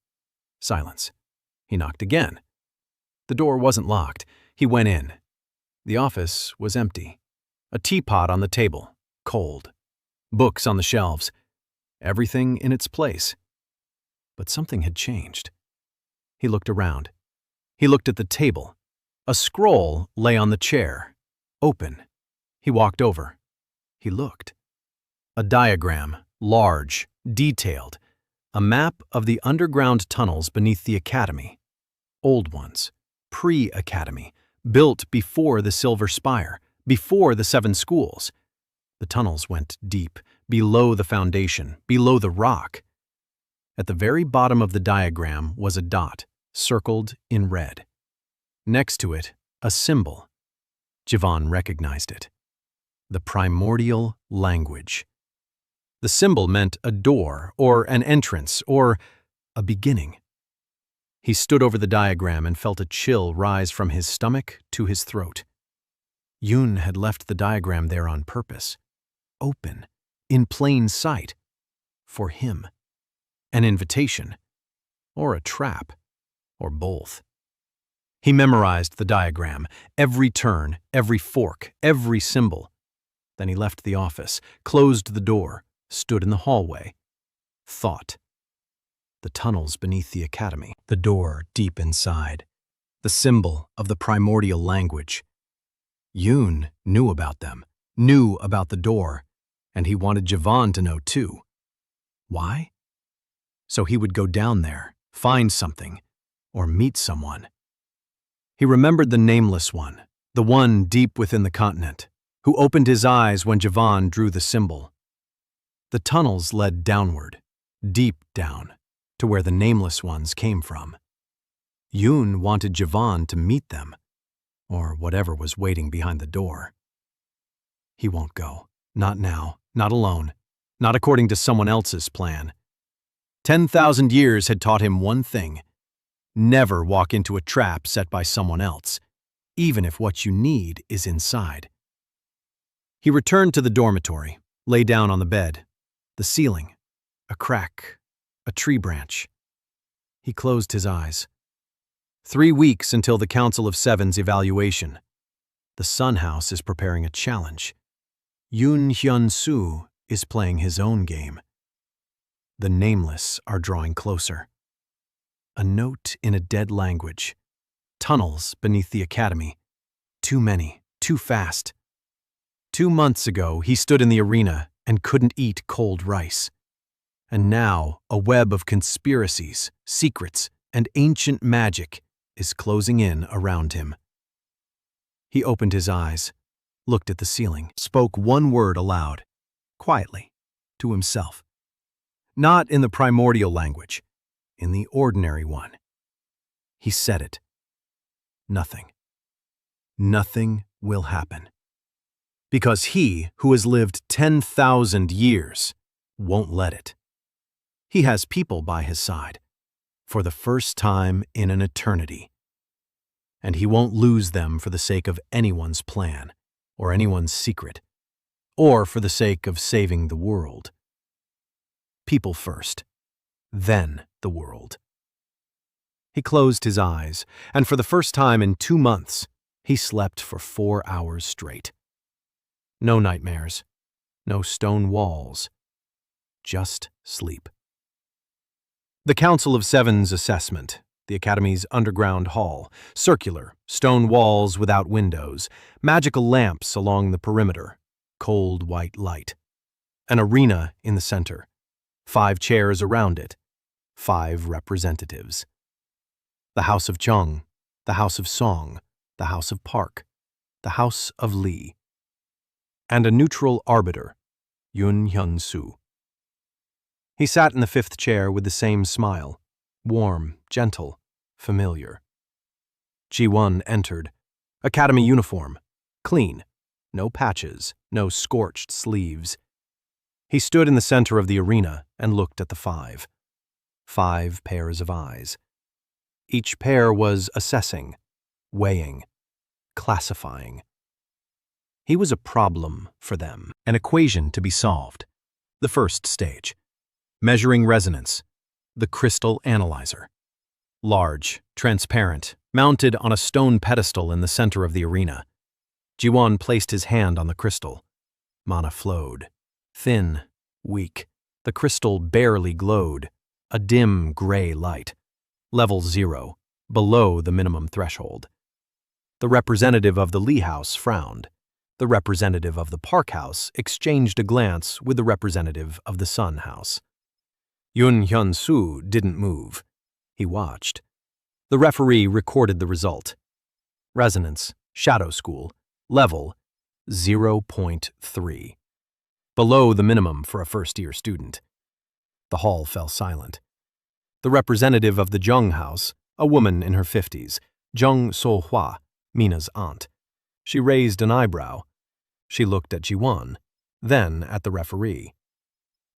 Silence. He knocked again. The door wasn't locked. He went in. The office was empty. A teapot on the table, cold. Books on the shelves. Everything in its place. But something had changed. He looked around. He looked at the table. A scroll lay on the chair, open. He walked over. He looked. A diagram, large, detailed. A map of the underground tunnels beneath the academy. Old ones, pre-academy, built before the Silver Spire, before the 7 schools. The tunnels went deep, below the foundation, below the rock. At the very bottom of the diagram was a dot, circled in red. Next to it, a symbol. Jivan recognized it. The primordial language. The symbol meant a door, or an entrance, or a beginning. He stood over the diagram and felt a chill rise from his stomach to his throat. Yun had left the diagram there on purpose. Open, in plain sight. For him. An invitation. Or a trap. Or both. He memorized the diagram, every turn, every fork, every symbol. Then he left the office, closed the door, stood in the hallway. Thought. The tunnels beneath the academy. The door deep inside. The symbol of the primordial language. Yun knew about them, knew about the door, and he wanted Jivan to know too. Why? So he would go down there, find something, or meet someone. He remembered the nameless one, the one deep within the continent, who opened his eyes when Jivan drew the symbol. The tunnels led downward, deep down, to where the nameless ones came from. Yun wanted Jivan to meet them, or whatever was waiting behind the door. He won't go. Not now, not alone, not according to someone else's plan. 10,000 years had taught him one thing. Never walk into a trap set by someone else, even if what you need is inside. He returned to the dormitory, lay down on the bed. The ceiling, a crack, a tree branch. He closed his eyes. 3 weeks until the Council of Seven's evaluation. The Sun House is preparing a challenge. Yun Hyun-soo is playing his own game. The nameless are drawing closer. A note in a dead language. Tunnels beneath the academy. Too many, too fast. 2 months ago, he stood in the arena and couldn't eat cold rice. And now, a web of conspiracies, secrets, and ancient magic is closing in around him. He opened his eyes, looked at the ceiling, spoke one word aloud, quietly, to himself. Not in the primordial language, in the ordinary one. He said it. Nothing. Nothing will happen. Because he, who has lived 10,000 years, won't let it. He has people by his side, for the first time in an eternity. And he won't lose them for the sake of anyone's plan, or anyone's secret, or for the sake of saving the world. People first, then the world. He closed his eyes, and for the first time in 2 months, he slept for 4 hours straight. No nightmares, no stone walls, just sleep. The Council of Seven's assessment, the Academy's underground hall, circular, stone walls without windows, magical lamps along the perimeter, cold white light. An arena in the center, 5 chairs around it, 5 representatives. The House of Chung, the House of Song, the House of Park, the House of Lee. And a neutral arbiter, Yun Hyun-soo. He sat in the 5th chair with the same smile, warm, gentle, familiar. Ji-won entered, academy uniform, clean, no patches, no scorched sleeves. He stood in the center of the arena and looked at the 5. 5 pairs of eyes. Each pair was assessing, weighing, classifying. He was a problem for them, an equation to be solved. The first stage. Measuring resonance. The crystal analyzer. Large, transparent, mounted on a stone pedestal in the center of the arena. Ji-won placed his hand on the crystal. Mana flowed. Thin, weak. The crystal barely glowed. A dim gray light. Level 0, below the minimum threshold. The representative of the Lee House frowned. The representative of the Park House exchanged a glance with the representative of the Sun House. Yun Hyun-soo didn't move. He watched. The referee recorded the result. Resonance, Shadow School, level 0.3. Below the minimum for a first-year student. The hall fell silent. The representative of the Zheng house, a woman in her 50s, Zheng So-hua, Mina's aunt. She raised an eyebrow. She looked at Jiwan, then at the referee.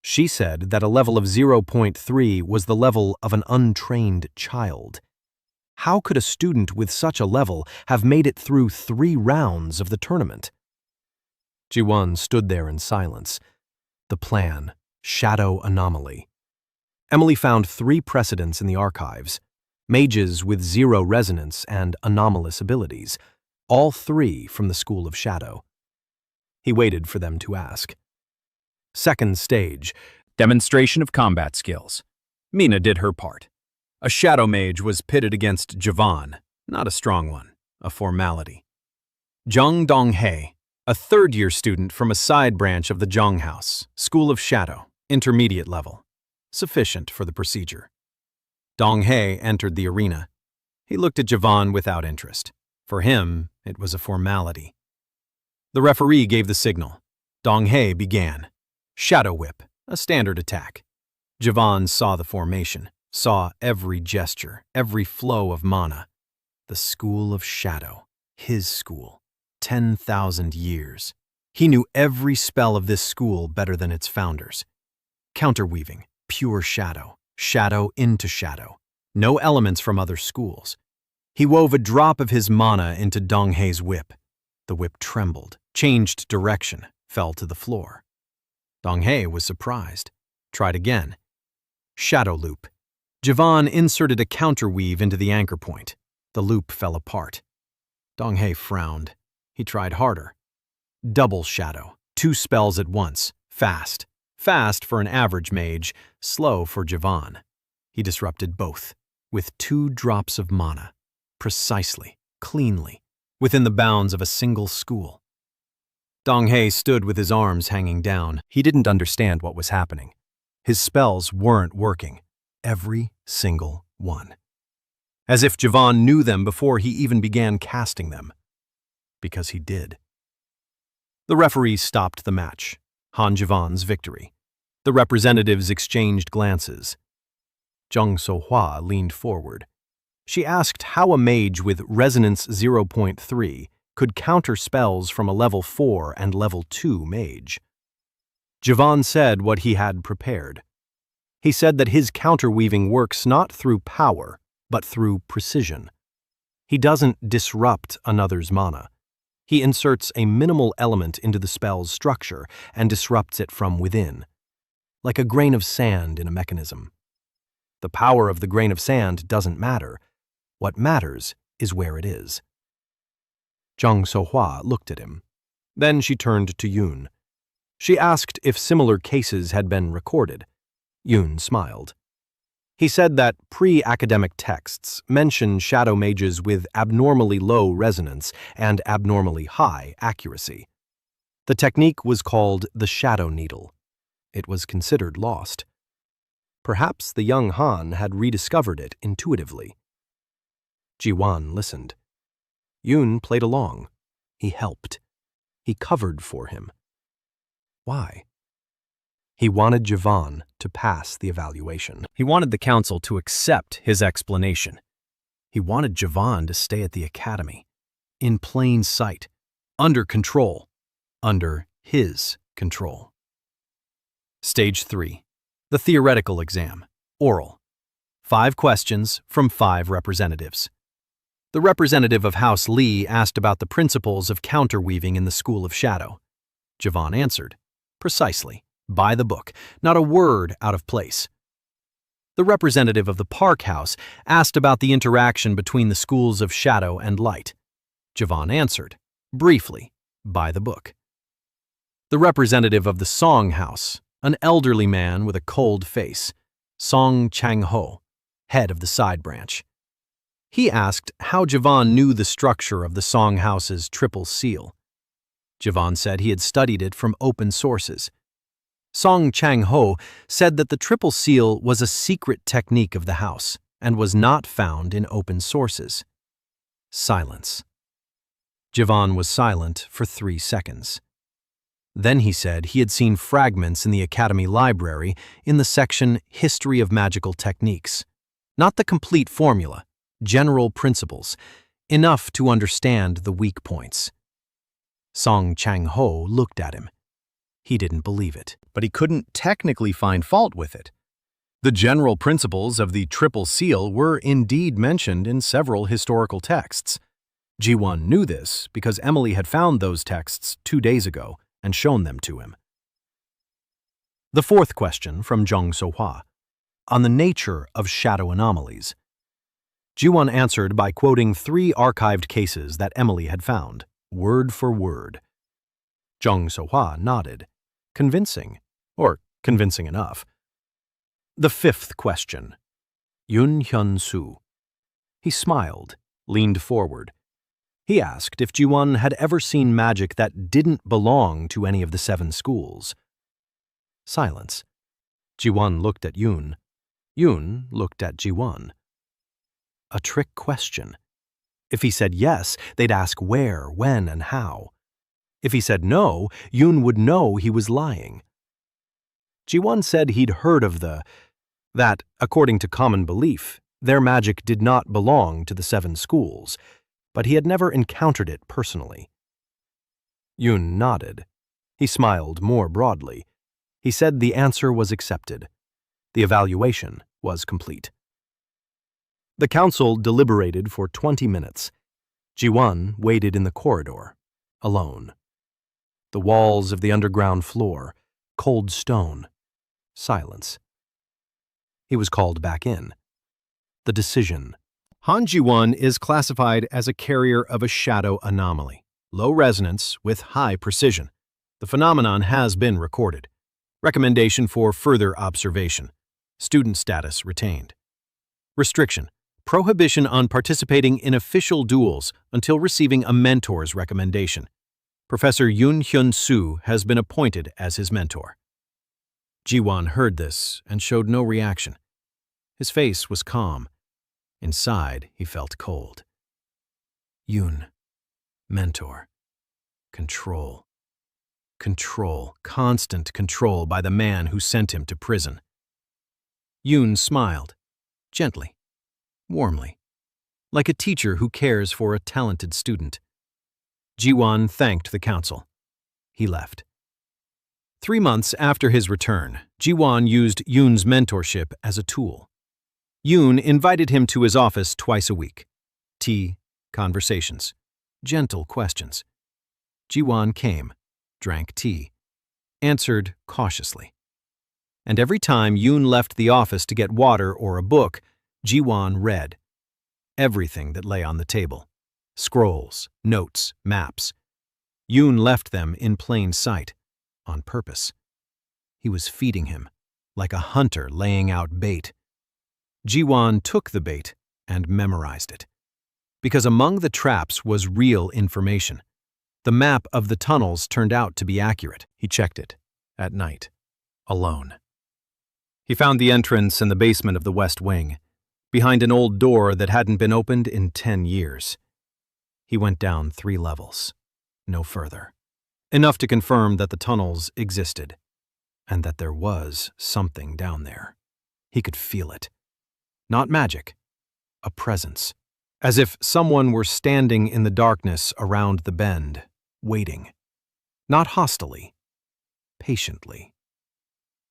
She said that a level of 0.3 was the level of an untrained child. How could a student with such a level have made it through 3 rounds of the tournament? Jiwan stood there in silence. The plan, shadow anomaly. Emily found 3 precedents in the archives, mages with 0 resonance and anomalous abilities, all 3 from the School of Shadow. He waited for them to ask. Second stage, Demonstration of combat skills. Mina did her part. a shadow mage was pitted against Javan, not a strong one, a formality. Zhang Donghe, a third-year student from a side branch of the Zhang House, School of Shadow, intermediate level, sufficient for the procedure. Donghe entered the arena. He looked at Javan without interest. For him, it was a formality. The referee gave the signal. Donghe began. Shadow Whip, a standard attack. Javan saw the formation, saw every gesture, every flow of mana. The School of Shadow, his school, 10,000 years. He knew every spell of this school better than its founders. Counterweaving, pure shadow, shadow into shadow. No elements from other schools. He wove a drop of his mana into Donghe's whip. The whip trembled, changed direction, fell to the floor. Donghe was surprised. Tried again. Shadow loop. Javan inserted a counterweave into the anchor point. The loop fell apart. Donghe frowned. He tried harder. Double shadow. 2 spells at once. Fast. Fast for an average mage, slow for Javan. He disrupted both, with 2 drops of mana. Precisely, cleanly, within the bounds of a single school. Donghe stood with his arms hanging down. He didn't understand what was happening. His spells weren't working. Every single one. As if Javan knew them before he even began casting them. Because he did. The referee stopped the match. Han Javan's victory. The representatives exchanged glances. Zheng So-hua leaned forward. She asked how a mage with resonance 0.3 could counter spells from a level 4 and level 2 mage. Javan said what he had prepared. He said that his counterweaving works not through power, but through precision. He doesn't disrupt another's mana. He inserts a minimal element into the spell's structure and disrupts it from within, like a grain of sand in a mechanism. The power of the grain of sand doesn't matter. What matters is where it is. Zheng So-hua looked at him. Then she turned to Yun. She asked if similar cases had been recorded. Yun smiled. He said that pre-academic texts mention shadow mages with abnormally low resonance and abnormally high accuracy. The technique was called the shadow needle. It was considered lost. Perhaps the young Han had rediscovered it intuitively. Jiwan listened. Yun played along. He helped. He covered for him. Why? He wanted Javan to pass the evaluation. He wanted the council to accept his explanation. He wanted Javan to stay at the academy, in plain sight, under control, under his control. Stage 3. The theoretical exam, oral. 5 questions from 5 representatives. The representative of House Li asked about the principles of counterweaving in the School of Shadow. Javan answered, precisely, by the book, not a word out of place. The representative of the Park House asked about the interaction between the schools of shadow and light. Javan answered, briefly, by the book. The representative of the Song House, an elderly man with a cold face, Song Chang-ho, head of the side branch. He asked how Javan knew the structure of the Song House's triple seal. Javan said he had studied it from open sources. Song Chang-ho said that the triple seal was a secret technique of the house and was not found in open sources. Silence. Javan was silent for 3 seconds. Then he said he had seen fragments in the Academy Library in the section History of Magical Techniques. Not the complete formula, general principles, enough to understand the weak points. Song Chang-ho looked at him. He didn't believe it. But he couldn't technically find fault with it. The general principles of the Triple Seal were indeed mentioned in several historical texts. Ji-won knew this because Emily had found those texts 2 days ago and shown them to him. The fourth question from Jung So-hwa, on the nature of shadow anomalies. Ji-won answered by quoting 3 archived cases that Emily had found, word for word. Jung So-hwa nodded. Convincing, or convincing enough. The fifth question. Yoon Hyun-soo. He smiled, leaned forward. He asked if Ji-won had ever seen magic that didn't belong to any of the 7 schools. Silence. Ji-won looked at Yoon. Yoon looked at Ji-won. A trick question. If he said yes, they'd ask where, when, and how. If he said no, Yoon would know he was lying. Ji-won said he'd heard of that, according to common belief, their magic did not belong to the 7 schools, but he had never encountered it personally. Yoon nodded. He smiled more broadly. He said the answer was accepted. The evaluation was complete. The council deliberated for 20 minutes. Ji-won waited in the corridor, alone. The walls of the underground floor, cold stone, silence. He was called back in. The decision. Han Ji-won is classified as a carrier of a shadow anomaly, low resonance with high precision. The phenomenon has been recorded. Recommendation for further observation. Student status retained. Restriction. Prohibition on participating in official duels until receiving a mentor's recommendation. Professor Yoon Hyun-soo has been appointed as his mentor. Ji-won heard this and showed no reaction. His face was calm. Inside, he felt cold. Yoon. Mentor. Control. Control. Constant control by the man who sent him to prison. Yoon smiled. Gently. Warmly. Like a teacher who cares for a talented student. Ji-won thanked the council. He left. 3 months after his return, Ji-won used Yoon's mentorship as a tool. Yoon invited him to his office twice a week. Tea, conversations, gentle questions. Ji-won came, drank tea, answered cautiously. And every time Yoon left the office to get water or a book, Ji-won read. Everything that lay on the table. Scrolls, notes, maps. Yoon left them in plain sight, on purpose. He was feeding him, like a hunter laying out bait. Ji-won took the bait and memorized it. Because among the traps was real information. The map of the tunnels turned out to be accurate. He checked it, at night, alone. He found the entrance in the basement of the West Wing, behind an old door that hadn't been opened in 10 years. He went down 3 levels, no further. Enough to confirm that the tunnels existed, and that there was something down there. He could feel it. Not magic, a presence. As if someone were standing in the darkness around the bend, waiting. Not hostilely, patiently.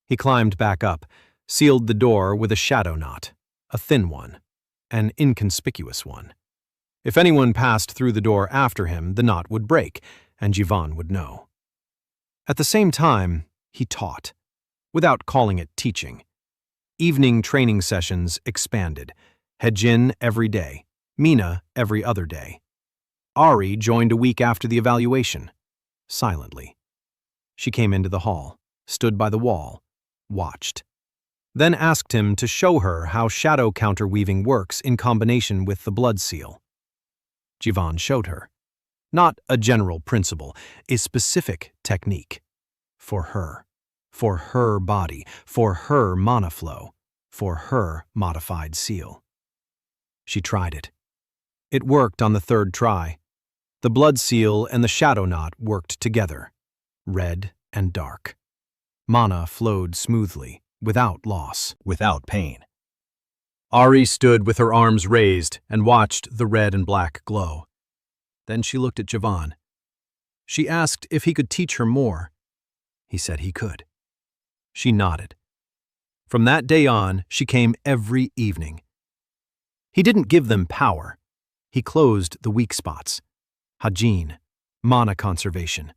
He climbed back up, sealed the door with a shadow knot, a thin one, an inconspicuous one. If anyone passed through the door after him, the knot would break, and Ji-won would know. At the same time, he taught, without calling it teaching. Evening training sessions expanded. Haejin every day, Mina every other day. Ari joined a week after the evaluation, silently. She came into the hall, stood by the wall, watched. Then asked him to show her how shadow counterweaving works in combination with the blood seal. Ji-won showed her. Not a general principle, a specific technique. For her body, for her monoflow, for her modified seal. She tried it. It worked on the 3rd try. The blood seal and the shadow knot worked together, red and dark. Mana flowed smoothly, without loss, without pain. Ari stood with her arms raised and watched the red and black glow. Then she looked at Javan. She asked if he could teach her more. He said he could. She nodded. From that day on, she came every evening. He didn't give them power. He closed the weak spots. Hajin, mana conservation.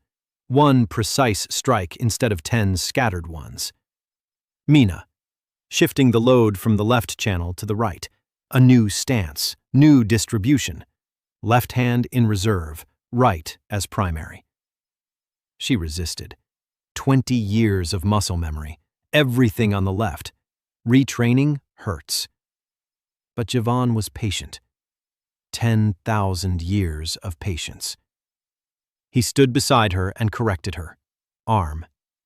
One precise strike instead of 10 scattered ones. Mina, shifting the load from the left channel to the right. A new stance, new distribution. Left hand in reserve, right as primary. She resisted. 20 years of muscle memory, everything on the left. Retraining hurts. But Javan was patient. 10,000 years of patience. He stood beside her and corrected her. Arm,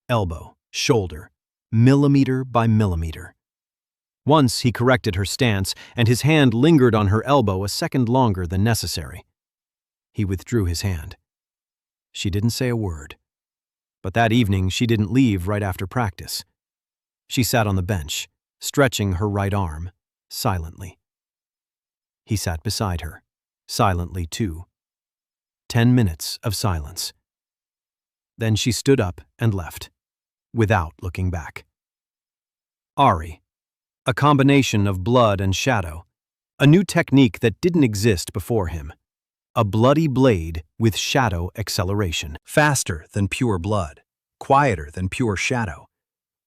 elbow, shoulder, millimeter by millimeter. Once he corrected her stance, and his hand lingered on her elbow a second longer than necessary. He withdrew his hand. She didn't say a word. But that evening she didn't leave right after practice. She sat on the bench, stretching her right arm, silently. He sat beside her, silently too. 10 minutes of silence. Then she stood up and left, without looking back. Ari, a combination of blood and shadow, a new technique that didn't exist before him. A bloody blade with shadow acceleration. Faster than pure blood, quieter than pure shadow.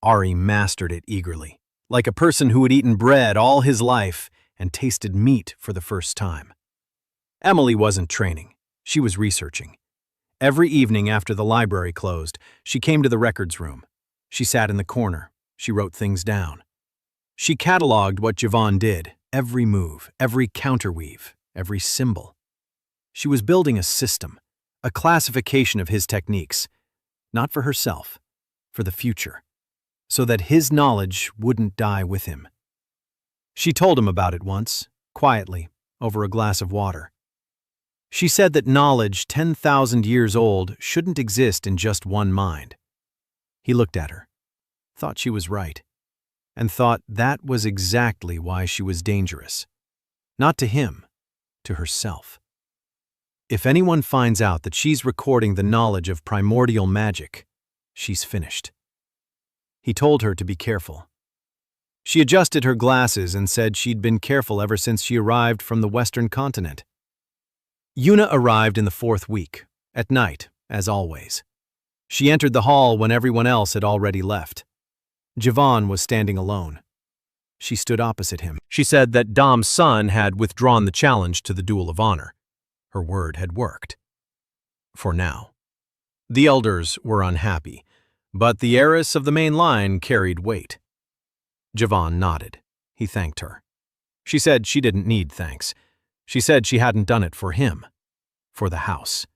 Ari mastered it eagerly, like a person who had eaten bread all his life and tasted meat for the first time. Emily wasn't training. She was researching. Every evening after the library closed, she came to the records room. She sat in the corner. She wrote things down. She cataloged what Javan did, every move, every counterweave, every symbol. She was building a system, a classification of his techniques, not for herself, for the future, so that his knowledge wouldn't die with him. She told him about it once, quietly, over a glass of water. She said that knowledge 10,000 years old shouldn't exist in just one mind. He looked at her, thought she was right, and thought that was exactly why she was dangerous. Not to him, to herself. If anyone finds out that she's recording the knowledge of primordial magic, she's finished. He told her to be careful. She adjusted her glasses and said she'd been careful ever since she arrived from the Western continent. Yuna arrived in the 4th week, at night, as always. She entered the hall when everyone else had already left. Javan was standing alone. She stood opposite him. She said that Dom's son had withdrawn the challenge to the Duel of Honor. Her word had worked. For now. The elders were unhappy, but the heiress of the main line carried weight. Javan nodded. He thanked her. She said she didn't need thanks. She said she hadn't done it for him, for the house.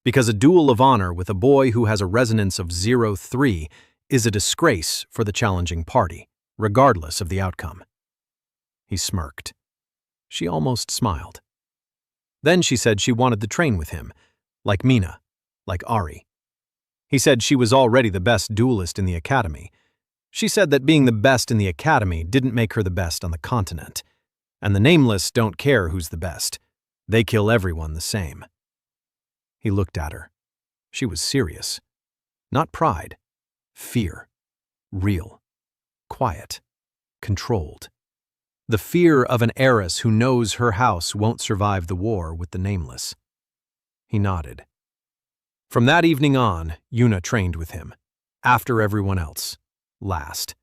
Because a duel of honor with a boy who has a resonance of 0-3 is a disgrace for the challenging party, regardless of the outcome. He smirked. She almost smiled. Then she said she wanted to train with him, like Mina, like Ari. He said she was already the best duelist in the academy. She said that being the best in the academy didn't make her the best on the continent. And the nameless don't care who's the best. They kill everyone the same. He looked at her. She was serious. Not pride. Fear. Real. Quiet. Controlled. The fear of an heiress who knows her house won't survive the war with the nameless. He nodded. From that evening on, Yuna trained with him. After everyone else. Last.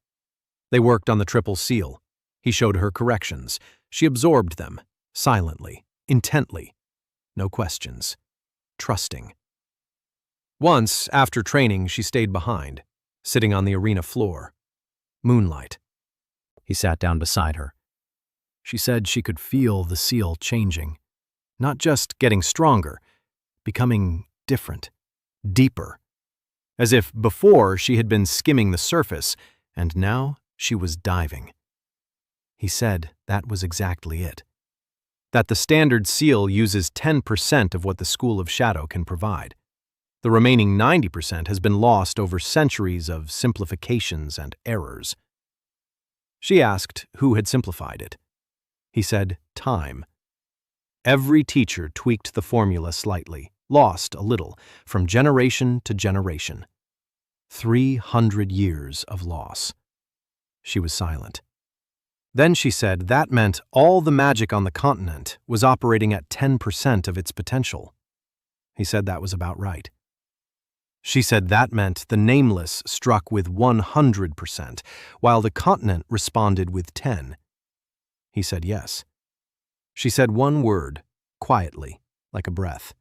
They worked on the triple seal. He showed her corrections. She absorbed them, silently, intently. No questions. Trusting. Once, after training, she stayed behind, sitting on the arena floor. Moonlight. He sat down beside her. She said she could feel the seal changing. Not just getting stronger, becoming different, deeper. As if before she had been skimming the surface, and now she was diving. He said that was exactly it. That the standard seal uses 10% of what the School of Shadow can provide. The remaining 90% has been lost over centuries of simplifications and errors. She asked who had simplified it. He said, time. Every teacher tweaked the formula slightly, lost a little, from generation to generation. 300 years of loss. She was silent. Then she said that meant all the magic on the continent was operating at 10% of its potential. He said that was about right. She said that meant the nameless struck with 100%, while the continent responded with 10. He said yes. She said one word, quietly, like a breath.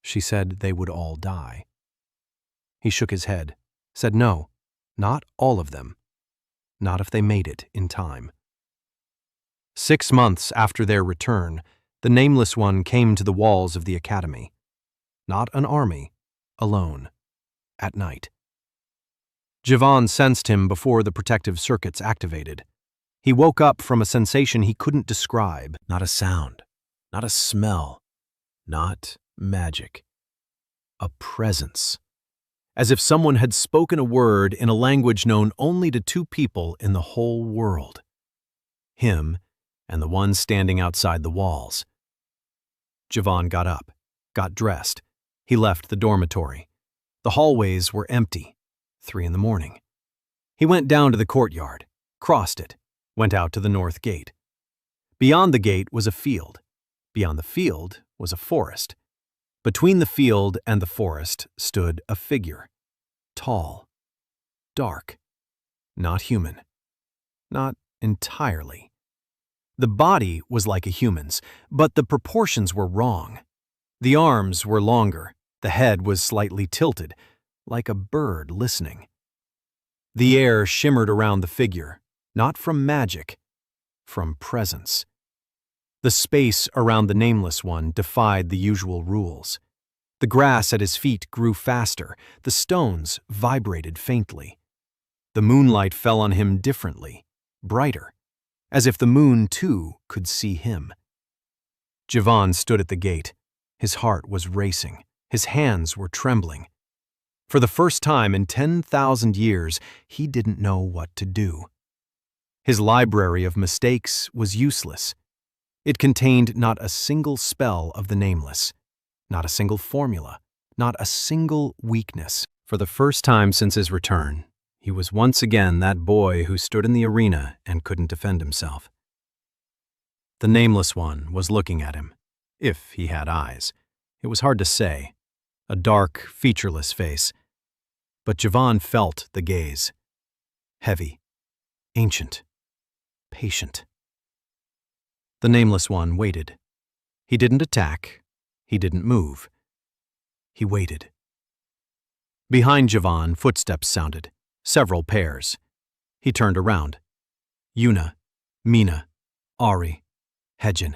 She said they would all die. He shook his head, said no, not all of them. Not if they made it in time. 6 months after their return, the Nameless One came to the walls of the academy. Not an army, alone, at night. Javan sensed him before the protective circuits activated. He woke up from a sensation he couldn't describe. Not a sound, not a smell, not magic. A presence. As if someone had spoken a word in a language known only to 2 people in the whole world. Him and the one standing outside the walls. Javan got up, got dressed. He left the dormitory. The hallways were empty. 3 a.m. He went down to the courtyard, crossed it, went out to the north gate. Beyond the gate was a field. Beyond the field was a forest. Between the field and the forest stood a figure. Tall. Dark. Not human. Not entirely. The body was like a human's, but the proportions were wrong. The arms were longer. The head was slightly tilted, like a bird listening. The air shimmered around the figure, not from magic, from presence. The space around the Nameless One defied the usual rules. The grass at his feet grew faster. The stones vibrated faintly. The moonlight fell on him differently, brighter, as if the moon, too, could see him. Javan stood at the gate. His heart was racing. His hands were trembling. For the first time in 10,000 years, he didn't know what to do. His library of mistakes was useless. It contained not a single spell of the Nameless, not a single formula, not a single weakness. For the first time since his return, he was once again that boy who stood in the arena and couldn't defend himself. The Nameless One was looking at him, if he had eyes. It was hard to say. A dark, featureless face. But Javan felt the gaze. Heavy, ancient, patient. The Nameless One waited. He didn't attack. He didn't move. He waited. Behind Javan, footsteps sounded. Several pairs. He turned around. Yuna, Mina, Ari, Hedjin.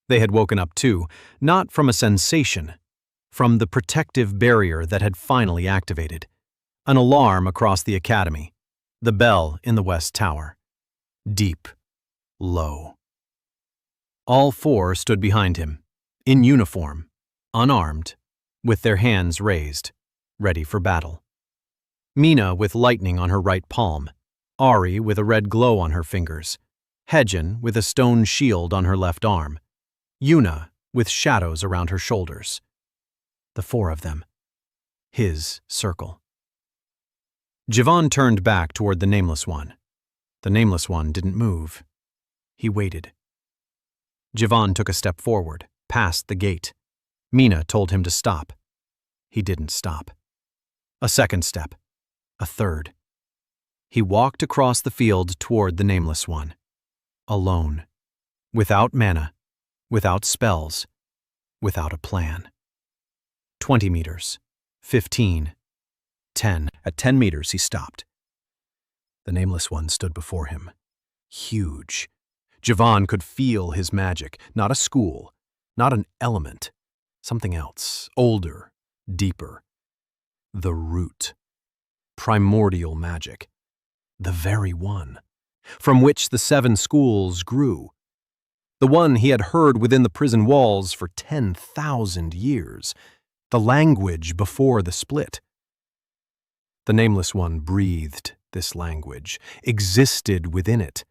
They had woken up too, not from a sensation, from the protective barrier that had finally activated. An alarm across the academy. The bell in the west tower. Deep. Low. All 4 stood behind him, in uniform, unarmed, with their hands raised, ready for battle. Mina with lightning on her right palm, Ari with a red glow on her fingers, Hedjin with a stone shield on her left arm, Yuna with shadows around her shoulders. The 4 of them. His circle. Javan turned back toward the Nameless One. The Nameless One didn't move. He waited. Javan took a step forward, past the gate. Mina told him to stop. He didn't stop. A second step. A third. He walked across the field toward the Nameless One. Alone. Without mana. Without spells. Without a plan. 20 meters. 15. 10. At 10 meters, he stopped. The Nameless One stood before him. Huge. Javan could feel his magic, not a school, not an element, something else, older, deeper. The root. Primordial magic. The very one, from which the 7 schools grew. The one he had heard within the prison walls for 10,000 years. The language before the split. The Nameless One breathed this language, existed within it.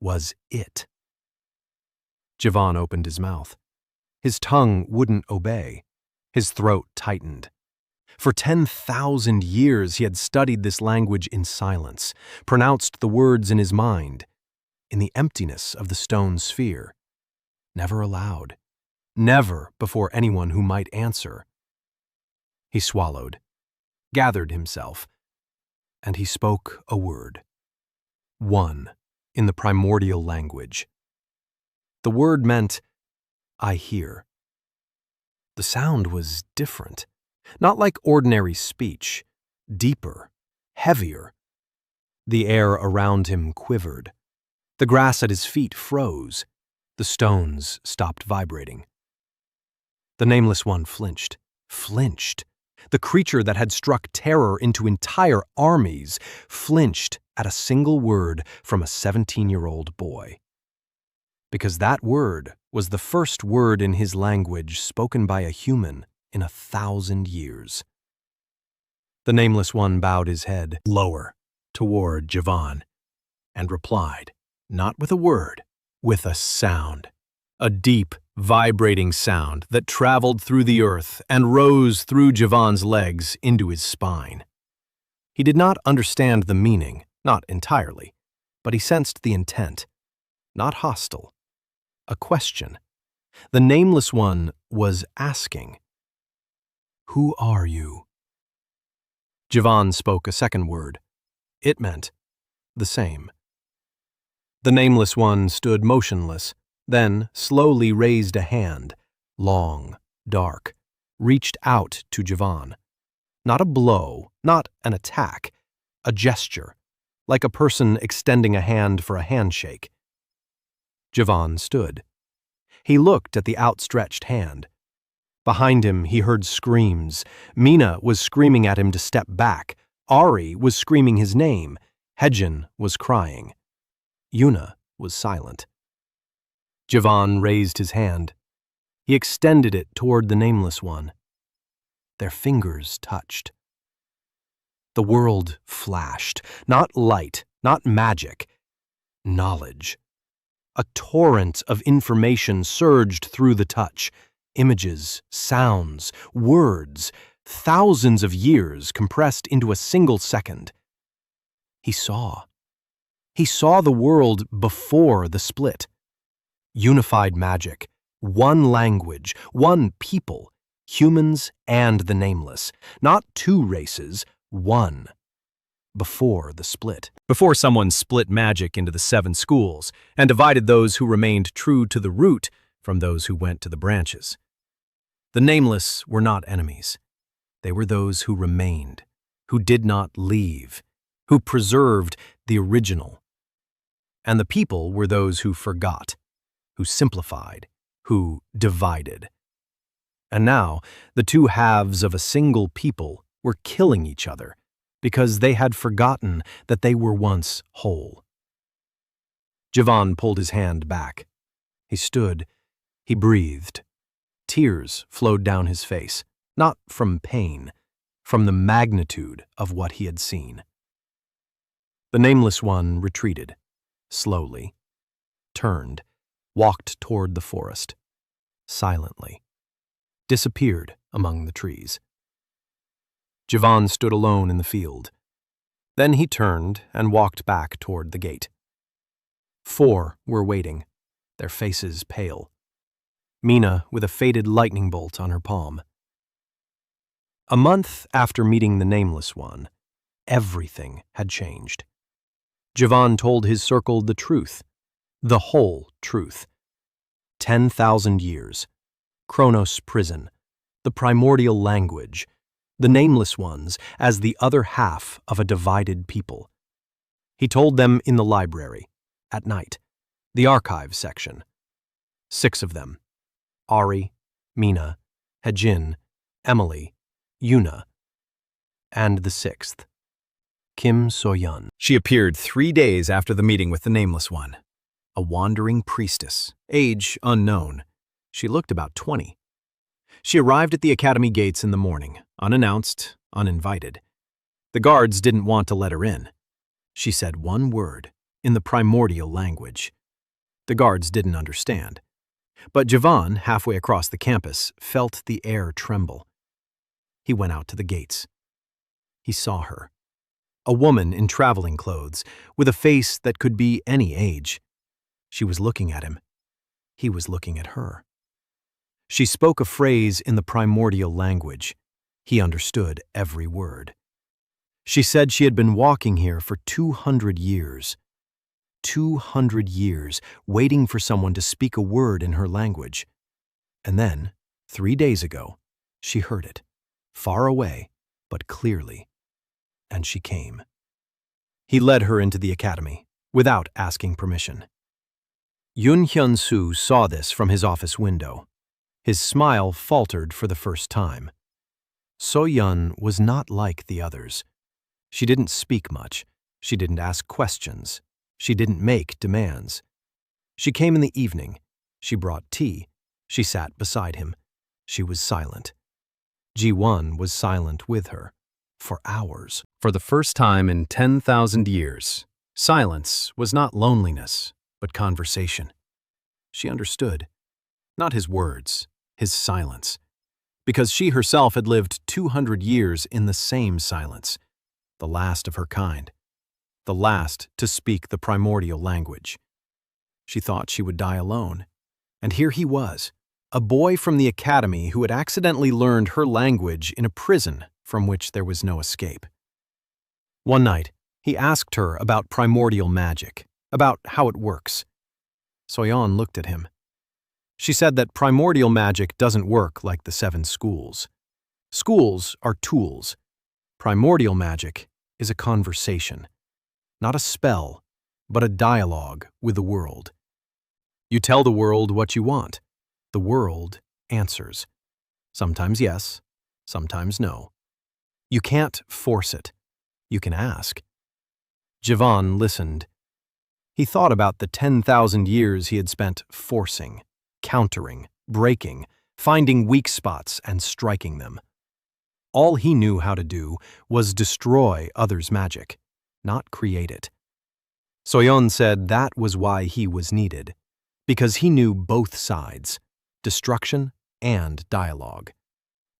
was it. Javan opened his mouth. His tongue wouldn't obey. His throat tightened. For 10,000 years he had studied this language in silence, pronounced the words in his mind, in the emptiness of the stone sphere. Never aloud. Never before anyone who might answer. He swallowed, gathered himself, and he spoke a word. One, in the primordial language. The word meant, "I hear." The sound was different, not like ordinary speech, deeper, heavier. The air around him quivered. The grass at his feet froze. The stones stopped vibrating. The Nameless One flinched. The creature that had struck terror into entire armies flinched at a single word from a 17-year-old boy. Because that word was the first word in his language spoken by a human in 1,000 years. The Nameless One bowed his head lower toward Javan and replied, not with a word, with a sound. A deep, vibrating sound that traveled through the earth and rose through Javan's legs into his spine. He did not understand the meaning, not entirely, but he sensed the intent. Not hostile. A question. The Nameless One was asking, "Who are you?" Javan spoke a second word. It meant the same. The Nameless One stood motionless, then slowly raised a hand, long, dark, reached out to Javan. Not a blow, not an attack, a gesture, like a person extending a hand for a handshake. Javan stood. He looked at the outstretched hand. Behind him, he heard screams. Mina was screaming at him to step back. Ari was screaming his name. Hedjin was crying. Yuna was silent. Javan raised his hand. He extended it toward the Nameless One. Their fingers touched. The world flashed. Not light, not magic. Knowledge. A torrent of information surged through the touch. Images, sounds, words, thousands of years compressed into a single second. He saw. He saw the world before the split. Unified magic, one language, one people, humans and the nameless. Not two races, one. Before the split. Before someone split magic into the 7 schools and divided those who remained true to the root from those who went to the branches. The nameless were not enemies. They were those who remained, who did not leave, who preserved the original. And the people were those who forgot, who simplified, who divided. And now, the two halves of a single people were killing each other because they had forgotten that they were once whole. Javan pulled his hand back. He stood. He breathed. Tears flowed down his face, not from pain, from the magnitude of what he had seen. The Nameless One retreated, slowly, turned, walked toward the forest, silently, disappeared among the trees. Javan stood alone in the field. Then he turned and walked back toward the gate. 4 were waiting, their faces pale. Mina with a faded lightning bolt on her palm. A month after meeting the Nameless One, everything had changed. Javan told his circle the truth, the whole truth. 10,000 years, Kronos prison, the primordial language, the Nameless Ones as the other half of a divided people. He told them in the library, at night, the archive section. 6 of them. Ari, Mina, Hedjin, Emily, Yuna, and the 6th, Kim Soyun. She appeared 3 days after the meeting with the Nameless One. A wandering priestess, age unknown. She looked about 20. She arrived at the academy gates in the morning, unannounced, uninvited. The guards didn't want to let her in. She said one word, in the primordial language. The guards didn't understand. But Javan, halfway across the campus, felt the air tremble. He went out to the gates. He saw her. A woman in traveling clothes, with a face that could be any age. She was looking at him. He was looking at her. She spoke a phrase in the primordial language. He understood every word. She said she had been walking here for 200 years. 200 years, waiting for someone to speak a word in her language. And then, 3 days ago, she heard it, far away, but clearly. And she came. He led her into the academy, without asking permission. Yoon Hyun-soo saw this from his office window. His smile faltered for the first time. So-yeon was not like the others. She didn't speak much. She didn't ask questions. She didn't make demands. She came in the evening. She brought tea. She sat beside him. She was silent. Ji-won was silent with her. For hours. For the first time in 10,000 years, silence was not loneliness, but conversation. She understood. Not his words, his silence. Because she herself had lived 200 years in the same silence, the last of her kind, the last to speak the primordial language. She thought she would die alone. And here he was, a boy from the academy who had accidentally learned her language in a prison from which there was no escape. One night, he asked her about primordial magic, about how it works. So-yeon looked at him. She said that primordial magic doesn't work like the 7 schools. Schools are tools. Primordial magic is a conversation. Not a spell, but a dialogue with the world. You tell the world what you want. The world answers. Sometimes yes, sometimes no. You can't force it. You can ask. Javan listened. He thought about the 10,000 years he had spent forcing, countering, breaking, finding weak spots and striking them. All he knew how to do was destroy others' magic, not create it. So-yeon said that was why he was needed, because he knew both sides, destruction and dialogue,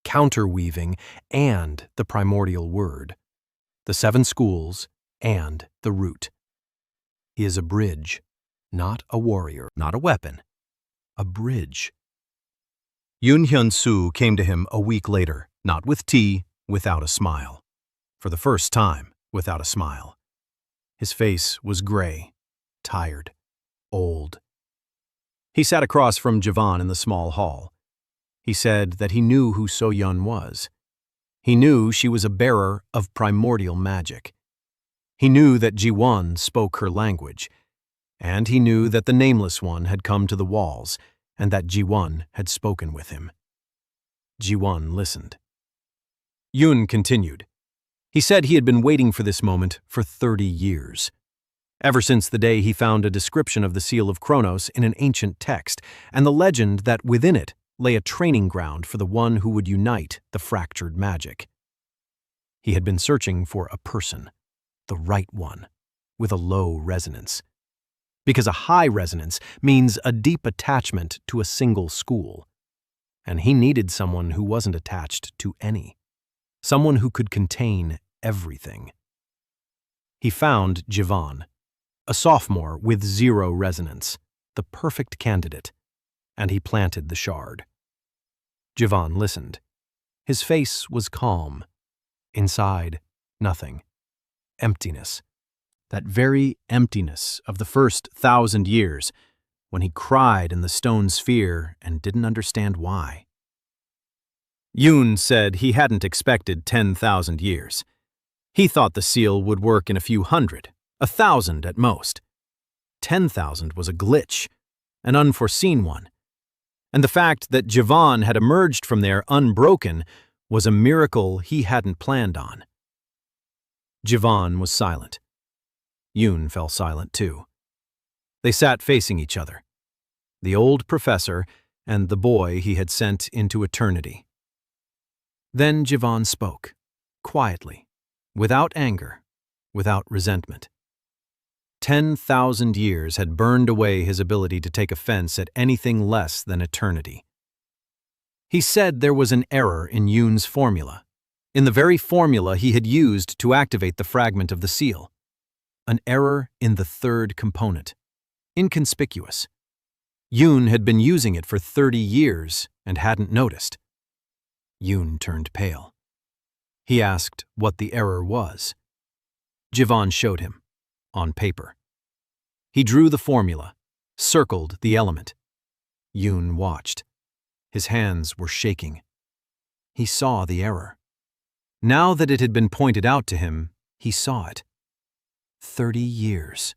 counterweaving and the primordial word, the 7 schools and the root. He is a bridge, not a warrior, not a weapon, a bridge. Yoon Hyun-soo came to him a week later, not with tea, without a smile. For the first time, without a smile. His face was gray, tired, old. He sat across from Javan in the small hall. He said that he knew who So-yeon was. He knew she was a bearer of primordial magic. He knew that Ji-won spoke her language, and he knew that the Nameless One had come to the walls and that Ji-won had spoken with him. Ji-won listened. Yoon continued. He said he had been waiting for this moment for 30 years. Ever since the day he found a description of the Seal of Kronos in an ancient text and the legend that within it lay a training ground for the one who would unite the fractured magic. He had been searching for a person, the right one, with a low resonance. Because a high resonance means a deep attachment to a single school. And he needed someone who wasn't attached to any. Someone who could contain everything. He found Javan, a sophomore with 0 resonance, the perfect candidate, and he planted the shard. Javan listened. His face was calm. Inside, nothing. Emptiness. That very emptiness of the first 1,000 years, when he cried in the stone sphere and didn't understand why. Yoon said he hadn't expected 10,000 years. He thought the seal would work in a few hundred, 1,000 at most. 10,000 was a glitch, an unforeseen one. And the fact that Javan had emerged from there unbroken was a miracle he hadn't planned on. Javan was silent. Yoon fell silent too. They sat facing each other, the old professor and the boy he had sent into eternity. Then Javan spoke, quietly, without anger, without resentment. 10,000 years had burned away his ability to take offense at anything less than eternity. He said there was an error in Yoon's formula, in the very formula he had used to activate the fragment of the seal. An error in the third component. Inconspicuous. Yoon had been using it for 30 years and hadn't noticed. Yoon turned pale. He asked what the error was. Jivan showed him, on paper. He drew the formula, circled the element. Yoon watched. His hands were shaking. He saw the error. Now that it had been pointed out to him, he saw it. 30 years.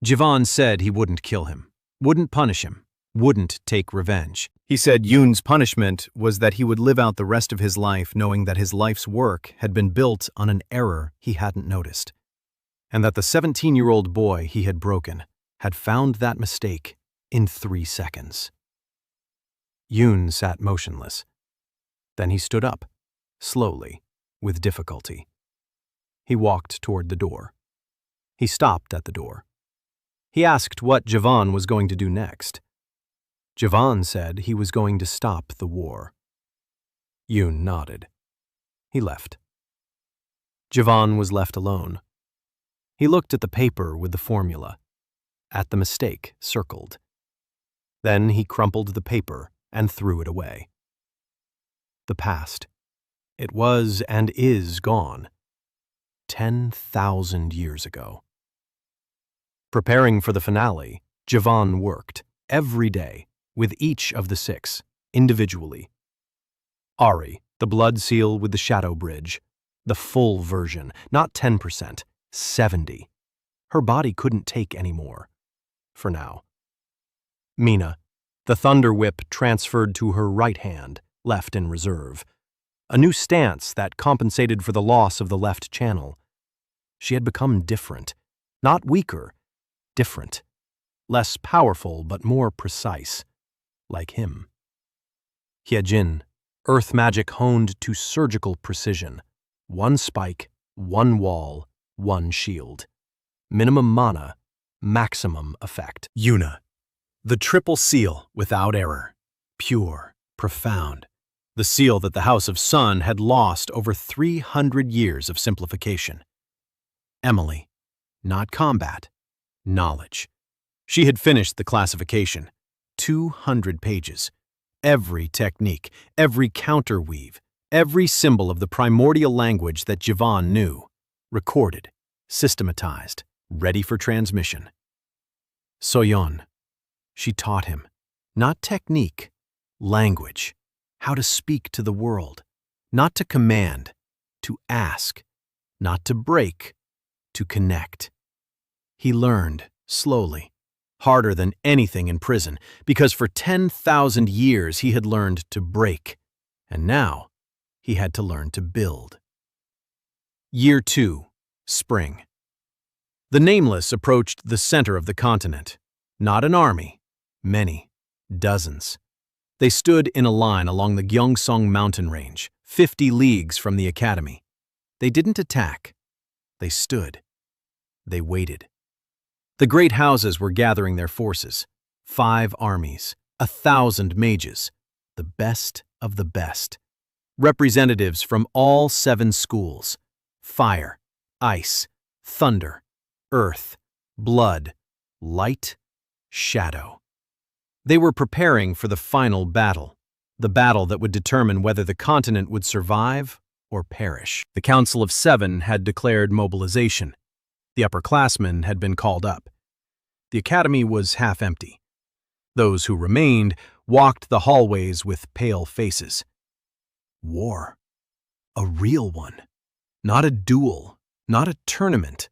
Jivan said he wouldn't kill him, wouldn't punish him, wouldn't take revenge. He said Yoon's punishment was that he would live out the rest of his life knowing that his life's work had been built on an error he hadn't noticed, and that the 17-year-old boy he had broken had found that mistake in 3 seconds. Yoon sat motionless. Then he stood up, slowly, with difficulty. He walked toward the door. He stopped at the door. He asked what Jivan was going to do next. Jivan said he was going to stop the war. Yoon nodded. He left. Jivan was left alone. He looked at the paper with the formula, at the mistake circled. Then he crumpled the paper and threw it away. The past. It was and is gone. 10,000 years ago. Preparing for the finale, Jivan worked, every day, with each of the 6, individually. Ari, the blood seal with the shadow bridge, the full version, not 10%, 70. Her body couldn't take any more. For now. Mina, the thunder whip transferred to her right hand, left in reserve. A new stance that compensated for the loss of the left channel. She had become different. Not weaker, different. Less powerful, but more precise. Like him. Hyejin, earth magic honed to surgical precision. 1 spike, 1 wall, 1 shield. Minimum mana, maximum effect. Yuna, the triple seal without error. Pure, profound. The seal that the House of Sun had lost over 300 years of simplification. Emily, not combat, knowledge. She had finished the classification. 200 pages. Every technique, every counterweave, every symbol of the primordial language that Jivan knew. Recorded, systematized, ready for transmission. Soyeon. She taught him. Not technique, language. How to speak to the world. Not to command, to ask. Not to break, to connect. He learned, slowly. Harder than anything in prison, because for 10,000 years he had learned to break, and now he had to learn to build. Year 2, spring. The Nameless approached the center of the continent. Not an army, many, dozens. They stood in a line along the Gyeongsang mountain range, 50 leagues from the academy. They didn't attack. They stood. They waited. The great houses were gathering their forces. 5 armies, 1,000 mages, the best of the best. Representatives from all 7 schools. Fire, ice, thunder, earth, blood, light, shadow. They were preparing for the final battle, the battle that would determine whether the continent would survive or perish. The Council of 7 had declared mobilization. The upperclassmen had been called up. The academy was half empty. Those who remained walked the hallways with pale faces. War. A real one. Not a duel, not a tournament.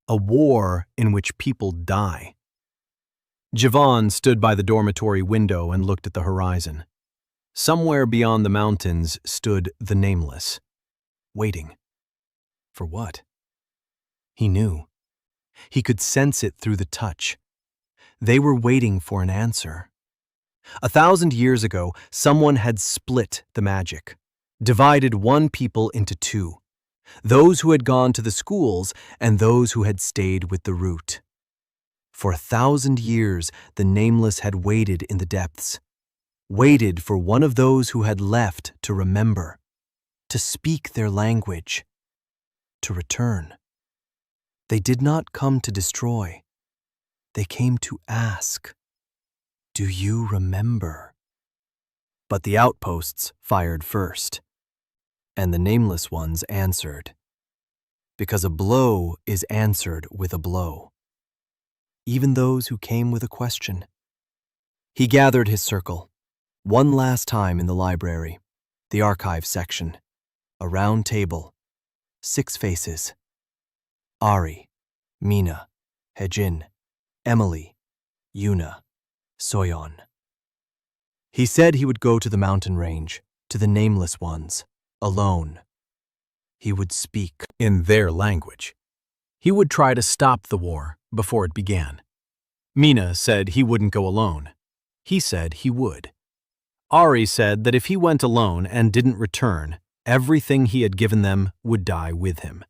A war in which people die. Jivan stood by the dormitory window and looked at the horizon. Somewhere beyond the mountains stood the Nameless. Waiting. For what? He knew. He could sense it through the touch. They were waiting for an answer. 1,000 years ago, someone had split the magic, divided one people into 2. those who had gone to the schools and those who had stayed with the root. For 1,000 years, the nameless had waited in the depths, waited for one of those who had left to remember, to speak their language, to return. They did not come to destroy. They came to ask, "Do you remember?" But the outposts fired first, and the nameless ones answered, because a blow is answered with a blow. Even those who came with a question. He gathered his circle, one last time in the library, the archive section, a round table, 6 faces. Ari, Mina, Hejin, Emily, Yuna, Soyeon. He said he would go to the mountain range, to the nameless ones, alone. He would speak in their language. He would try to stop the war before it began. Mina said he wouldn't go alone. He said he would. Ari said that if he went alone and didn't return, everything he had given them would die with him.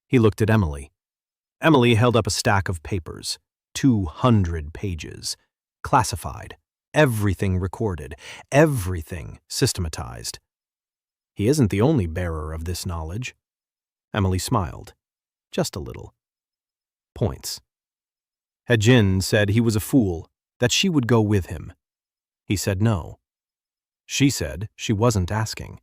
He looked at Emily. Emily held up a stack of papers, 200 pages, classified, everything recorded, everything systematized. He isn't the only bearer of this knowledge. Emily smiled, just a little. Points. Hejin said he was a fool, that she would go with him. He said no. She said she wasn't asking.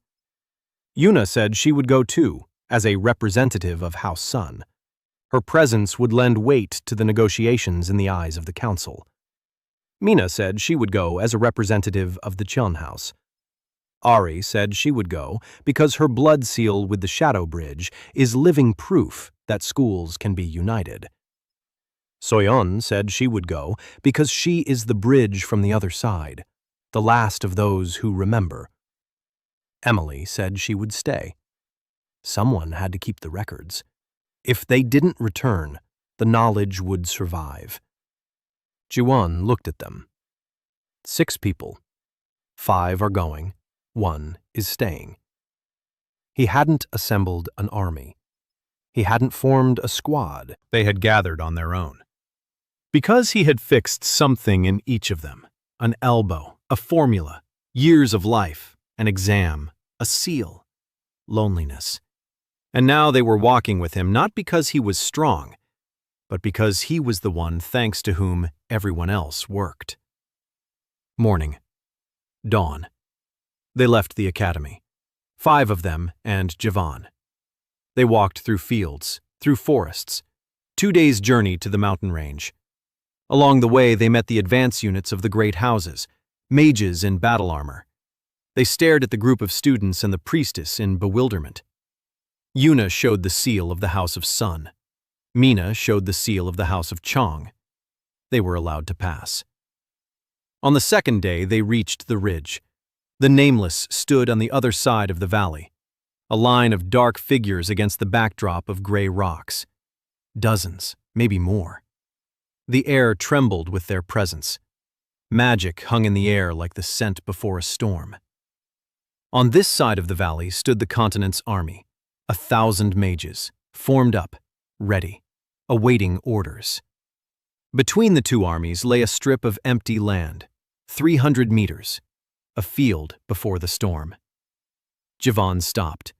Yuna said she would go too, as a representative of House Sun. Her presence would lend weight to the negotiations in the eyes of the council. Mina said she would go as a representative of the Chun House. Ari said she would go because her blood seal with the Shadow Bridge is living proof that schools can be united. Soyeon said she would go because she is the bridge from the other side, the last of those who remember. Emily said she would stay. Someone had to keep the records. If they didn't return, the knowledge would survive. Jiwon looked at them. 6 people. 5 are going. 1 is staying. He hadn't assembled an army. He hadn't formed a squad. They had gathered on their own. Because he had fixed something in each of them, an elbow, a formula, years of life, an exam, a seal, loneliness. And now they were walking with him not because he was strong, but because he was the one thanks to whom everyone else worked. Morning. Dawn. They left the academy, 5 of them and Javan. They walked through fields, through forests, 2 days' journey to the mountain range. Along the way, they met the advance units of the great houses, mages in battle armor. They stared at the group of students and the priestess in bewilderment. Yuna showed the seal of the House of Sun. Mina showed the seal of the House of Chong. They were allowed to pass. On the second day, they reached the ridge. The nameless stood on the other side of the valley, a line of dark figures against the backdrop of gray rocks. Dozens, maybe more. The air trembled with their presence. Magic hung in the air like the scent before a storm. On this side of the valley stood the continent's army, 1,000 mages, formed up, ready, awaiting orders. Between the 2 armies lay a strip of empty land, 300 meters, a field before the storm. Javan stopped.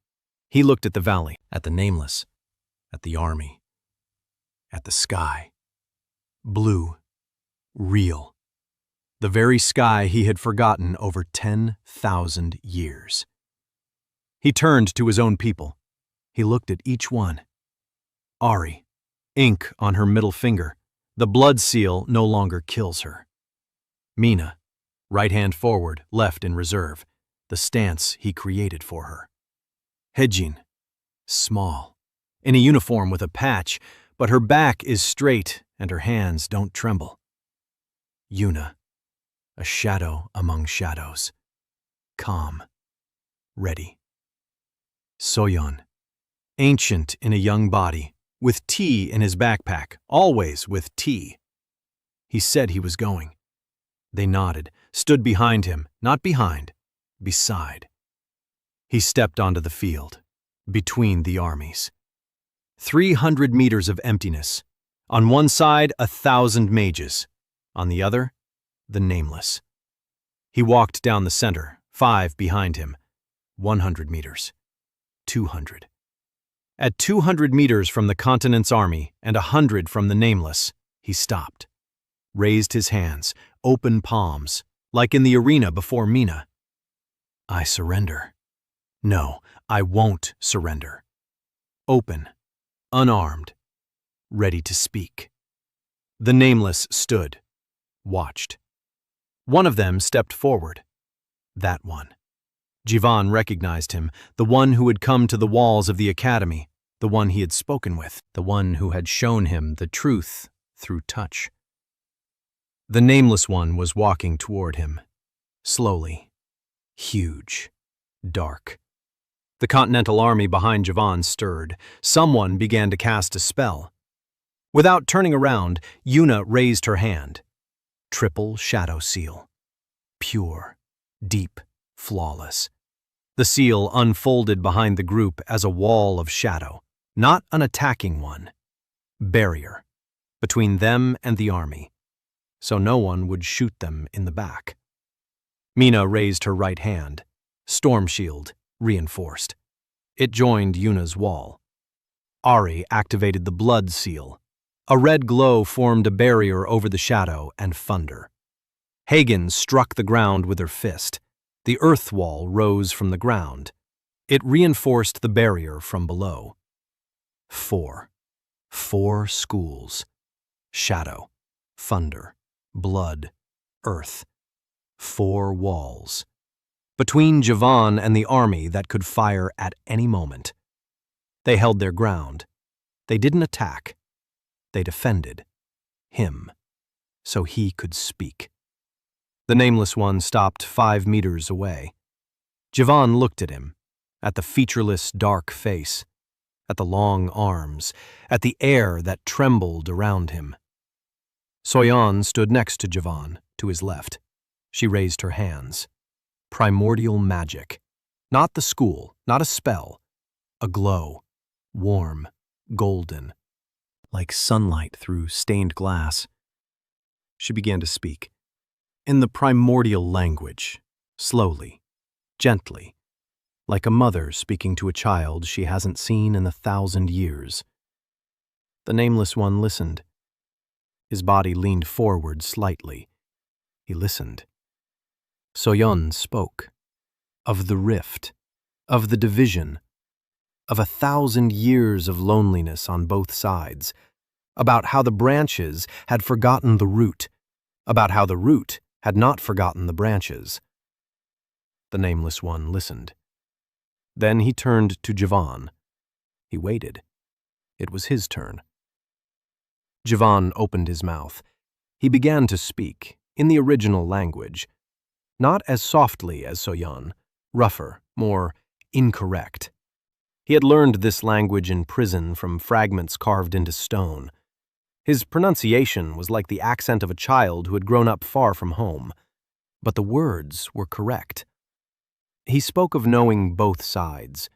He looked at the valley, at the nameless, at the army, at the sky. Blue, real. The very sky he had forgotten over 10,000 years. He turned to his own people. He looked at each one. Ari, ink on her middle finger. The blood seal no longer kills her. Mina, right hand forward, left in reserve, the stance he created for her. Hejin, small, in a uniform with a patch, but her back is straight and her hands don't tremble. Yuna, a shadow among shadows, calm, ready. Soyeon, ancient in a young body, with tea in his backpack, always with tea. He said he was going. They nodded, stood behind him, not behind, beside. He stepped onto the field. between the armies. 300 meters of emptiness. On one side, 1,000 mages. On the other, the nameless. He walked down the center, 5 behind him. 100 meters. 200. At 200 meters from the continent's army and 100 from the nameless, he stopped. Raised his hands, open palms, like in the arena before Mina. I surrender. No, I won't surrender. Open, unarmed, ready to speak. The nameless stood, watched. One of them stepped forward. That one. Jivan recognized him, the one who had come to the walls of the academy, the one he had spoken with, the one who had shown him the truth through touch. The nameless one was walking toward him, slowly, huge, dark. The Continental Army behind Jivan stirred. Someone began to cast a spell. Without turning around, Yuna raised her hand. Triple shadow seal. Pure, deep, flawless. The seal unfolded behind the group as a wall of shadow, not an attacking one. Barrier between them and the army, so no one would shoot them in the back. Mina raised her right hand. Storm shield, reinforced. It joined Yuna's wall. Ari activated the blood seal. A red glow formed a barrier over the shadow and thunder. Hagen struck the ground with her fist. The earth wall rose from the ground. It reinforced the barrier from below. 4 schools. Shadow, thunder, blood, earth. 4 walls. Between Jivan and the army that could fire at any moment. They held their ground. They didn't attack. They defended him, so he could speak. The nameless one stopped 5 meters away. Jivan looked at him, at the featureless dark face, at the long arms, at the air that trembled around him. Soyeon stood next to Jivan, to his left. She raised her hands. Primordial magic. Not the school, not a spell. A glow, warm, golden, like sunlight through stained glass. She began to speak. In the primordial language, slowly, gently, like a mother speaking to a child she hasn't seen in 1,000 years. The nameless one listened. His body leaned forward slightly. He listened. Soyeon spoke. Of the rift, of the division, of 1,000 years of loneliness on both sides, about how the branches had forgotten the root, about how the root had not forgotten the branches. The nameless one listened. Then he turned to Jivan. He waited. It was his turn. Jivan opened his mouth. He began to speak, in the original language, not as softly as Soyeon, rougher, more incorrect. He had learned this language in prison from fragments carved into stone. His pronunciation was like the accent of a child who had grown up far from home, but the words were correct. He spoke of knowing both sides,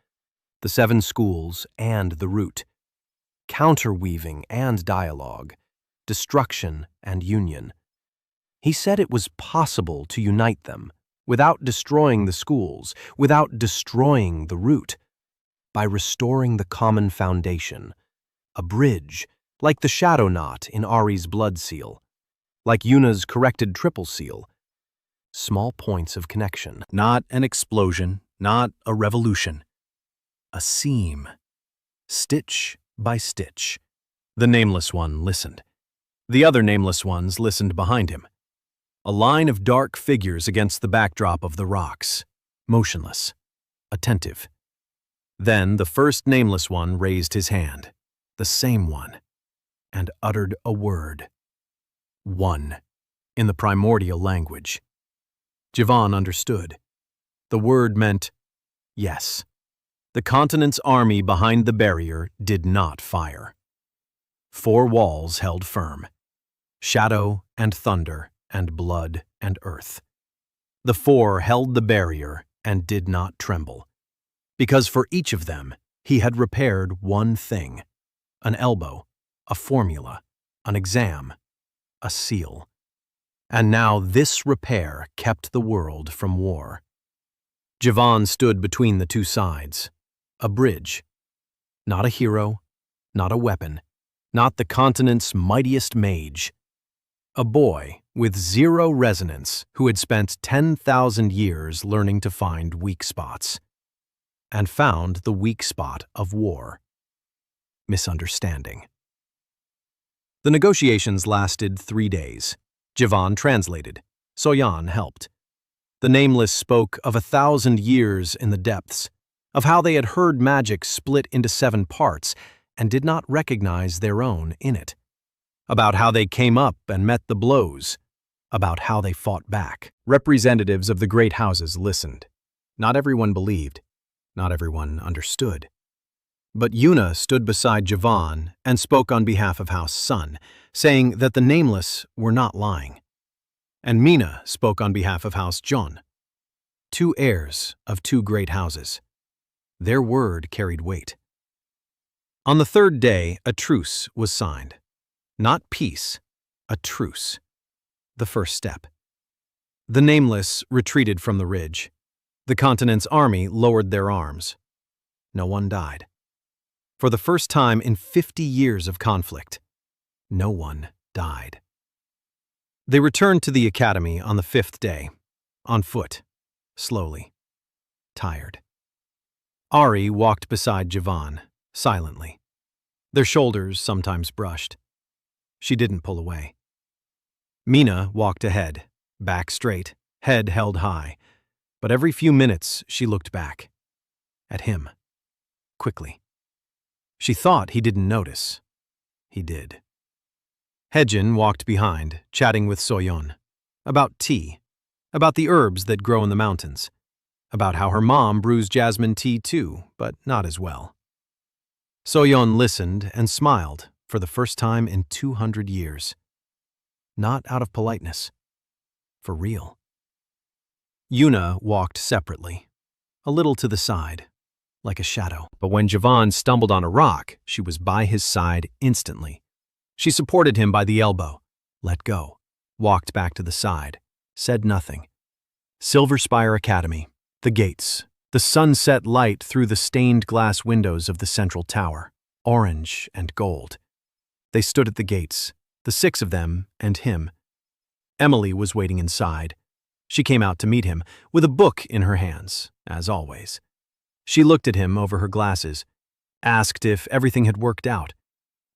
the 7 schools and the root, counterweaving and dialogue, destruction and union. He said it was possible to unite them, without destroying the schools, without destroying the root, by restoring the common foundation, a bridge, like the shadow knot in Ari's blood seal, like Yuna's corrected triple seal. Small points of connection. Not an explosion, not a revolution. A seam. Stitch by stitch. The nameless one listened. The other nameless ones listened behind him. A line of dark figures against the backdrop of the rocks, motionless, attentive. Then the first nameless one raised his hand, the same one, and uttered a word. 1, in the primordial language. Jivan understood. The word meant yes. The continent's army behind the barrier did not fire. 4 walls held firm. Shadow and thunder and blood and earth. The 4 held the barrier and did not tremble, because for each of them He had repaired one thing: an elbow, a formula, an exam, a seal. And now this repair kept the world from war. Javan stood between the two sides, a bridge. Not a hero, not a weapon, not the continent's mightiest mage. A boy with zero resonance who had spent 10,000 years learning to find weak spots. And found the weak spot of war: misunderstanding. The negotiations lasted 3 days. Javan translated. Soyan helped. The Nameless spoke of 1,000 years in the depths, of how they had heard magic split into 7 parts and did not recognize their own in it, about how they came up and met the blows, about how they fought back. Representatives of the great houses listened. Not everyone believed. Not everyone understood. But Yuna stood beside Javan and spoke on behalf of House Sun, saying that the Nameless were not lying. And Mina spoke on behalf of House Jon, 2 heirs of 2 great houses. Their word carried weight. On the 3rd day, a truce was signed. Not peace, a truce. The first step. The Nameless retreated from the ridge. The continent's army lowered their arms. No one died. For the first time in 50 years of conflict, no one died. They returned to the academy on the 5th day, on foot, slowly, tired. Ari walked beside Javan, silently. Their shoulders sometimes brushed. She didn't pull away. Mina walked ahead, back straight, head held high, but every few minutes she looked back. At him. Quickly. She thought he didn't notice. He did. Hejin walked behind, chatting with Soyon. About tea. About the herbs that grow in the mountains. About how her mom brews jasmine tea too, but not as well. Soyon listened and smiled for the first time in 200 years. Not out of politeness. For real. Yuna walked separately, a little to the side, like a shadow. But when Javan stumbled on a rock, she was by his side instantly. She supported him by the elbow, let go, walked back to the side, said nothing. Silver Spire Academy, the gates, the sunset light through the stained glass windows of the central tower, orange and gold. They stood at the gates, the 6 of them and him. Emily was waiting inside. She came out to meet him, with a book in her hands, as always. She looked at him over her glasses, asked if everything had worked out.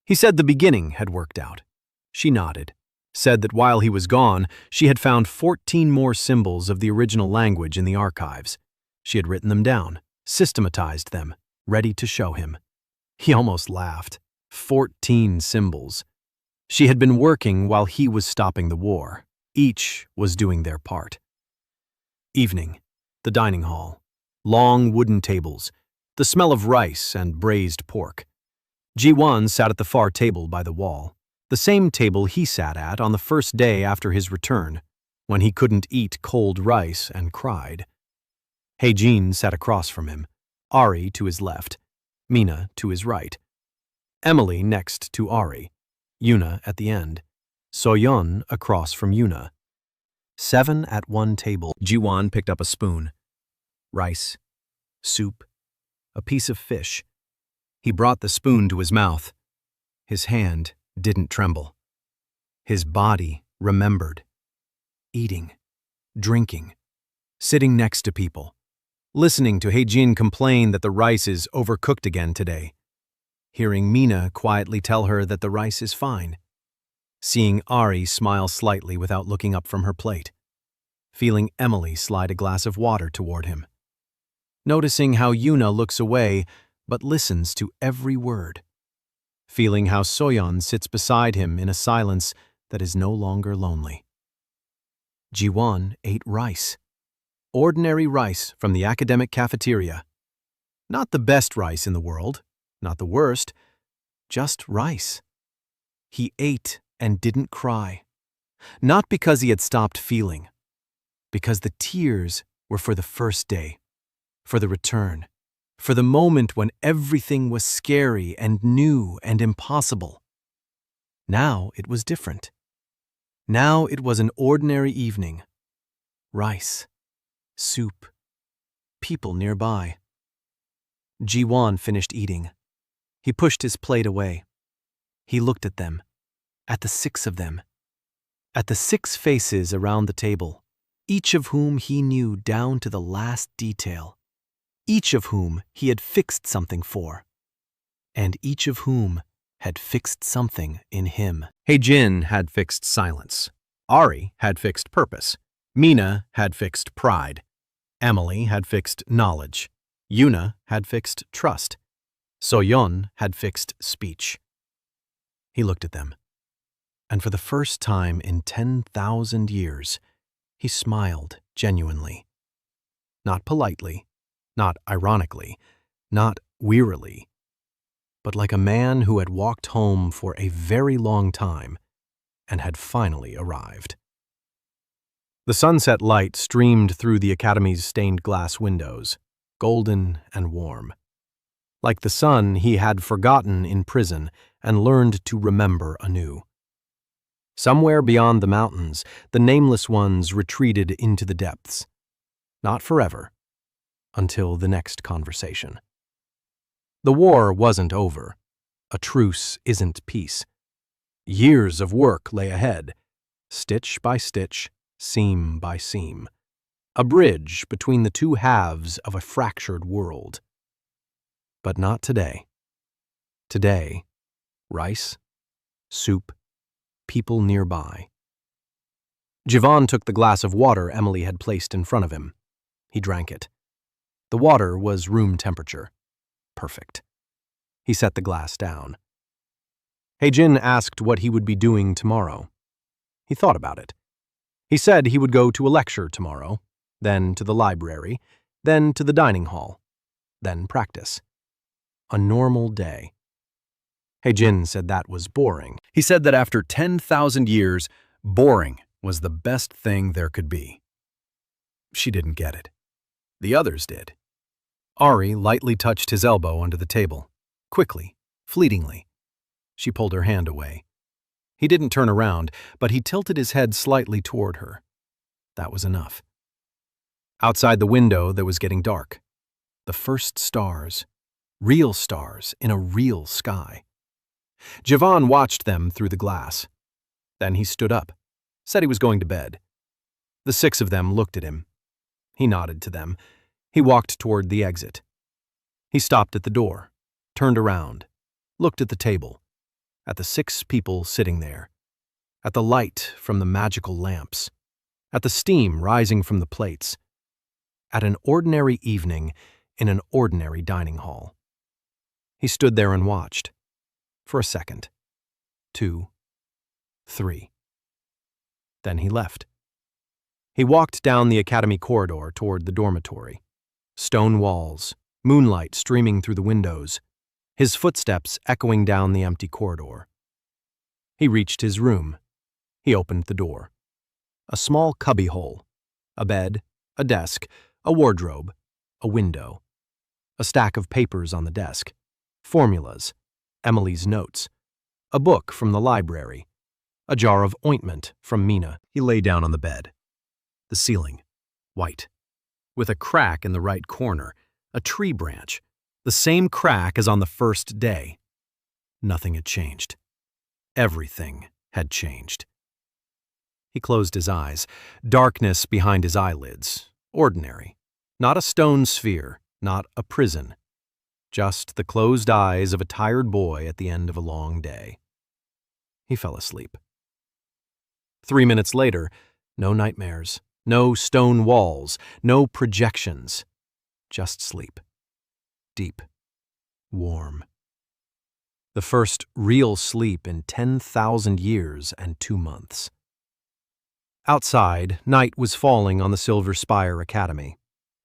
He said the beginning had worked out. She nodded, said that while he was gone, she had found 14 more symbols of the original language in the archives. She had written them down, systematized them, ready to show him. He almost laughed. 14 symbols. She had been working while he was stopping the war. Each was doing their part. Evening. The dining hall. Long wooden tables, the smell of rice and braised pork. Ji-won sat at the far table by the wall, the same table he sat at on the first day after his return, when he couldn't eat cold rice and cried. Hae-jin sat across from him, Ari to his left, Mina to his right, Emily next to Ari, Yuna at the end, Soyeon across from Yuna. 7 at one table. Ji-won picked up a spoon. Rice, soup, a piece of fish. He brought the spoon to his mouth. His hand didn't tremble. His body remembered. Eating, drinking, sitting next to people, listening to Hae-jin complain that the rice is overcooked again today, hearing Mina quietly tell her that the rice is fine, seeing Ari smile slightly without looking up from her plate, feeling Emily slide a glass of water toward him, noticing how Yuna looks away but listens to every word, feeling how Soyeon sits beside him in a silence that is no longer lonely. Ji-won ate rice. Ordinary rice from the academic cafeteria. Not the best rice in the world, not the worst, just rice. He ate and didn't cry. Not because he had stopped feeling, because the tears were for the first day, for the return, for the moment when everything was scary and new and impossible. Now it was different. Now it was an ordinary evening. Rice, soup, people nearby. Ji-won finished eating. He pushed his plate away. He looked at them, at the 6 of them, at the 6 faces around the table, each of whom he knew down to the last detail, each of whom he had fixed something for, and each of whom had fixed something in him. Hae-jin had fixed silence. Ari had fixed purpose. Mina had fixed pride. Emily had fixed knowledge. Yuna had fixed trust. So-yeon had fixed speech. He looked at them, and for the first time in 10,000 years, he smiled genuinely. Not politely, not ironically, not wearily, but like a man who had walked home for a very long time and had finally arrived. The sunset light streamed through the academy's stained glass windows, golden and warm. Like the sun he had forgotten in prison and learned to remember anew. Somewhere beyond the mountains, the nameless ones retreated into the depths. Not forever, until the next conversation. The war wasn't over. A truce isn't peace. Years of work lay ahead, stitch by stitch, seam by seam. A bridge between the 2 halves of a fractured world. But not today. Today, rice, soup, people nearby. Ji-won took the glass of water Emily had placed in front of him. He drank it. The water was room temperature. Perfect. He set the glass down. Hae-jin asked what he would be doing tomorrow. He thought about it. He said he would go to a lecture tomorrow, then to the library, then to the dining hall, then practice. A normal day. Hae-jin said that was boring. He said that after 10,000 years, boring was the best thing there could be. She didn't get it. The others did. Ari lightly touched his elbow under the table. Quickly, fleetingly. She pulled her hand away. He didn't turn around, but he tilted his head slightly toward her. That was enough. Outside the window, there was getting dark. The first stars. Real stars in a real sky. Ji-won watched them through the glass. Then he stood up, said he was going to bed. The 6 of them looked at him. He nodded to them. He walked toward the exit. He stopped at the door, turned around, looked at the table, at the 6 people sitting there, at the light from the magical lamps, at the steam rising from the plates, at an ordinary evening in an ordinary dining hall. He stood there and watched. For a second. 2. 3. Then he left. He walked down the academy corridor toward the dormitory. Stone walls, moonlight streaming through the windows, his footsteps echoing down the empty corridor. He reached his room. He opened the door. A small cubbyhole. A bed, a desk, a wardrobe, a window. A stack of papers on the desk. Formulas. Emily's notes, a book from the library, a jar of ointment from Mina. He lay down on the bed. The ceiling, white, with a crack in the right corner, a tree branch, the same crack as on the first day. Nothing had changed. Everything had changed. He closed his eyes, darkness behind his eyelids, ordinary, not a stone sphere, not a prison. Just the closed eyes of a tired boy at the end of a long day. He fell asleep. 3 minutes later, no nightmares, no stone walls, no projections. Just sleep. Deep. Warm. The first real sleep in 10,000 years and 2 months. Outside, night was falling on the Silver Spire Academy.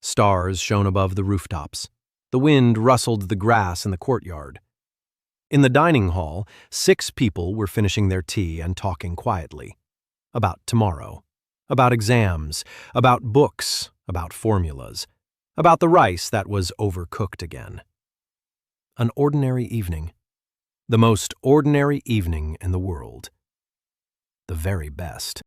Stars shone above the rooftops. The wind rustled the grass in the courtyard. In the dining hall, 6 people were finishing their tea and talking quietly. About tomorrow. About exams. About books. About formulas. about the rice that was overcooked again. An ordinary evening. The most ordinary evening in the world. The very best.